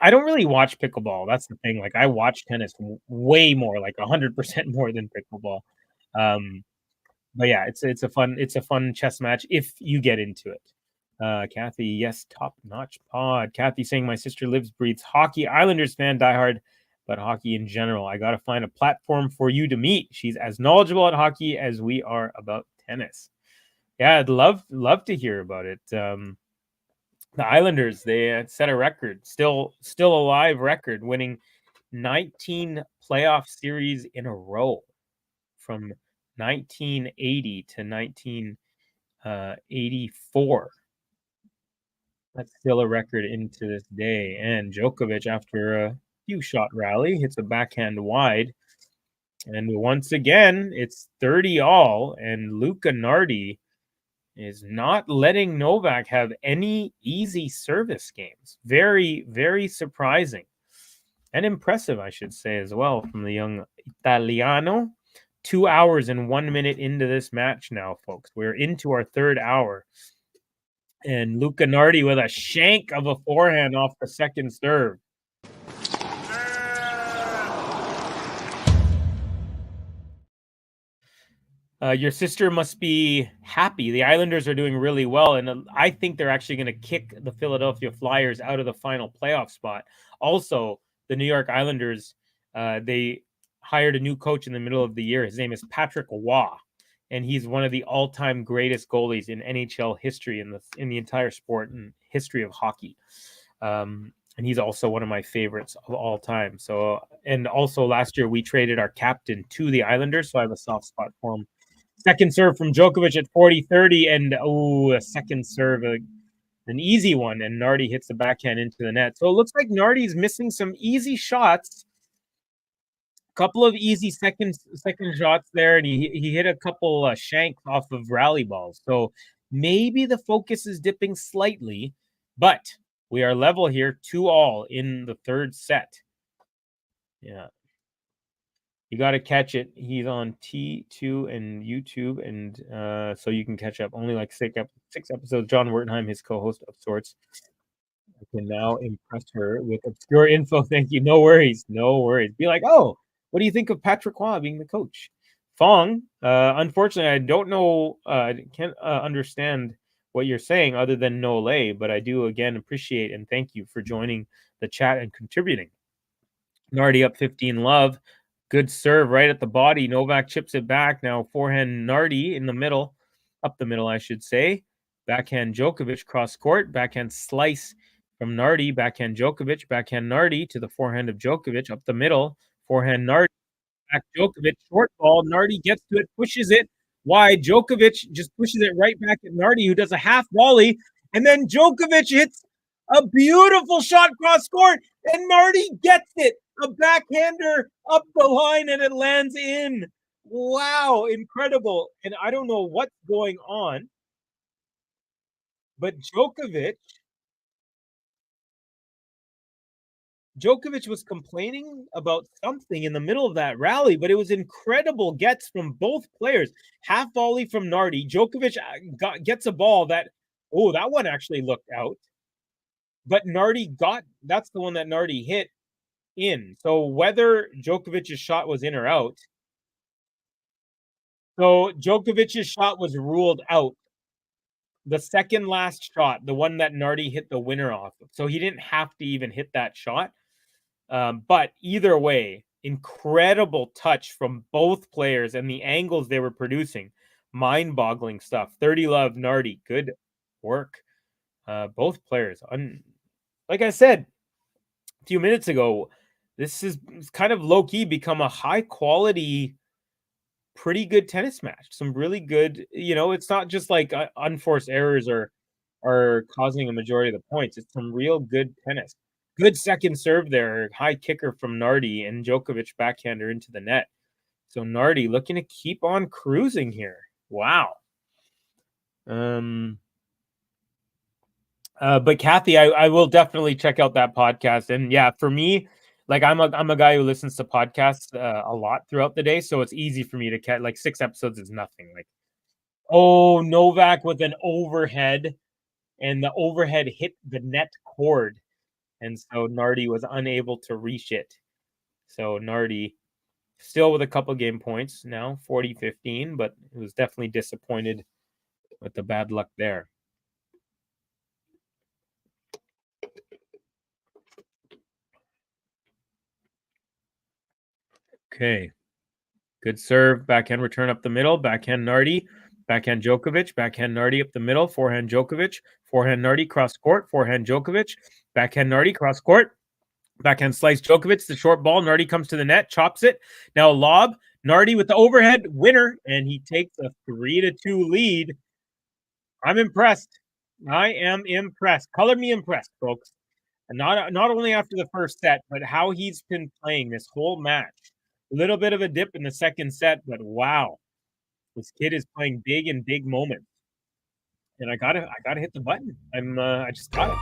I don't really watch pickleball. That's the thing. Like I watch tennis way more, like 100% more than pickleball. But yeah, it's a fun chess match if you get into it. Kathy, yes, top notch pod. Kathy saying my sister lives, breathes hockey. Islanders fan, diehard, but hockey in general. I got to find a platform for you to meet. She's as knowledgeable at hockey as we are about tennis. Yeah, I'd love to hear about it. The Islanders, they set a record, still alive record, winning 19 playoff series in a row from 1980 to 1984. That's still a record into this day. And Djokovic, after a few shot rally, hits a backhand wide. And once again, it's 30 all. And Luca Nardi is not letting Novak have any easy service games. Very, very surprising. And impressive, I should say, as well, from the young Italiano. 2 hours and 1 minute into this match now, folks. We're into our third hour. And Luca Nardi with a shank of a forehand off the second serve. Your sister must be happy. The Islanders are doing really well, and I think they're actually going to kick the Philadelphia Flyers out of the final playoff spot. Also, the New York Islanders, they hired a new coach in the middle of the year. His name is Patrick Waugh, and he's one of the all-time greatest goalies in NHL history, in the entire sport and history of hockey. And he's also one of my favorites of all time. So, and also last year we traded our captain to the Islanders, so I have a soft spot for him. Second serve from Djokovic at 40-30, and a second serve, an easy one, and Nardi hits the backhand into the net. So it looks like Nardi's missing some easy shots. Couple of easy second shots there, and he hit a couple shanks off of rally balls. So maybe the focus is dipping slightly, but we are level here, 2-all in the third set. Yeah. You got to catch it. He's on T2 and YouTube, and so you can catch up. Only like six episodes. John Wertenheim, his co-host of sorts. I can now impress her with obscure info. Thank you. No worries. Be like, oh, what do you think of Patrick Waugh being the coach? Fong, unfortunately, I don't know. I can't understand what you're saying other than no lay, but I do again appreciate and thank you for joining the chat and contributing. Nardi up 15 love. Good serve right at the body. Novak chips it back. Now forehand Nardi in the middle, up the middle, I should say. Backhand Djokovic cross court. Backhand slice from Nardi. Backhand Djokovic. Backhand Nardi to the forehand of Djokovic up the middle. Forehand Nardi. Back Djokovic. Short ball. Nardi gets to it, pushes it wide. Djokovic just pushes it right back at Nardi, who does a half volley. And then Djokovic hits a beautiful shot cross court, and Nardi gets it. A backhander up the line, and it lands in. Wow, incredible. And I don't know what's going on, but Djokovic was complaining about something in the middle of that rally, but it was incredible gets from both players. Half volley from Nardi. Djokovic gets a ball that one actually looked out. But Nardi that's the one that Nardi hit in. So whether Djokovic's shot was in or out. So Djokovic's shot was ruled out. The second last shot, the one that Nardi hit the winner off of. So he didn't have to even hit that shot. But either way, incredible touch from both players and the angles they were producing. Mind-boggling stuff. 30 love, Nardi. Good work. Both players. Like I said a few minutes ago, this is kind of low-key become a high-quality, pretty good tennis match. Some really good, it's not just like unforced errors are causing a majority of the points. It's some real good tennis. Good second serve there. High kicker from Nardi and Djokovic backhander into the net. So Nardi looking to keep on cruising here. Wow. But Kathy, I will definitely check out that podcast. And yeah, for me, like I'm a guy who listens to podcasts a lot throughout the day, so it's easy for me to catch. Like 6 episodes is nothing. Like, Novak with an overhead, and the overhead hit the net cord, and so Nardi was unable to reach it. So Nardi still with a couple game points now, 40-15, but it was definitely disappointed with the bad luck there. Okay. Good serve. Backhand return up the middle. Backhand Nardi. Backhand Djokovic. Backhand Nardi up the middle. Forehand Djokovic. Forehand Nardi cross court. Forehand Djokovic. Backhand Nardi cross court. Backhand slice Djokovic. The short ball. Nardi comes to the net. Chops it. Now lob. Nardi with the overhead. Winner. And he takes a 3-2 lead. I'm impressed. I am impressed. Color me impressed, folks. And not only after the first set, but how he's been playing this whole match. A little bit of a dip in the second set, but wow, this kid is playing big in big moments. And I gotta hit the button. I just got it.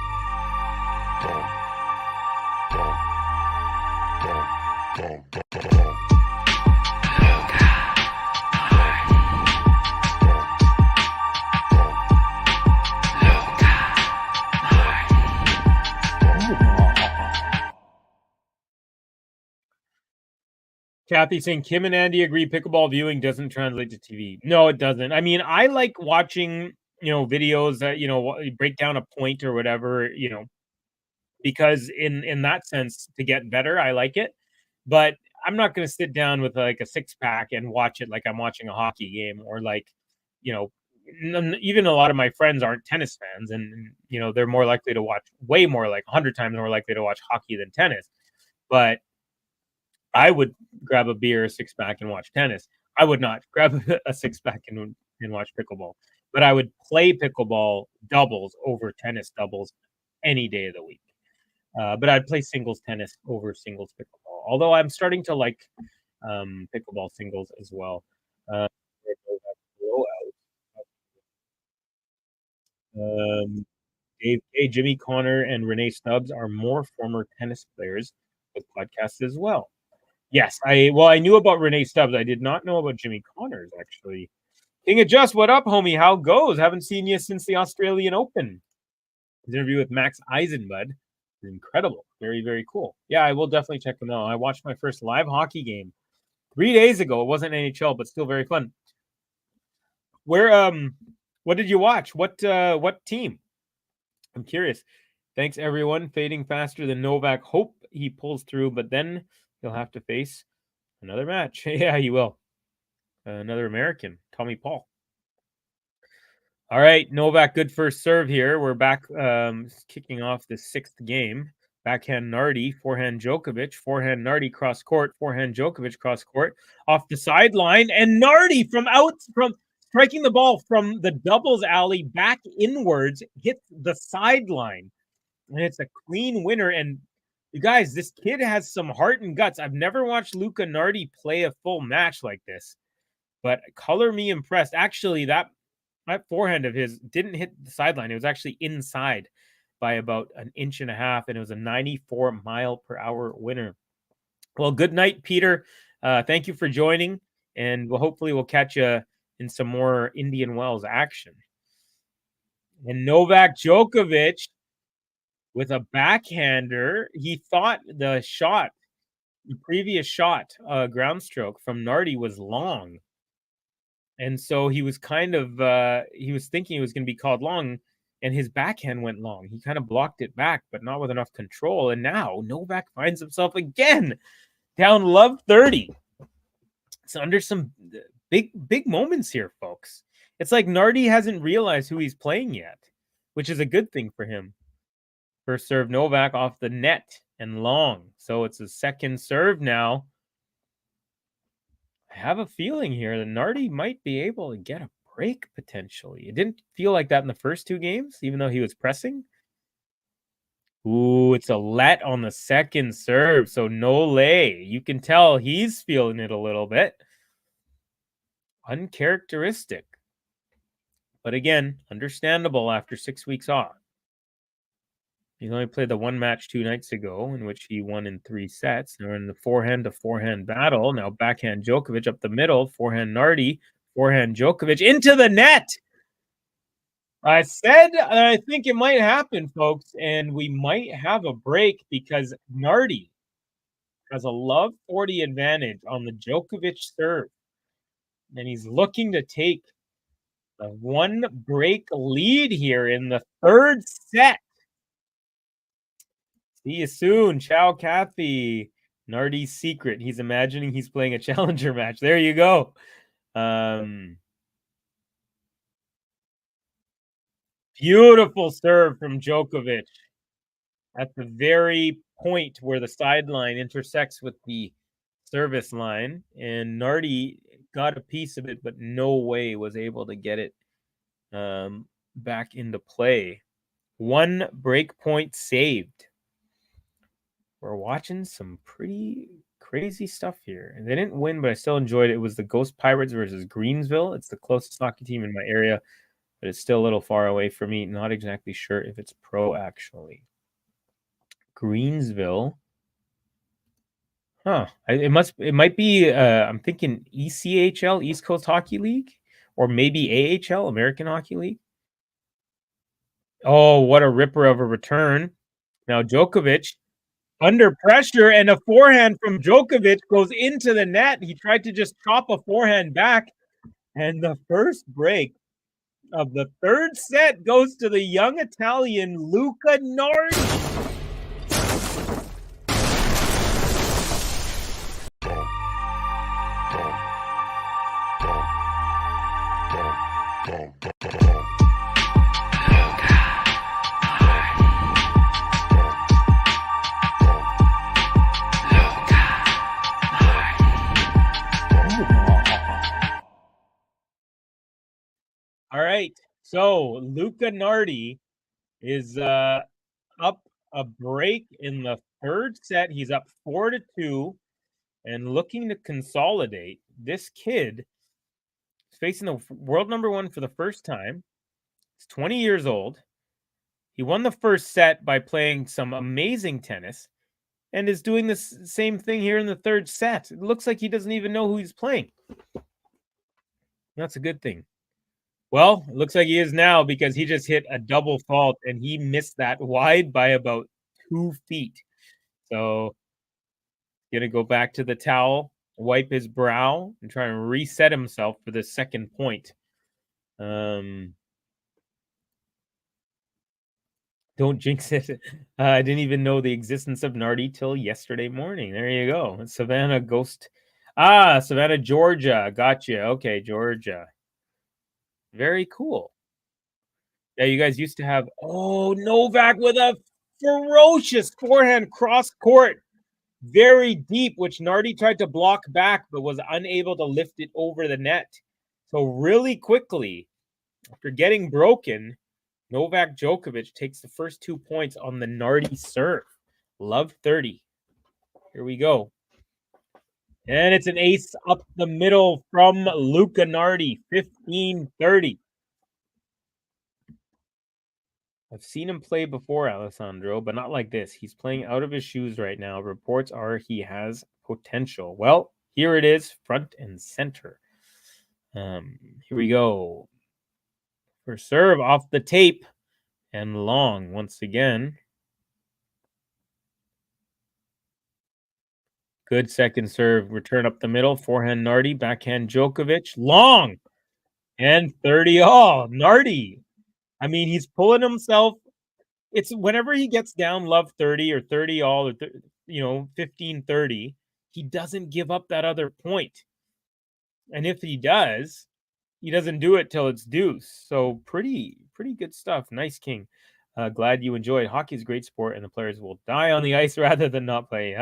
Kathy saying Kim and Andy agree pickleball viewing doesn't translate to TV. No, it doesn't. I mean, I like watching, videos that, break down a point or whatever, because in that sense, to get better, I like it. But I'm not going to sit down with like a 6-pack and watch it like I'm watching a hockey game, or like, even a lot of my friends aren't tennis fans, and, they're more likely to watch, way more, like 100 times more likely to watch hockey than tennis. But I would grab a beer, a 6-pack, and watch tennis. I would not grab a 6-pack and watch pickleball. But I would play pickleball doubles over tennis doubles any day of the week. But I'd play singles tennis over singles pickleball. Although I'm starting to like pickleball singles as well. Jimmy Connor and Renee Stubbs are more former tennis players with podcasts as well. Yes, I knew about Renee Stubbs. I did not know about Jimmy Connors, actually. King of Just, what up, homie? How goes? Haven't seen you since the Australian Open. His interview with Max Eisenbud is incredible. Very, very cool. Yeah, I will definitely check them out. I watched my first live hockey game 3 days ago. It wasn't NHL, but still very fun. What did you watch? What team? I'm curious. Thanks, everyone. Fading faster than Novak. Hope he pulls through, but then he'll have to face Another match. Yeah, you will. Another American, Tommy Paul. All right, Novak, good first serve here. We're back kicking off the 6th game. Backhand Nardi, forehand Djokovic, forehand Nardi cross court, forehand Djokovic cross court, off the sideline, and Nardi from striking the ball from the doubles alley back inwards, hits the sideline. And it's a clean winner. And you guys, this kid has some heart and guts. I've never watched Luca Nardi play a full match like this, but color me impressed. Actually, that forehand of his didn't hit the sideline. It was actually inside by about an inch and a half, and it was a 94-mile-per-hour winner. Well, good night, Peter. Thank you for joining, and hopefully we'll catch you in some more Indian Wells action. And Novak Djokovic with a backhander. He thought the previous shot, ground stroke from Nardi was long. And so he was kind of, he was thinking it was going to be called long, and his backhand went long. He kind of blocked it back, but not with enough control. And now Novak finds himself again down love 30. It's under some big moments here, folks. It's like Nardi hasn't realized who he's playing yet, which is a good thing for him. First serve, Novak off the net and long. So it's a second serve now. I have a feeling here that Nardi might be able to get a break potentially. It didn't feel like that in the first 2 games, even though he was pressing. Ooh, it's a let on the second serve. So no lay. You can tell he's feeling it a little bit. Uncharacteristic. But again, understandable after 6 weeks off. He only played the one match 2 nights ago, in which he won in 3 sets. They're in the forehand-to-forehand battle. Now backhand Djokovic up the middle. Forehand Nardi. Forehand Djokovic into the net. I said I think it might happen, folks, and we might have a break because Nardi has a love 40 advantage on the Djokovic serve. And he's looking to take the 1 break lead here in the 3rd set. See you soon. Ciao, Kathy. Nardi's secret. He's imagining he's playing a challenger match. There you go. Beautiful serve from Djokovic at the very point where the sideline intersects with the service line. And Nardi got a piece of it, but no way was able to get it back into play. 1 break point saved. We're watching some pretty crazy stuff here. And they didn't win, but I still enjoyed it. It was the Ghost Pirates versus Greensville. It's the closest hockey team in my area, but it's still a little far away for me. Not exactly sure if it's pro, actually. Greensville. Huh. It might be, I'm thinking ECHL, East Coast Hockey League, or maybe AHL, American Hockey League. Oh, what a ripper of a return. Now Djokovic under pressure, and a forehand from Djokovic goes into the net. He tried to just chop a forehand back, and the first break of the 3rd set goes to the young Italian Luca Nardi. All right, so Luca Nardi is up a break in the 3rd set. He's up 4-2 and looking to consolidate. This kid is facing the world number 1 for the first time. He's 20 years old. He won the first set by playing some amazing tennis and is doing the same thing here in the 3rd set. It looks like he doesn't even know who he's playing. That's a good thing. Well, it looks like he is now because he just hit a double fault and he missed that wide by about 2 feet. So, going to go back to the towel, wipe his brow, and try and reset himself for the second point. Don't jinx it. I didn't even know the existence of Nardi till yesterday morning. There you go. Savannah Ghost. Savannah, Georgia. Gotcha. Okay, Georgia. Very cool. Yeah, you guys used to have Novak with a ferocious forehand cross court, very deep, which Nardi tried to block back but was unable to lift it over the net. So really quickly, after getting broken, Novak Djokovic takes the first 2 points on the Nardi serve. Love 30. Here we go. And it's an ace up the middle from Luca Nardi, 15-30. I've seen him play before, Alessandro, but not like this. He's playing out of his shoes right now. Reports are he has potential. Well, here it is, front and center. Here we go. For serve off the tape and long once again. Good second serve. Return up the middle. Forehand Nardi. Backhand Djokovic. Long. And 30 all. Nardi. I mean, he's pulling himself. It's whenever he gets down love 30 or 30 all or 15-30, he doesn't give up that other point. And if he does, he doesn't do it till it's deuce. So pretty good stuff. Nice, King. Glad you enjoyed. Hockey is a great sport, and the players will die on the ice rather than not play.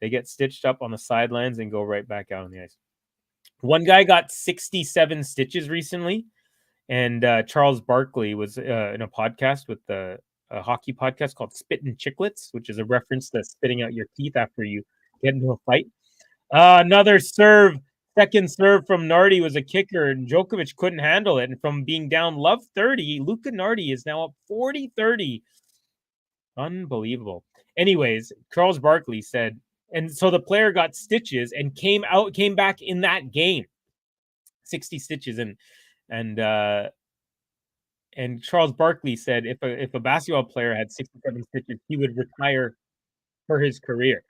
They get stitched up on the sidelines and go right back out on the ice. One guy got 67 stitches recently, and Charles Barkley was in a podcast with a hockey podcast called Spittin' Chicklets, which is a reference to spitting out your teeth after you get into a fight. Another serve, second serve from Nardi was a kicker, and Djokovic couldn't handle it. And from being down love 30, Luca Nardi is now up 40-30. Unbelievable. Anyways, Charles Barkley said, and so the player got stitches and came back in that game, 60 stitches, and Charles Barkley said if a basketball player had 67 stitches, he would retire for his career.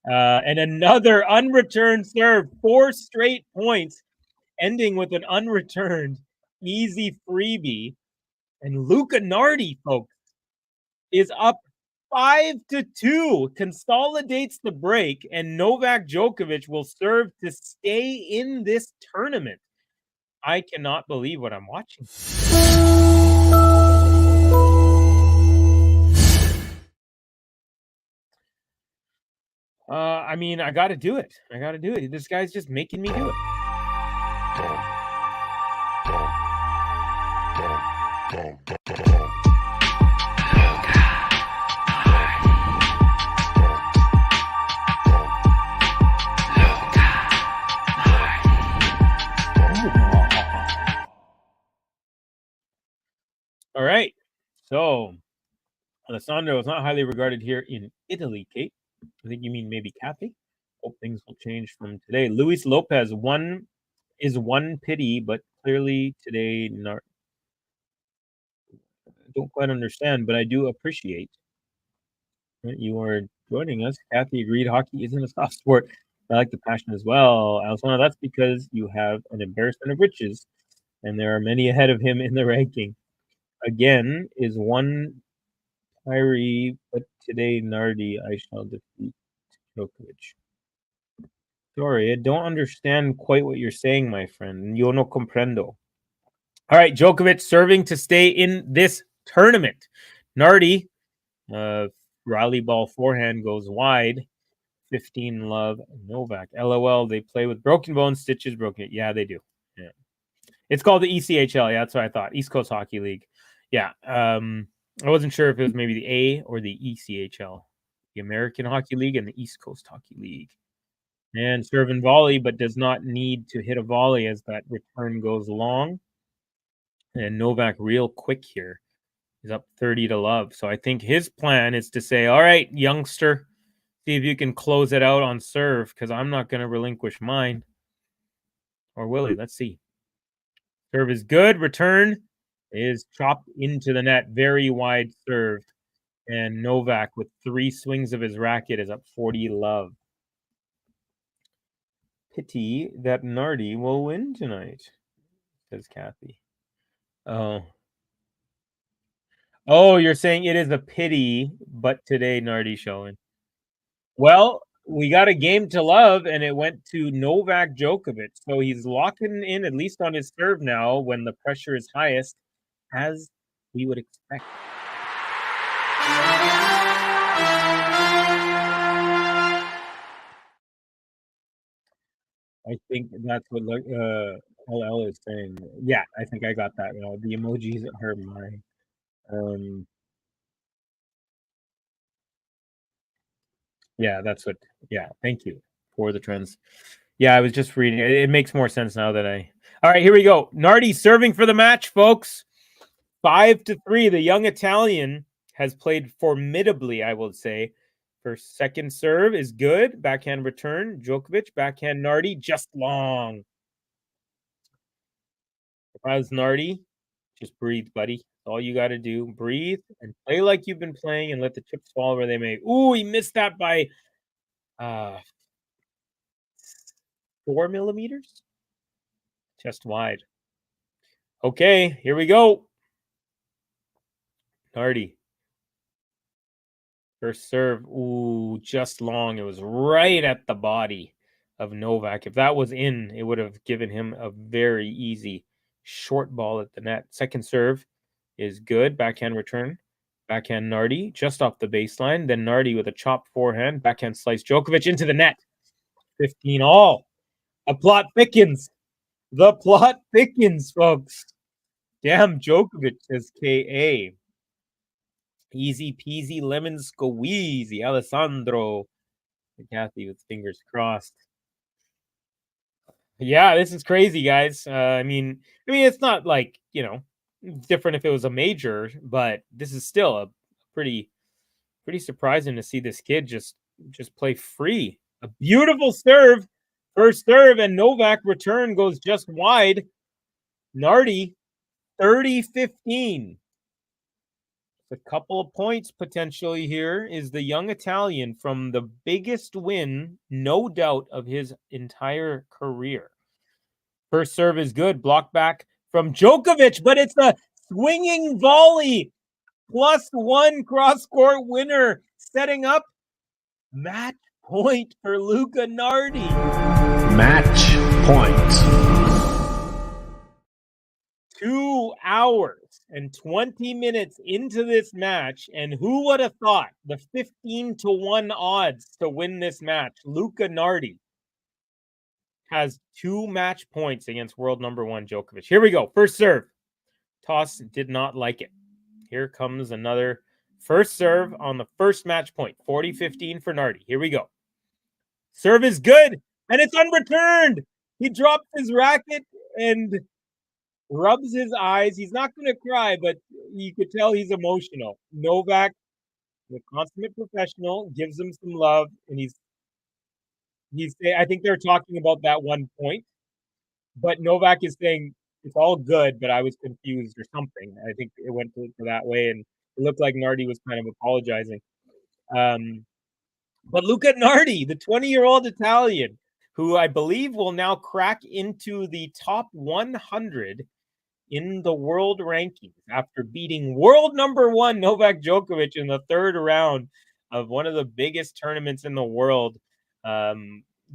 And another unreturned serve, 4 straight points, ending with an unreturned easy freebie. And Luca Nardi, folks, is up 5-2, consolidates the break, and Novak Djokovic will serve to stay in this tournament. I cannot believe what I'm watching. I mean, I got to do it. This guy's just making me do it. All right. So, Alessandro is not highly regarded here in Italy, Kate. I think you mean maybe Kathy. Hope things will change from today. Luis Lopez, one pity, but clearly today, I don't quite understand, but I do appreciate that you are joining us. Kathy agreed hockey isn't a soft sport. I like the passion as well. Alessandro, that's because you have an embarrassment of riches, and there are many ahead of him in the ranking. Again, is one Kyrie, but today Nardi I shall defeat Djokovic. Sorry, I don't understand quite what you're saying, my friend. Yo no comprendo. All right, Djokovic serving to stay in this tournament. Nardi, rally ball forehand goes wide. 15 love Novak. LOL, they play with broken bones, stitches broken. Yeah, they do. Yeah. It's called the ECHL. Yeah, that's what I thought. East Coast Hockey League. Yeah. I wasn't sure if it was maybe the A or the ECHL. The American Hockey League and the East Coast Hockey League. And serve and volley, but does not need to hit a volley as that return goes long. And Novak real quick here. He's up 30 to love. So I think his plan is to say, all right, youngster, see if you can close it out on serve, because I'm not going to relinquish mine. Or will he? Let's see. Serve is good. Return is chopped into the net. Very wide serve. And Novak, with 3 swings of his racket, is up 40 love. Pity that Nardi will win tonight, says Kathy. Oh, you're saying it is a pity, but today Nardi showing. Well, we got a game to love, and it went to Novak Djokovic. So he's locking in, at least on his serve now, when the pressure is highest, as we would expect. I think that's what LL is saying. Yeah, I think I got that. The emojis are mine. Yeah, that's what. Yeah, thank you for the trends. Yeah, I was just reading. It makes more sense now that I. All right, here we go. Nardi serving for the match, folks. 5-3. The young Italian has played formidably, I will say. First, second serve is good. Backhand return. Djokovic, backhand Nardi, just long. If I was Nardi, just breathe, buddy. That's all you got to do. Breathe and play like you've been playing and let the chips fall where they may. Ooh, he missed that by 4 millimeters? Just wide. Okay, here we go. Nardi. First serve. Ooh, just long. It was right at the body of Novak. If that was in, it would have given him a very easy short ball at the net. Second serve is good. Backhand return. Backhand Nardi just off the baseline. Then Nardi with a chopped forehand. Backhand slice. Djokovic into the net. 15 all. A plot thickens. The plot thickens, folks. Damn, Djokovic says KA. Easy peasy lemon squeezy. Alessandro. Kathy with fingers crossed. Yeah, this is crazy, guys. I mean, it's not like, different if it was a major, but this is still a pretty surprising to see this kid just play free. A beautiful serve. First serve, and Novak return goes just wide. Nardi, 30-15. A couple of points potentially here is the young Italian from the biggest win, no doubt, of his entire career. First serve is good. Block back from Djokovic, but it's a swinging volley. +1 cross-court winner, setting up match point for Luca Nardi. Match point. 2 hours and 20 minutes into this match, and who would have thought the 15-1 odds to win this match? Luca Nardi has 2 match points against world number 1 Djokovic. Here we go. First serve. Toss did not like it. Here comes another first serve on the first match point. 40-15 for Nardi. Here we go. Serve is good, and it's unreturned. He drops his racket and rubs his eyes. He's not going to cry, but you could tell he's emotional. Novak, the consummate professional, gives him some love, and I think they're talking about that one point, but Novak is saying it's all good, but I was confused or something. I think it went to that way, and it looked like Nardi was kind of apologizing. But look at Nardi, the 20-year-old Italian, who I believe will now crack into the top 100 in the world rankings after beating world number 1 Novak Djokovic in the third round of one of the biggest tournaments in the world.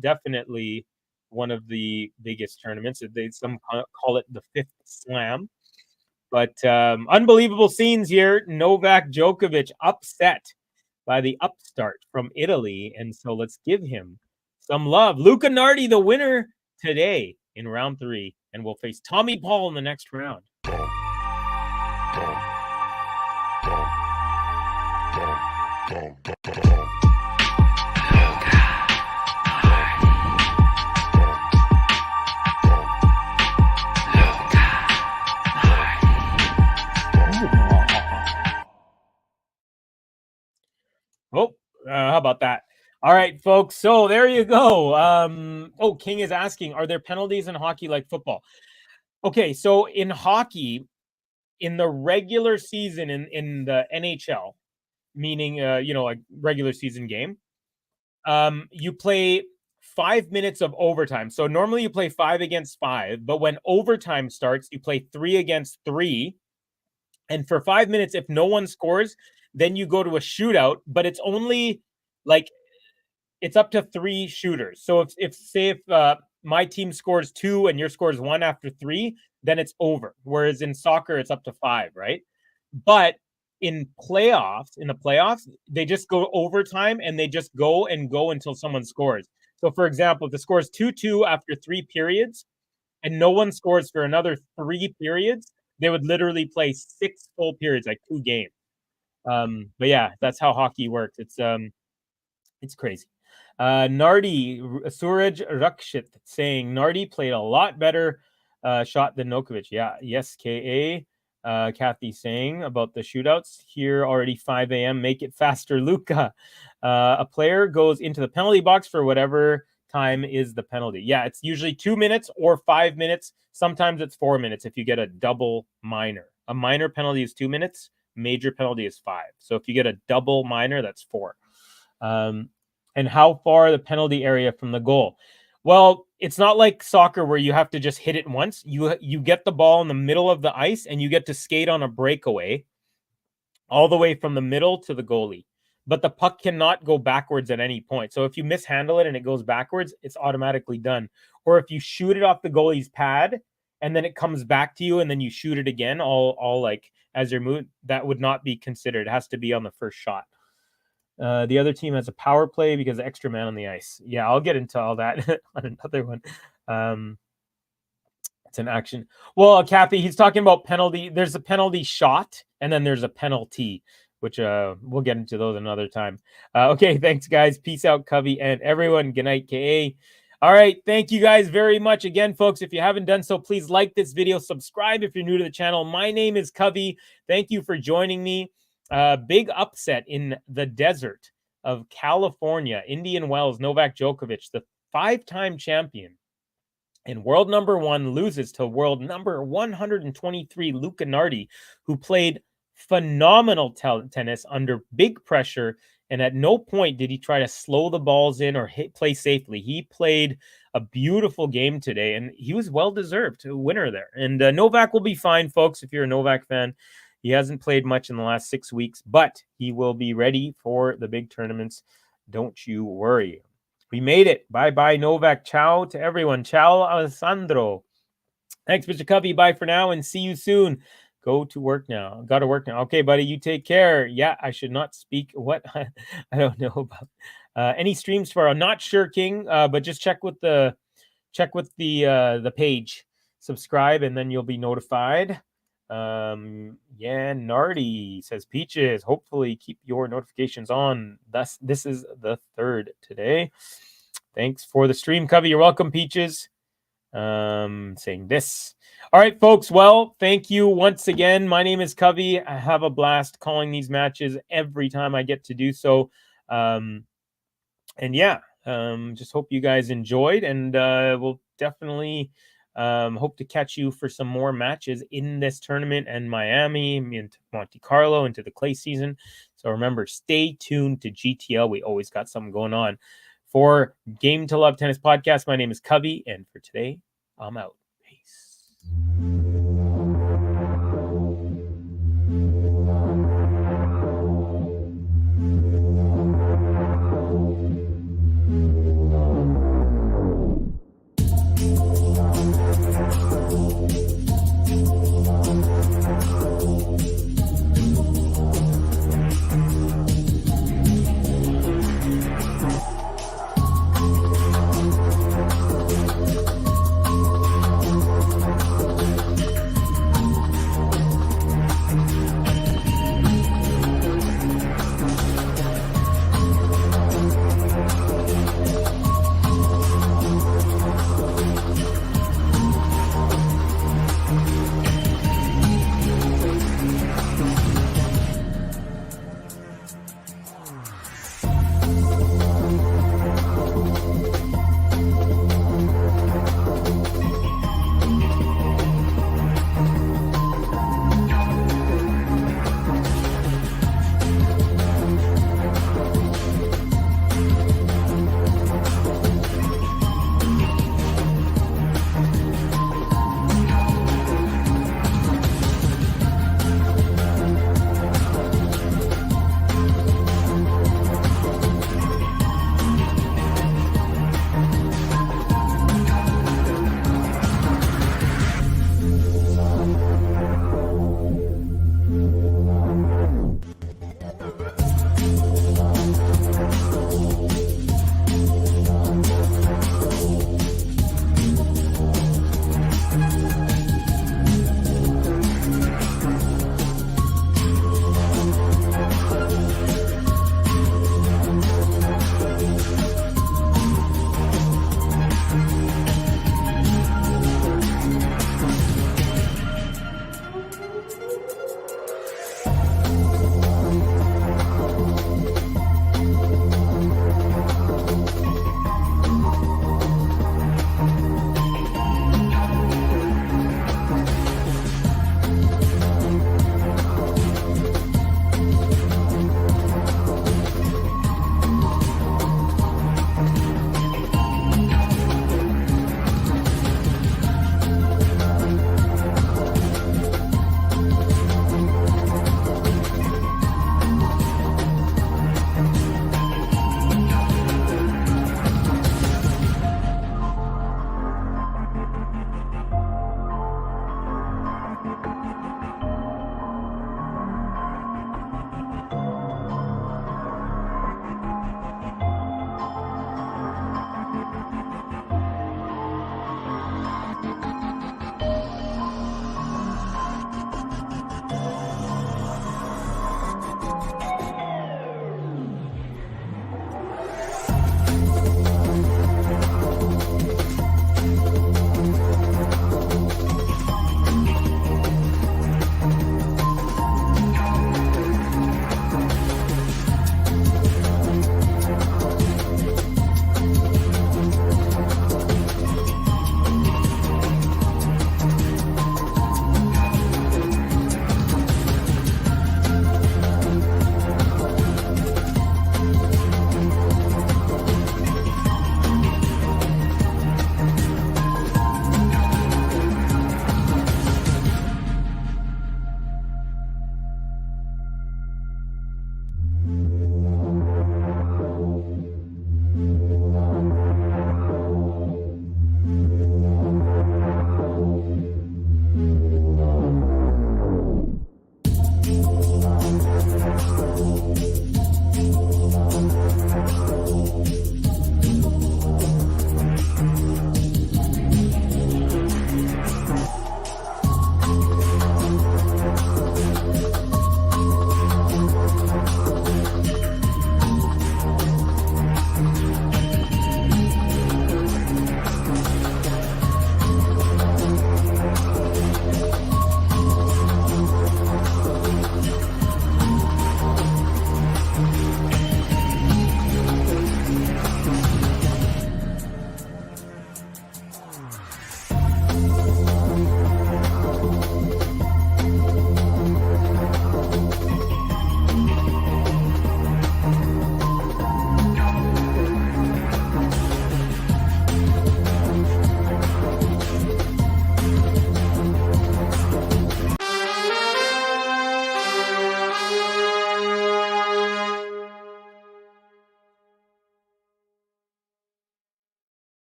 Definitely one of the biggest tournaments. Some call it the 5th slam. But unbelievable scenes here. Novak Djokovic upset by the upstart from Italy. And so let's give him some love. Luca Nardi, the winner today in round 3. And we'll face Tommy Paul in the next round. How about that? All right, folks. So there you go. King is asking, are there penalties in hockey like football? Okay, so in hockey, in the regular season, in the NHL, meaning a regular season game, you play 5 minutes of overtime. So normally you play 5 against 5, but when overtime starts, you play 3 against 3. And for 5 minutes, if no one scores, then you go to a shootout, but it's only like it's up to 3 shooters. So if my team scores 2 and your scores 1 after 3, then it's over. Whereas in soccer, it's up to 5, right? But in the playoffs, they just go overtime and they just go until someone scores. So for example, if the score is 2-2 after 3 periods and no one scores for another 3 periods, they would literally play 6 full periods, like 2 games. But yeah, that's how hockey works. It's crazy. Nardi, Suraj Rakshit saying Nardi played a lot better shot than Djokovic. Yeah, yes, K.A. Kathy saying about the shootouts here already 5 a.m. Make it faster, Luca. A player goes into the penalty box for whatever time is the penalty. Yeah, it's usually 2 minutes or 5 minutes. Sometimes it's 4 minutes if you get a double minor. A minor penalty is 2 minutes. Major penalty is 5. So if you get a double minor, that's 4. And how far the penalty area from the goal? Well, it's not like soccer where you have to just hit it once. You get the ball in the middle of the ice and you get to skate on a breakaway all the way from the middle to the goalie. But the puck cannot go backwards at any point. So if you mishandle it and it goes backwards, it's automatically done. Or if you shoot it off the goalie's pad and then it comes back to you and then you shoot it again, all like as you're moving, that would not be considered. It has to be on the first shot. The other team has a power play because of extra man on the ice. Yeah, I'll get into all that on another one. It's an action. Well, Kathy, he's talking about penalty. There's a penalty shot, and then there's a penalty, which we'll get into those another time. Okay, thanks, guys. Peace out, Covey, and everyone. Good night, KA. All right, thank you guys very much. Again, folks, if you haven't done so, please like this video. Subscribe if you're new to the channel. My name is Covey. Thank you for joining me. Big upset in the desert of California, Indian Wells. Novak Djokovic, the 5-time champion and world number 1, loses to world number 123 Luca Nardi, who played phenomenal tennis under big pressure, and at no point did he try to slow the balls in or play safely. He played a beautiful game today, and he was well-deserved winner there. And Novak will be fine, folks, if you're a Novak fan. He hasn't played much in the last 6 weeks, but he will be ready for the big tournaments. Don't you worry. We made it. Bye-bye, Novak. Ciao to everyone. Ciao, Alessandro. Thanks, Mr. Covey. Bye for now, and see you soon. Go to work now. Got to work now. Okay, buddy, you take care. Yeah, I should not speak. What? I don't know about any streams tomorrow. Not sure, King, but just check with the page. Subscribe, and then you'll be notified. Yeah, Nardi says Peaches, hopefully keep your notifications on. This is the 3rd today. Thanks for the stream, Covey. You're welcome, Peaches. Saying this. All right, folks. Well, thank you once again. My name is Covey. I have a blast calling these matches every time I get to do so. And yeah, just hope you guys enjoyed, and we'll definitely hope to catch you for some more matches in this tournament and Miami, into Monte Carlo, into the clay season. So remember, stay tuned to GTL. We always got something going on. For Game to Love Tennis Podcast, my name is Covey, and for today, I'm out. Peace.